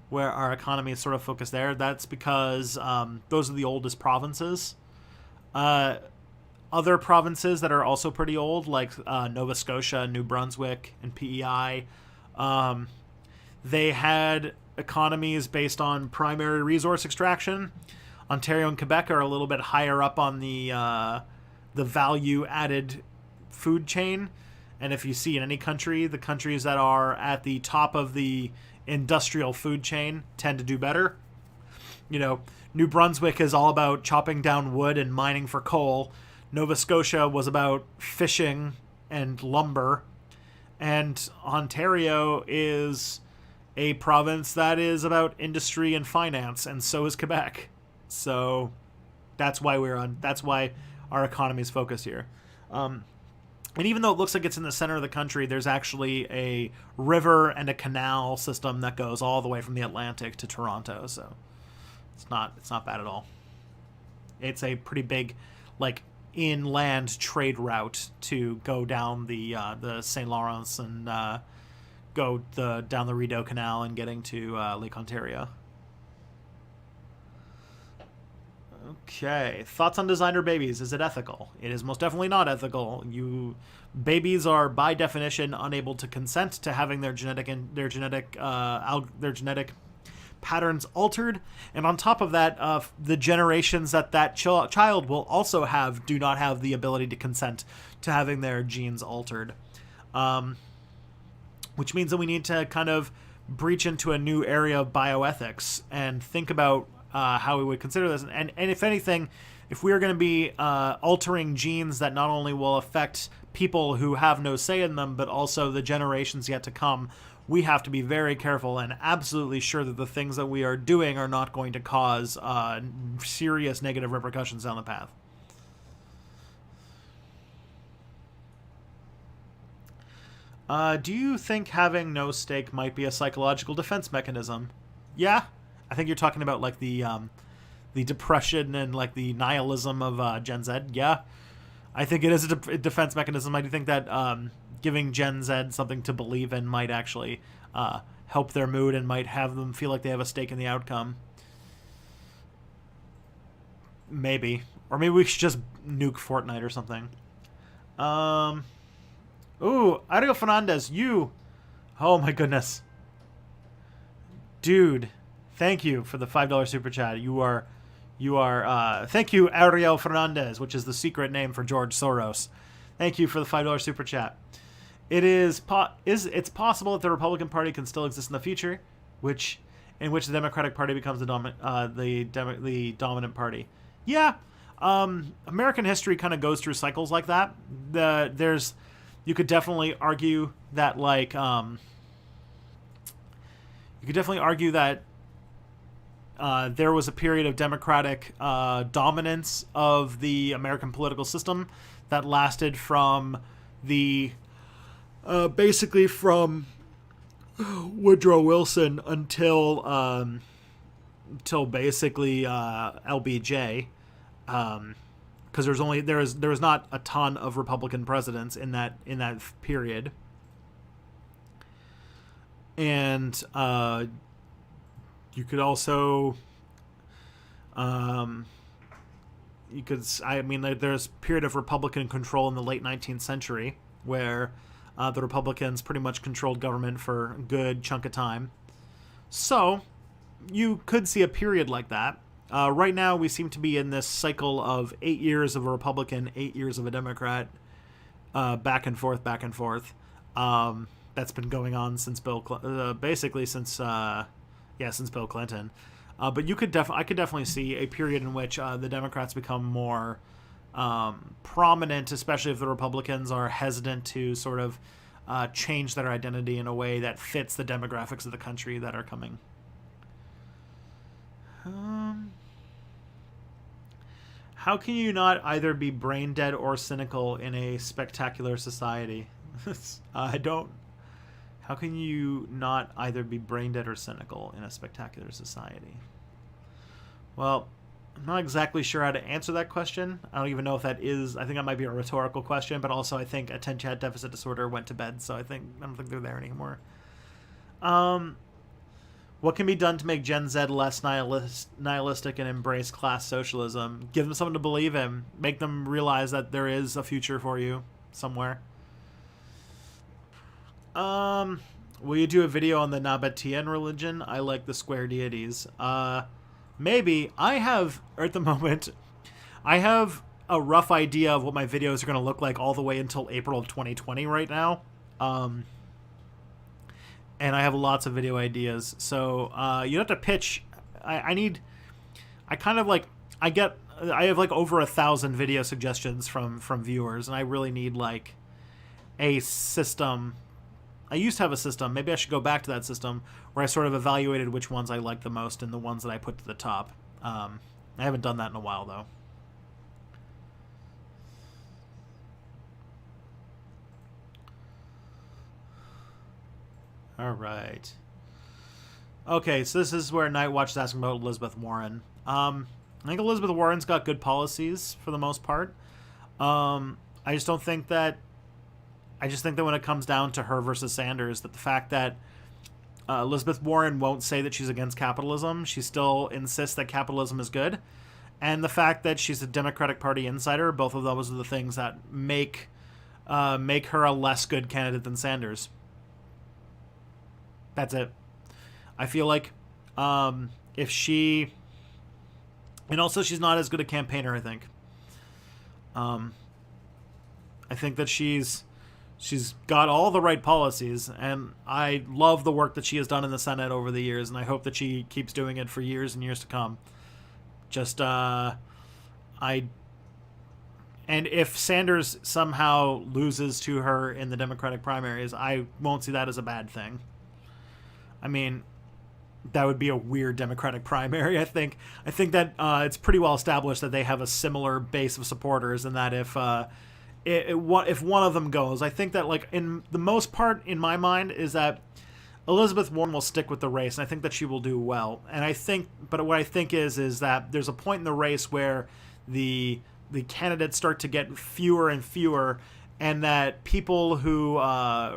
where our economy is sort of focused there, that's because those are the oldest provinces. Other provinces that are also pretty old, like Nova Scotia, New Brunswick, and PEI, they had economies based on primary resource extraction. Ontario and Quebec are a little bit higher up on the value-added food chain, and if you see in any country, the countries that are at the top of the industrial food chain tend to do better. You know, New Brunswick is all about chopping down wood and mining for coal. Nova Scotia was about fishing and lumber, and Ontario is a province that is about industry and finance, and so is Quebec. So that's why our economy is focused here. And even though it looks like it's in the center of the country, there's actually a river and a canal system that goes all the way from the Atlantic to Toronto. So it's not bad at all. It's a pretty big, like, inland trade route to go down the St. Lawrence and go down the Rideau Canal and getting to Lake Ontario. Okay, thoughts on designer babies? Is it ethical? It is most definitely not ethical. Babies are by definition unable to consent to having their genetic patterns altered, and on top of that, the generations that child will also do not have the ability to consent to having their genes altered, which means that we need to kind of breach into a new area of bioethics and think about how we would consider this. And if anything, if we are going to be altering genes that not only will affect people who have no say in them, but also the generations yet to come, we have to be very careful and absolutely sure that the things that we are doing are not going to cause serious negative repercussions down the path. Do you think having no stake might be a psychological defense mechanism? Yeah. I think you're talking about like the depression and like the nihilism of Gen Z. Yeah, I think it is a defense mechanism. I do think that giving Gen Z something to believe in might actually help their mood and might have them feel like they have a stake in the outcome. Maybe, or maybe we should just nuke Fortnite or something. Ooh, Ariel Fernandez, oh my goodness, dude. Thank you for the $5 super chat. You are. Thank you, Ariel Fernandez, which is the secret name for George Soros. Thank you for the $5 super chat. It's possible that the Republican Party can still exist in the future, in which the Democratic Party becomes the dominant party. Yeah, American history kind of goes through cycles like that. You could definitely argue that there was a period of Democratic dominance of the American political system that lasted from basically from Woodrow Wilson until basically LBJ, because there was not a ton of Republican presidents in that period. And you could also, there's a period of Republican control in the late 19th century where the Republicans pretty much controlled government for a good chunk of time. So you could see a period like that. Right now, we seem to be in this cycle of 8 years of a Republican, 8 years of a Democrat, back and forth, back and forth. That's been going on since since Bill Clinton. But I could definitely see a period in which the Democrats become more prominent, especially if the Republicans are hesitant to sort of change their identity in a way that fits the demographics of the country that are coming. How can you not either be brain dead or cynical in a spectacular society? How can you not either be brain dead or cynical in a spectacular society? Well, I'm not exactly sure how to answer that question. I don't even know if that is... I think that might be a rhetorical question, but also I think attention deficit disorder went to bed, so I don't think they're there anymore. What can be done to make Gen Z less nihilistic and embrace class socialism? Give them something to believe in. Make them realize that there is a future for you somewhere. Will you do a video on the Nabatean religion? I like the square deities. Maybe. At the moment, I have a rough idea of what my videos are going to look like all the way until April of 2020 right now. And I have lots of video ideas. So, you have to pitch. I have like over 1,000 video suggestions from viewers, and I really need like a system. I used to have a system. Maybe I should go back to that system where I sort of evaluated which ones I liked the most and the ones that I put to the top. I haven't done that in a while, though. All right. Okay, so this is where Nightwatch is asking about Elizabeth Warren. I think Elizabeth Warren's got good policies for the most part. I just think that when it comes down to her versus Sanders, that the fact that Elizabeth Warren won't say that she's against capitalism, she still insists that capitalism is good, and the fact that she's a Democratic Party insider, both of those are the things that make her a less good candidate than Sanders. That's it. I feel like if she... And also she's not as good a campaigner, I think. I think that she's got all the right policies, and I love the work that she has done in the Senate over the years, and I hope that she keeps doing it for years and years to come. And if Sanders somehow loses to her in the Democratic primaries, I won't see that as a bad thing. I mean, that would be a weird Democratic primary, I think. I think that it's pretty well established that they have a similar base of supporters, and that if one of them goes, I think that, like, in the most part, in my mind, is that Elizabeth Warren will stick with the race, and I think that she will do well. But what I think is that there's a point in the race where the candidates start to get fewer and fewer, and that people who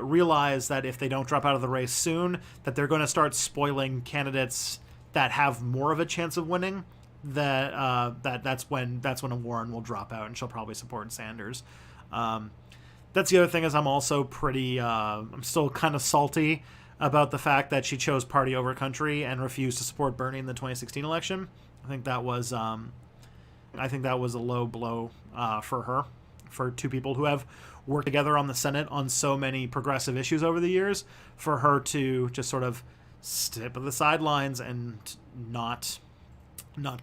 realize that if they don't drop out of the race soon, that they're going to start spoiling candidates that have more of a chance of winning. That's when a Warren will drop out, and she'll probably support Sanders. That's the other thing, is I'm also I'm still kind of salty about the fact that she chose party over country and refused to support Bernie in the 2016 election. I think that was a low blow for her, for two people who have worked together on the Senate on so many progressive issues over the years, for her to just sort of step at the sidelines and not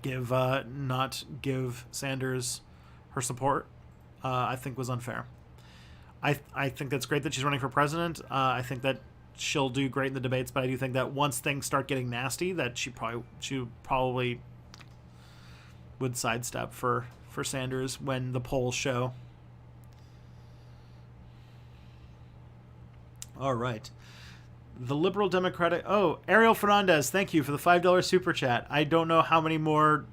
give Sanders her support, I think was unfair. I think that's great that she's running for president. I think that she'll do great in the debates, but I do think that once things start getting nasty, that she probably would sidestep for Sanders when the polls show. All right. The Liberal Democratic... Oh, Ariel Fernandez, thank you for the $5 super chat. I don't know how many more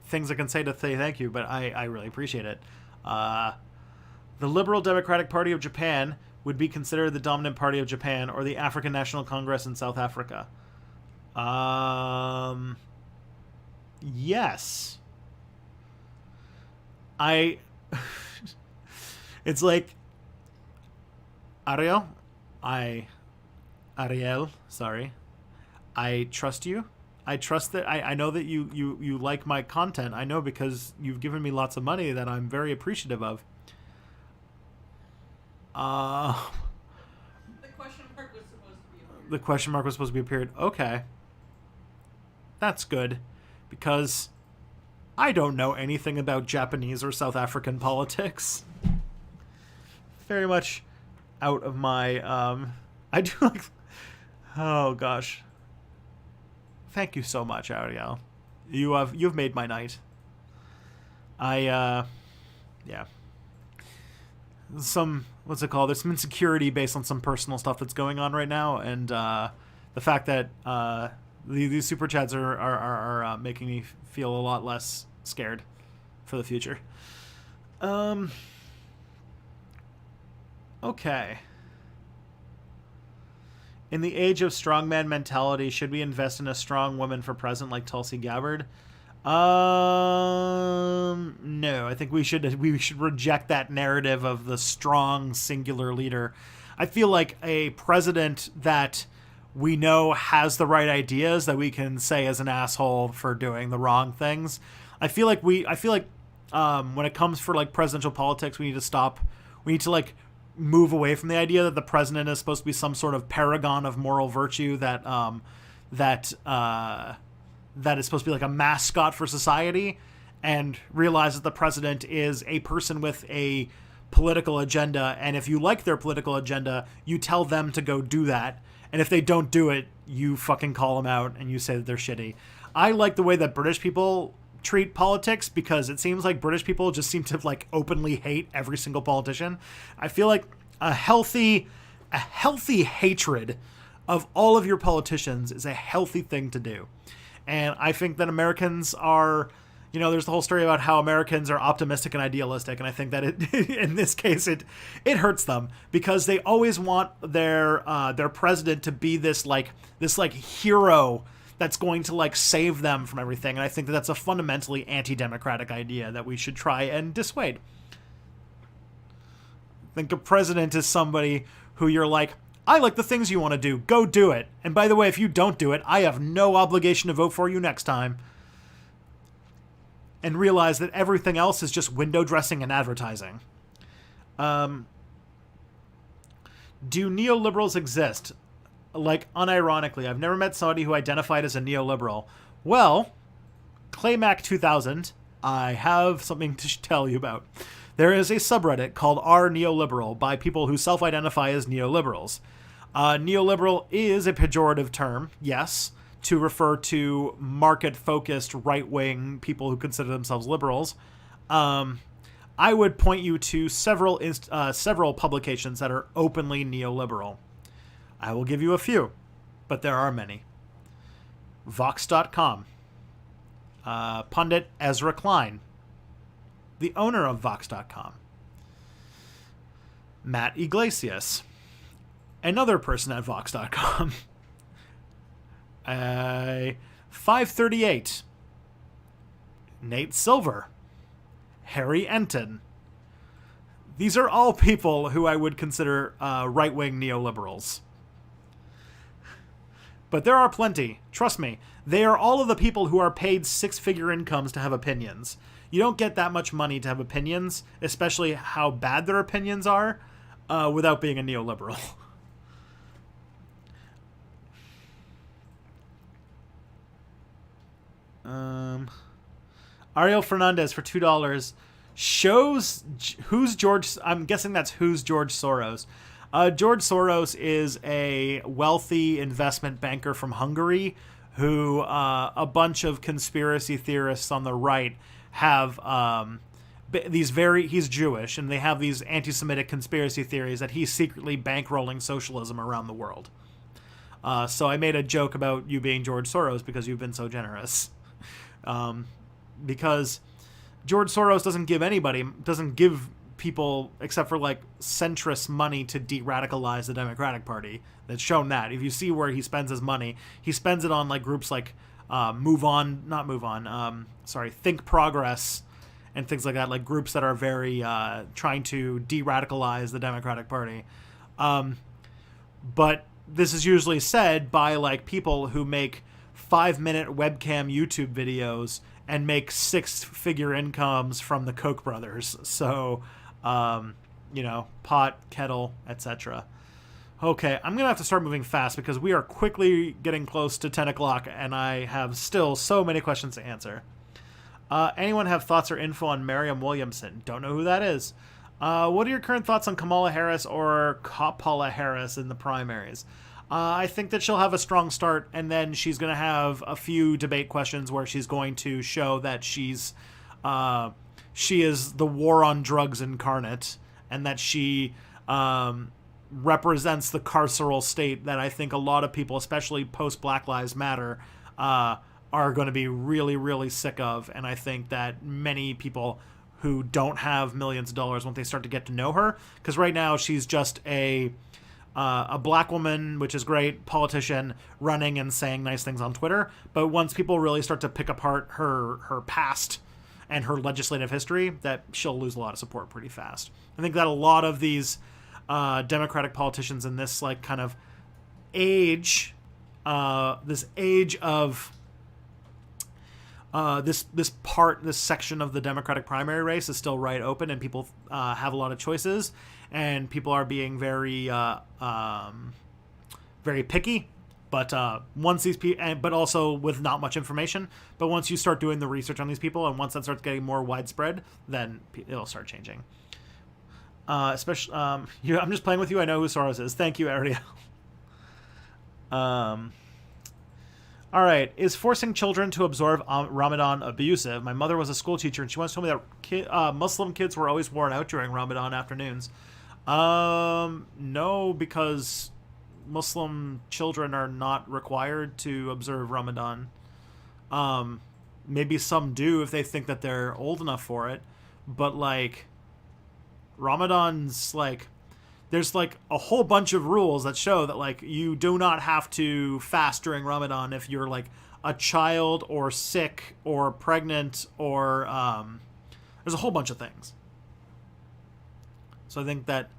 things I can say to say thank you, but I really appreciate it. The Liberal Democratic Party of Japan, would be considered the dominant party of Japan or the African National Congress in South Africa? Yes. It's like, Ariel, sorry. I trust you. I trust that I know that you like my content. I know because you've given me lots of money that I'm very appreciative of. The question mark was supposed to be a period. The question mark was supposed to be a period. Okay. That's good. Because I don't know anything about Japanese or South African politics. Very much out of my, I do like, oh gosh. Thank you so much, Ariel. You've made my night. Yeah. What's it called? There's some insecurity based on some personal stuff that's going on right now, and the fact that these super chats are making me feel a lot less scared for the future. Okay. In the age of strongman mentality, should we invest in a strong woman for president like Tulsi Gabbard? No. I think we should reject that narrative of the strong singular leader. I feel like a president that we know has the right ideas that we can say as an asshole for doing the wrong things. I feel like when it comes for like presidential politics, we need to stop. We need to like move away from the idea that the president is supposed to be some sort of paragon of moral virtue that is supposed to be like a mascot for society, and realize that the president is a person with a political agenda, and if you like their political agenda, you tell them to go do that, and if they don't do it, you fucking call them out and you say that they're shitty. I like the way that British people treat politics, because it seems like British people just seem to like openly hate every single politician. I feel like a healthy hatred of all of your politicians is a healthy thing to do. And I think that Americans are, there's the whole story about how Americans are optimistic and idealistic, and I think that in this case it hurts them, because they always want their president to be this hero that's going to like save them from everything. And I think that that's a fundamentally anti-democratic idea that we should try and dissuade. I think a president is somebody who you're like, I like the things you want to do, go do it. And by the way, if you don't do it, I have no obligation to vote for you next time. And realize that everything else is just window dressing and advertising. Do neoliberals exist? Like, unironically, I've never met somebody who identified as a neoliberal. Well, Claymac 2000, I have something to tell you about. There is a subreddit called R Neoliberal by people who self-identify as neoliberals. Neoliberal is a pejorative term, yes, to refer to market-focused right-wing people who consider themselves liberals. I would point you to several publications that are openly neoliberal. I will give you a few, but there are many. Vox.com. Pundit Ezra Klein, the owner of Vox.com. Matt Iglesias, another person at Vox.com. 538. Nate Silver. Harry Enton. These are all people who I would consider right-wing neoliberals. But there are plenty. Trust me. They are all of the people who are paid six-figure incomes to have opinions. You don't get that much money to have opinions, especially how bad their opinions are, without being a neoliberal. Ariel Fernandez for $2 shows who's George. I'm guessing that's who's George Soros. George Soros is a wealthy investment banker from Hungary who a bunch of conspiracy theorists on the right have he's Jewish, and they have these anti-Semitic conspiracy theories that he's secretly bankrolling socialism around the world. So I made a joke about you being George Soros because you've been so generous. Because George Soros doesn't give people, except for like centrist money to de-radicalize the Democratic Party. That's shown that. If you see where he spends his money, he spends it on like groups like Think Progress and things like that, like groups that are very trying to de-radicalize the Democratic Party. But this is usually said by like people who make 5-minute webcam YouTube videos and make 6-figure incomes from the Koch brothers. So, pot, kettle, etc. Okay, I'm going to have to start moving fast because we are quickly getting close to 10 o'clock and I have still so many questions to answer. Anyone have thoughts or info on Mariam Williamson? Don't know who that is. What are your current thoughts on Kamala Harris or Kamala Harris in the primaries? I think that she'll have a strong start, and then she's going to have a few debate questions where she's going to show that she is the war on drugs incarnate, and that she represents the carceral state that I think a lot of people, especially post Black Lives Matter, are going to be really, really sick of. And I think that many people who don't have millions of dollars, when they start to get to know her, because right now she's just a black woman, which is great, politician, running and saying nice things on Twitter. But once people really start to pick apart her past and her legislative history, that she'll lose a lot of support pretty fast. I think that a lot of these Democratic politicians in this like kind of age, this section of the Democratic primary race is still right open, and people have a lot of choices, and people are being very picky. But once these people, but also with not much information. But once you start doing the research on these people, and once that starts getting more widespread, then it'll start changing. Especially, I'm just playing with you. I know who Soros is. Thank you, Ariel. All right. Is forcing children to observe Ramadan abusive? My mother was a school teacher, and she once told me that Muslim kids were always worn out during Ramadan afternoons. No, because Muslim children are not required to observe Ramadan. Maybe some do if they think that they're old enough for it, but like Ramadan's like, there's like a whole bunch of rules that show that like you do not have to fast during Ramadan if you're like a child or sick or pregnant or there's a whole bunch of things. So I think that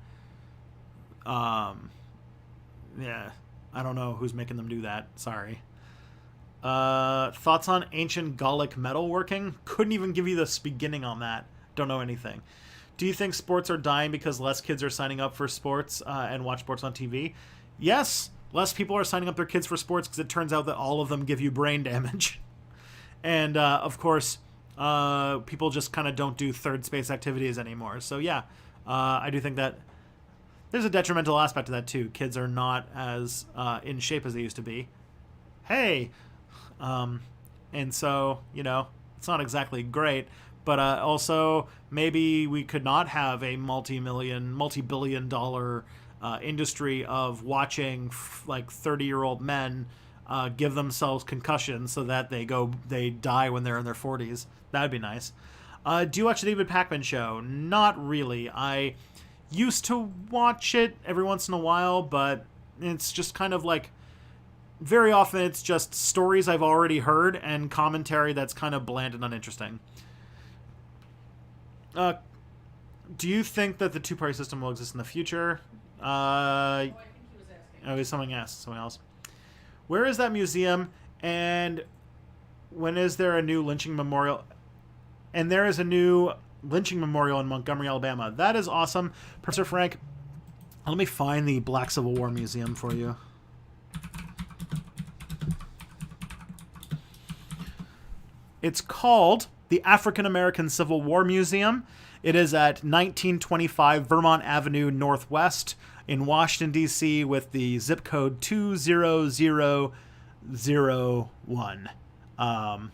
yeah, I don't know who's making them do that. Sorry. Thoughts on ancient Gallic metalworking? Couldn't even give you the beginning on that. Don't know anything. Do you think sports are dying because less kids are signing up for sports and watch sports on TV? Yes, less people are signing up their kids for sports because it turns out that all of them give you brain damage. And, of course, people just kind of don't do third space activities anymore. So, yeah, I do think that there's a detrimental aspect to that, too. Kids are not as in shape as they used to be. Hey! And so, you know, it's not exactly great. But also, maybe we could not have a multi-billion dollar industry of watching like 30-year-old men give themselves concussions so that they die when they're in their 40s. That'd be nice. Do you watch the David Pakman show? Not really. I used to watch it every once in a while, but it's just kind of like, very often it's just stories I've already heard and commentary that's kind of bland and uninteresting. Do you think that the two-party system will exist in the future? I think he was asking. Oh, someone asked. Someone else. Where is that museum? And when is there a new lynching memorial? And there is a new lynching memorial in Montgomery, Alabama. That is awesome. Professor Frank, let me find the Black Civil War Museum for you. It's called the African American Civil War Museum. It is at 1925 Vermont Avenue Northwest in Washington, D.C. with the zip code 20001. And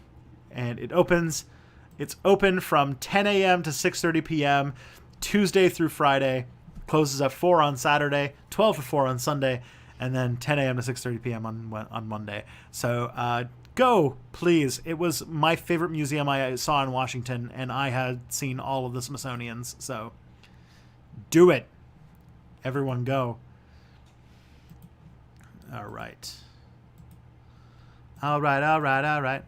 it's open from 10 a.m. to 6:30 p.m. Tuesday through Friday. Closes at 4 on Saturday, 12 to 4 on Sunday, and then 10 a.m. to 6:30 p.m. on Monday. So, go, please. It was my favorite museum I saw in Washington, and I had seen all of the Smithsonian's, so do it. Everyone go. All right. All right.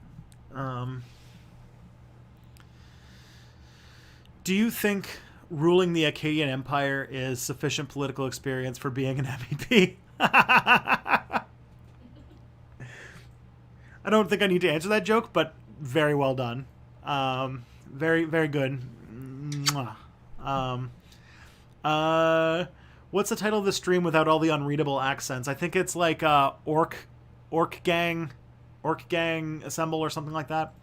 Do you think ruling the Akkadian Empire is sufficient political experience for being an MEP? I don't think I need to answer that joke, but very well done. Very, very good. What's the title of the stream without all the unreadable accents? I think it's like Orc Gang Assemble or something like that.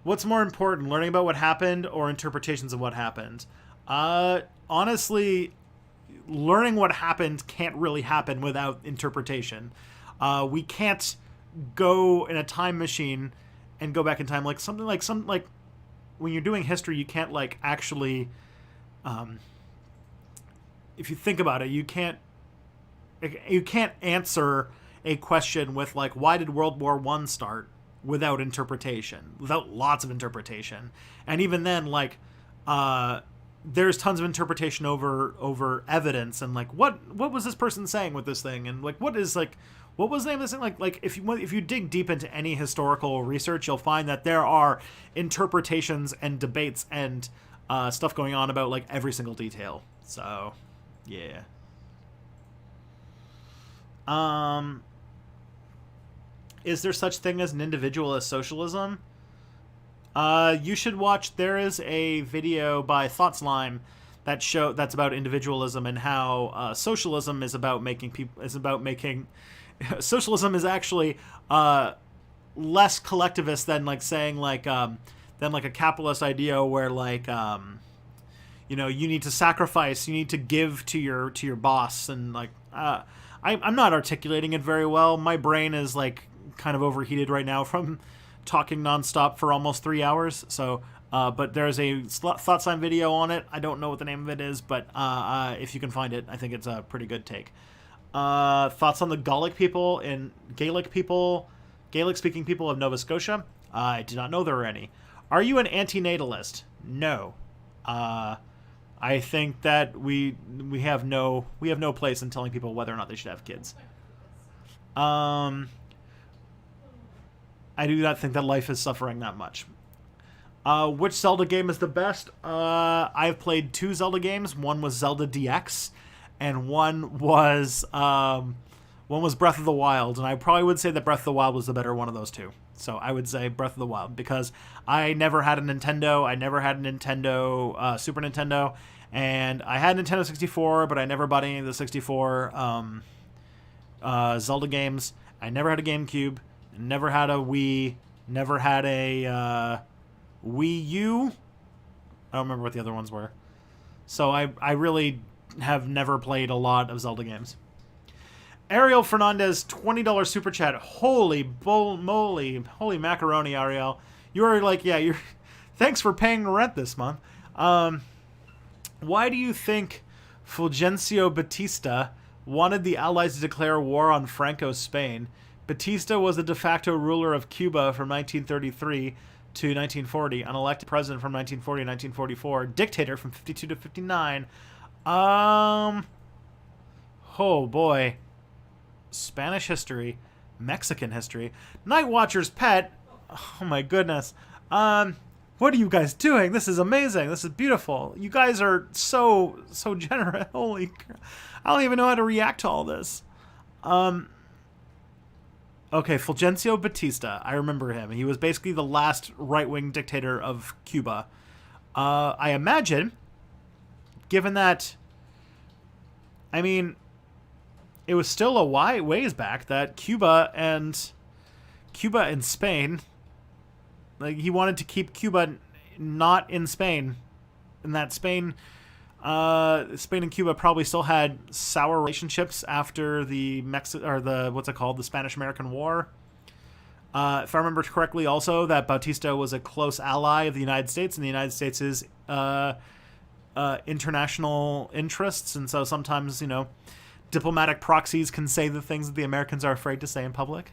What's more important, learning about what happened or interpretations of what happened? Honestly, learning what happened can't really happen without interpretation. We can't go in a time machine and go back in time like when you're doing history, you can't like actually if you think about it, you can't answer a question with like, why did World War I start, without interpretation, without lots of interpretation. And even then, like there's tons of interpretation over evidence and like what was this person saying with this thing, and like what was the name of this thing? Like if you dig deep into any historical research, you'll find that there are interpretations and debates and stuff going on about like every single detail. So yeah. Is there such thing as an individualist socialism? You should watch. There is a video by Thought Slime that's about individualism and how socialism is about making socialism is actually less collectivist than like saying like than like a capitalist idea where like you need to sacrifice, you need to give to your boss, and like I'm not articulating it very well. My brain is like kind of overheated right now from talking nonstop for almost 3 hours. So, but there's a Thought Sign video on it. I don't know what the name of it is, but if you can find it, I think it's a pretty good take. Thoughts on the Gaelic speaking people of Nova Scotia? I did not know there were any. Are you an antinatalist? No. I think that we have no place in telling people whether or not they should have kids. I do not think that life is suffering that much. Which Zelda game is the best? I've played 2 Zelda games. One was Zelda DX, and one was Breath of the Wild. And I probably would say that Breath of the Wild was the better one of those 2. So I would say Breath of the Wild, because I never had a Nintendo. I never had a Nintendo, Super Nintendo, and I had a Nintendo 64, but I never bought any of the 64 Zelda games. I never had a GameCube. Never had a Wii. Never had a Wii U. I don't remember what the other ones were. So I really have never played a lot of Zelda games. Ariel Fernandez, $20 super chat. Holy moly. Holy macaroni, Ariel. You're like, yeah, you're... Thanks for paying rent this month. Why do you think Fulgencio Batista wanted the Allies to declare war on Franco's Spain? Batista was the de facto ruler of Cuba from 1933 to 1940, unelected president from 1940 to 1944, dictator from 52 to 59. Oh boy. Spanish history, Mexican history, Night Watcher's pet. Oh my goodness. What are you guys doing? This is amazing. This is beautiful. You guys are so generous. Holy crap. I don't even know how to react to all this. Okay, Fulgencio Batista. I remember him. He was basically the last right-wing dictator of Cuba. I imagine, given that, I mean, it was still a ways back that Cuba and Spain, like, he wanted to keep Cuba not in Spain, and that Spain and Cuba probably still had sour relationships after the Spanish-American War. If I remember correctly, also that Bautista was a close ally of the United States, and the United States' international interests, and so sometimes, diplomatic proxies can say the things that the Americans are afraid to say in public.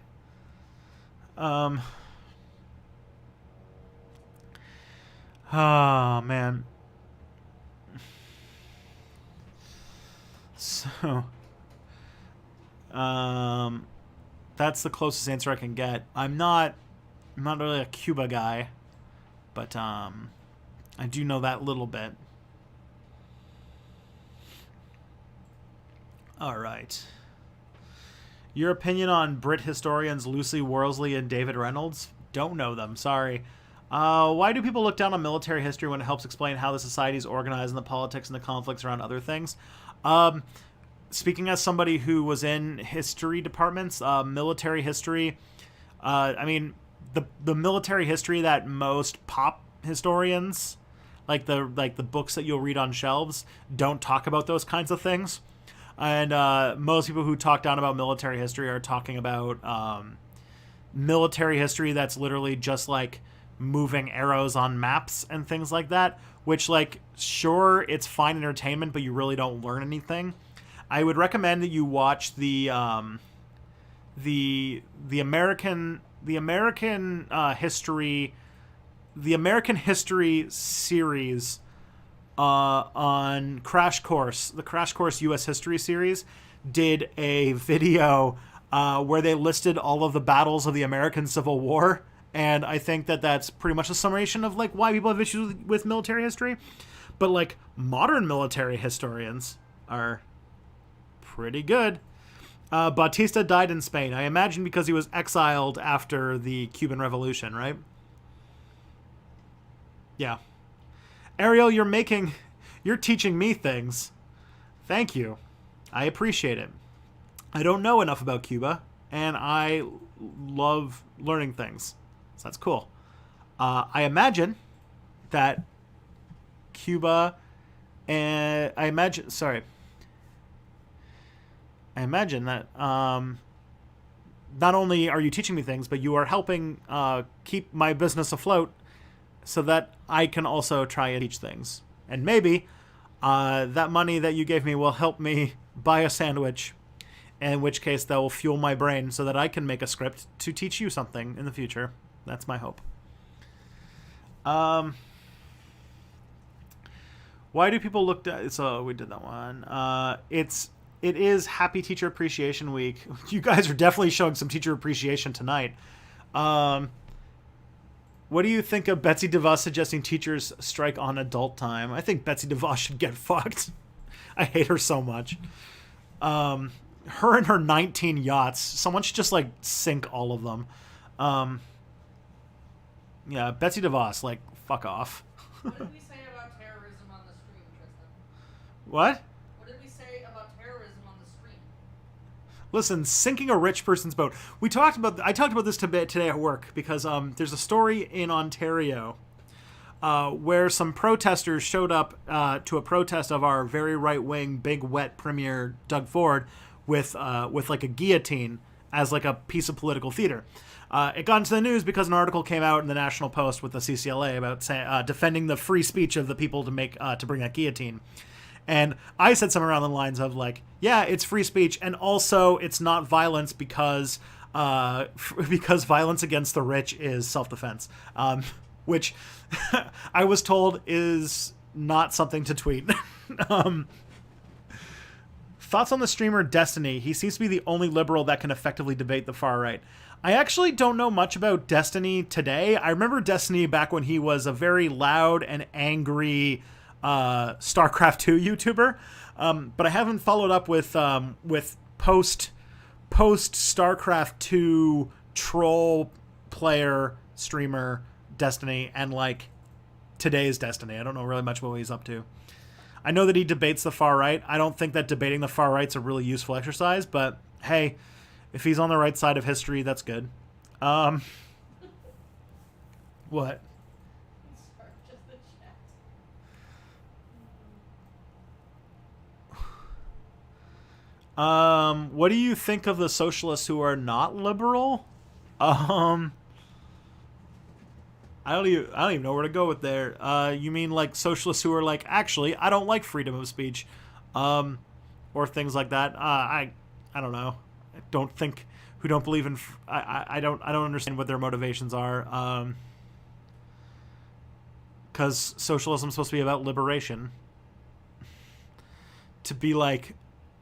Oh, man. So, that's the closest answer I can get. I'm not really a Cuba guy, but I do know that little bit. All right. Your opinion on Brit historians Lucy Worsley and David Reynolds? Don't know them. Sorry. Why do people look down on military history when it helps explain how the society is organized and the politics and the conflicts around other things? Speaking as somebody who was in history departments, military history, I mean, the military history that most pop historians, like the books that you'll read on shelves, don't talk about those kinds of things. And most people who talk down about military history are talking about military history that's literally just like moving arrows on maps and things like that, which, like, sure, it's fine entertainment, but you really don't learn anything. I would recommend that you watch the American history series on Crash Course. The Crash Course U.S. History series did a video where they listed all of the battles of the American Civil War, and I think that that's pretty much a summation of like why people have issues with military history. But like modern military historians are pretty good. Bautista died in Spain, I imagine because he was exiled after the Cuban Revolution, right? Yeah. Ariel, you're teaching me things. Thank you. I appreciate it. I don't know enough about Cuba, and I love learning things. So that's cool. I imagine that Cuba and I imagine that not only are you teaching me things, but you are helping keep my business afloat so that I can also try and teach things. And maybe that money that you gave me will help me buy a sandwich, in which case that will fuel my brain so that I can make a script to teach you something in the future. That's my hope. Why do people look at... So we did that one. It is Happy Teacher Appreciation Week. You guys are definitely showing some teacher appreciation tonight. What do you think of Betsy DeVos suggesting teachers strike on adult time? I think Betsy DeVos should get fucked. I hate her so much. Her and her 19 yachts. Someone should just like sink all of them. Yeah, Betsy DeVos, like, fuck off. What did we say about terrorism on the stream, Tristan? What? What did we say about terrorism on the stream? Listen, sinking a rich person's boat. I talked about this today at work because there's a story in Ontario where some protesters showed up to a protest of our very right-wing big wet premier Doug Ford with like a guillotine as like a piece of political theater. It got into the news because an article came out in the National Post with the CCLA about defending the free speech of the people to bring that guillotine. And I said something around the lines of like, yeah, it's free speech, and also it's not violence because violence against the rich is self-defense, which I was told is not something to tweet. Thoughts on the streamer Destiny? He seems to be the only liberal that can effectively debate the far right. I actually don't know much about Destiny today. I remember Destiny back when he was a very loud and angry StarCraft 2 YouTuber, but I haven't followed up with post StarCraft 2 troll player streamer Destiny and like today's Destiny. I don't know really much about what he's up to. I know that he debates the far right. I don't think that debating the far right's a really useful exercise, but hey, if he's on the right side of history, that's good. What? Sorry, just the chat. What do you think of the socialists who are not liberal? I don't even know where to go with there. You mean like socialists who are like, actually, I don't like freedom of speech, or things like that. I don't know. I don't think who don't believe in. I don't understand what their motivations are. because socialism is supposed to be about liberation. To be like,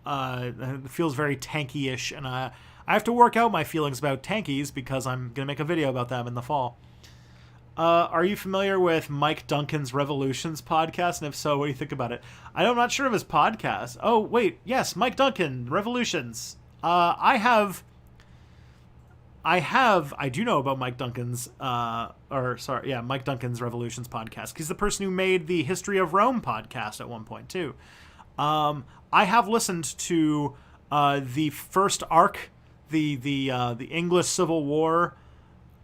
it feels very tanky-ish, and I have to work out my feelings about tankies because I'm gonna make a video about them in the fall. Are you familiar with Mike Duncan's Revolutions podcast? And if so, what do you think about it? I'm not sure of his podcast. Oh, wait. Yes, Mike Duncan, Revolutions. I do know about Mike Duncan's, Mike Duncan's Revolutions podcast. He's the person who made the History of Rome podcast at one point, too. I have listened to the first arc, the English Civil War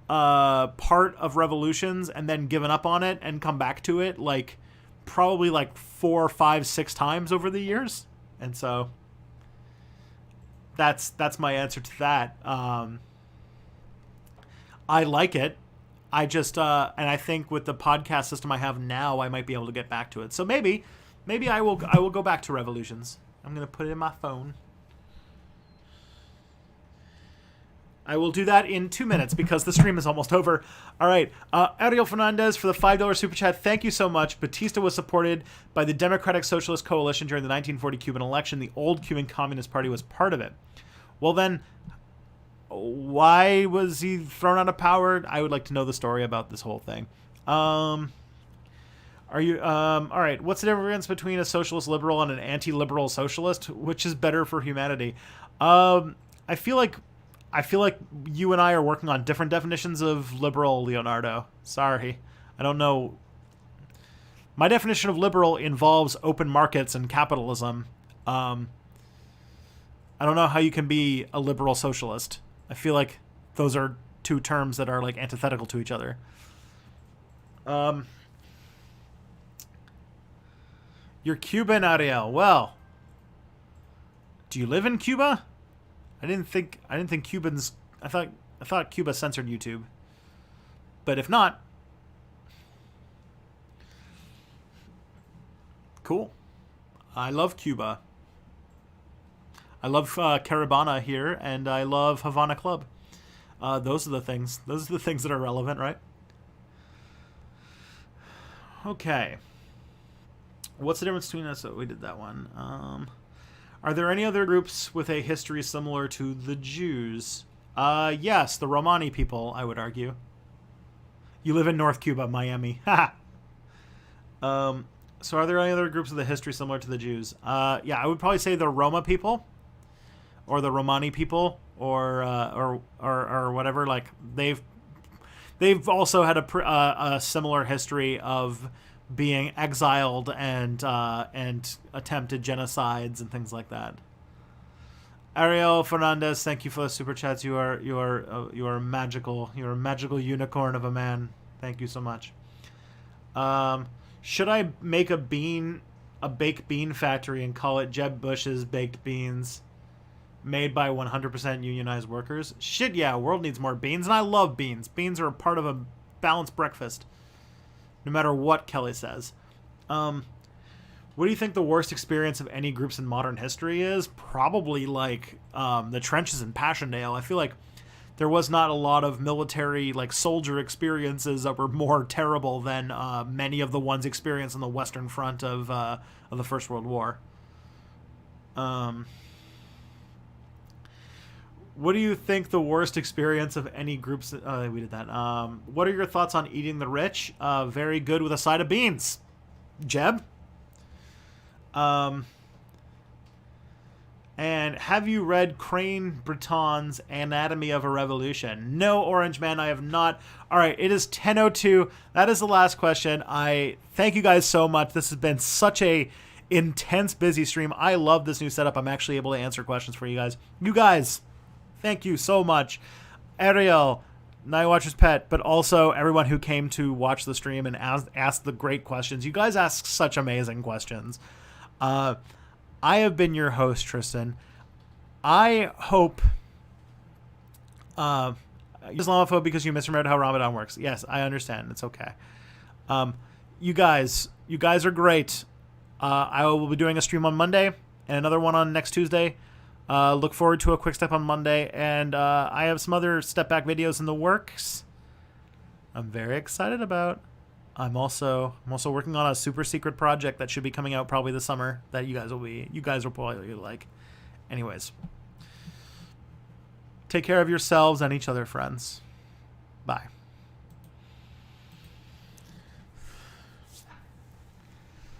part of Revolutions, and then given up on it and come back to it probably 4, 5, 6 times over the years. And so that's my answer to that. I like it. I just and I think with the podcast system I have now, I might be able to get back to it. So maybe I will go back to Revolutions. I'm going to put it in my phone. I will do that in 2 minutes because the stream is almost over. All right. Ariel Fernandez for the $5 super chat. Thank you so much. Batista was supported by the Democratic Socialist Coalition during the 1940 Cuban election. The old Cuban Communist Party was part of it. Well, then, why was he thrown out of power? I would like to know the story about this whole thing. All right. What's the difference between a socialist liberal and an anti-liberal socialist? Which is better for humanity? I feel like you and I are working on different definitions of liberal, Leonardo. Sorry. I don't know. My definition of liberal involves open markets and capitalism. I don't know how you can be a liberal socialist. I feel like those are two terms that are antithetical to each other. You're Cuban, Ariel. Well, do you live in Cuba? I didn't think Cubans. I thought Cuba censored YouTube. But if not, cool. I love Cuba. I love Caribana here, and I love Havana Club. Those are the things. Those are the things that are relevant, right? Okay. What's the difference between us? Oh, we did that one. Are there any other groups with a history similar to the Jews? Yes, the Romani people, I would argue. You live in North Cuba, Miami. So are there any other groups with a history similar to the Jews? Yeah, I would probably say the Roma people, or the Romani people, or whatever. They've also had a similar history of being exiled and attempted genocides and things like that. Ariel Fernandez, thank you for the super chats. You are magical. You're a magical unicorn of a man. Thank you so much. Should I make a baked bean factory and call it Jeb Bush's Baked Beans, made by 100% unionized workers? Shit, yeah. World needs more beans, and I love beans. Beans are a part of a balanced breakfast, no matter what Kelly says. What do you think the worst experience of any groups in modern history is? Probably the trenches in Passchendaele. I feel like there was not a lot of military soldier experiences that were more terrible than many of the ones experienced on the Western Front of the First World War. What do you think the worst experience of any groups? We did that. What are your thoughts on eating the rich? Very good with a side of beans. Jeb? And have you read Crane Breton's Anatomy of a Revolution? No, Orange Man, I have not. All right, it is 10:02. That is the last question. I thank you guys so much. This has been such a intense, busy stream. I love this new setup. I'm actually able to answer questions for you guys. You guys, thank you so much. Ariel, Night Watcher's Pet, but also everyone who came to watch the stream and asked the great questions. You guys ask such amazing questions. I have been your host, Tristan. I hope Islamophobe because you misremembered how Ramadan works. Yes, I understand. It's okay. You guys are great. I will be doing a stream on Monday and another one on next Tuesday. Look forward to a quick step on Monday, and I have some other step back videos in the works I'm very excited about. I'm also working on a super secret project that should be coming out probably this summer that you guys will probably like. Anyways, take care of yourselves and each other, friends. Bye.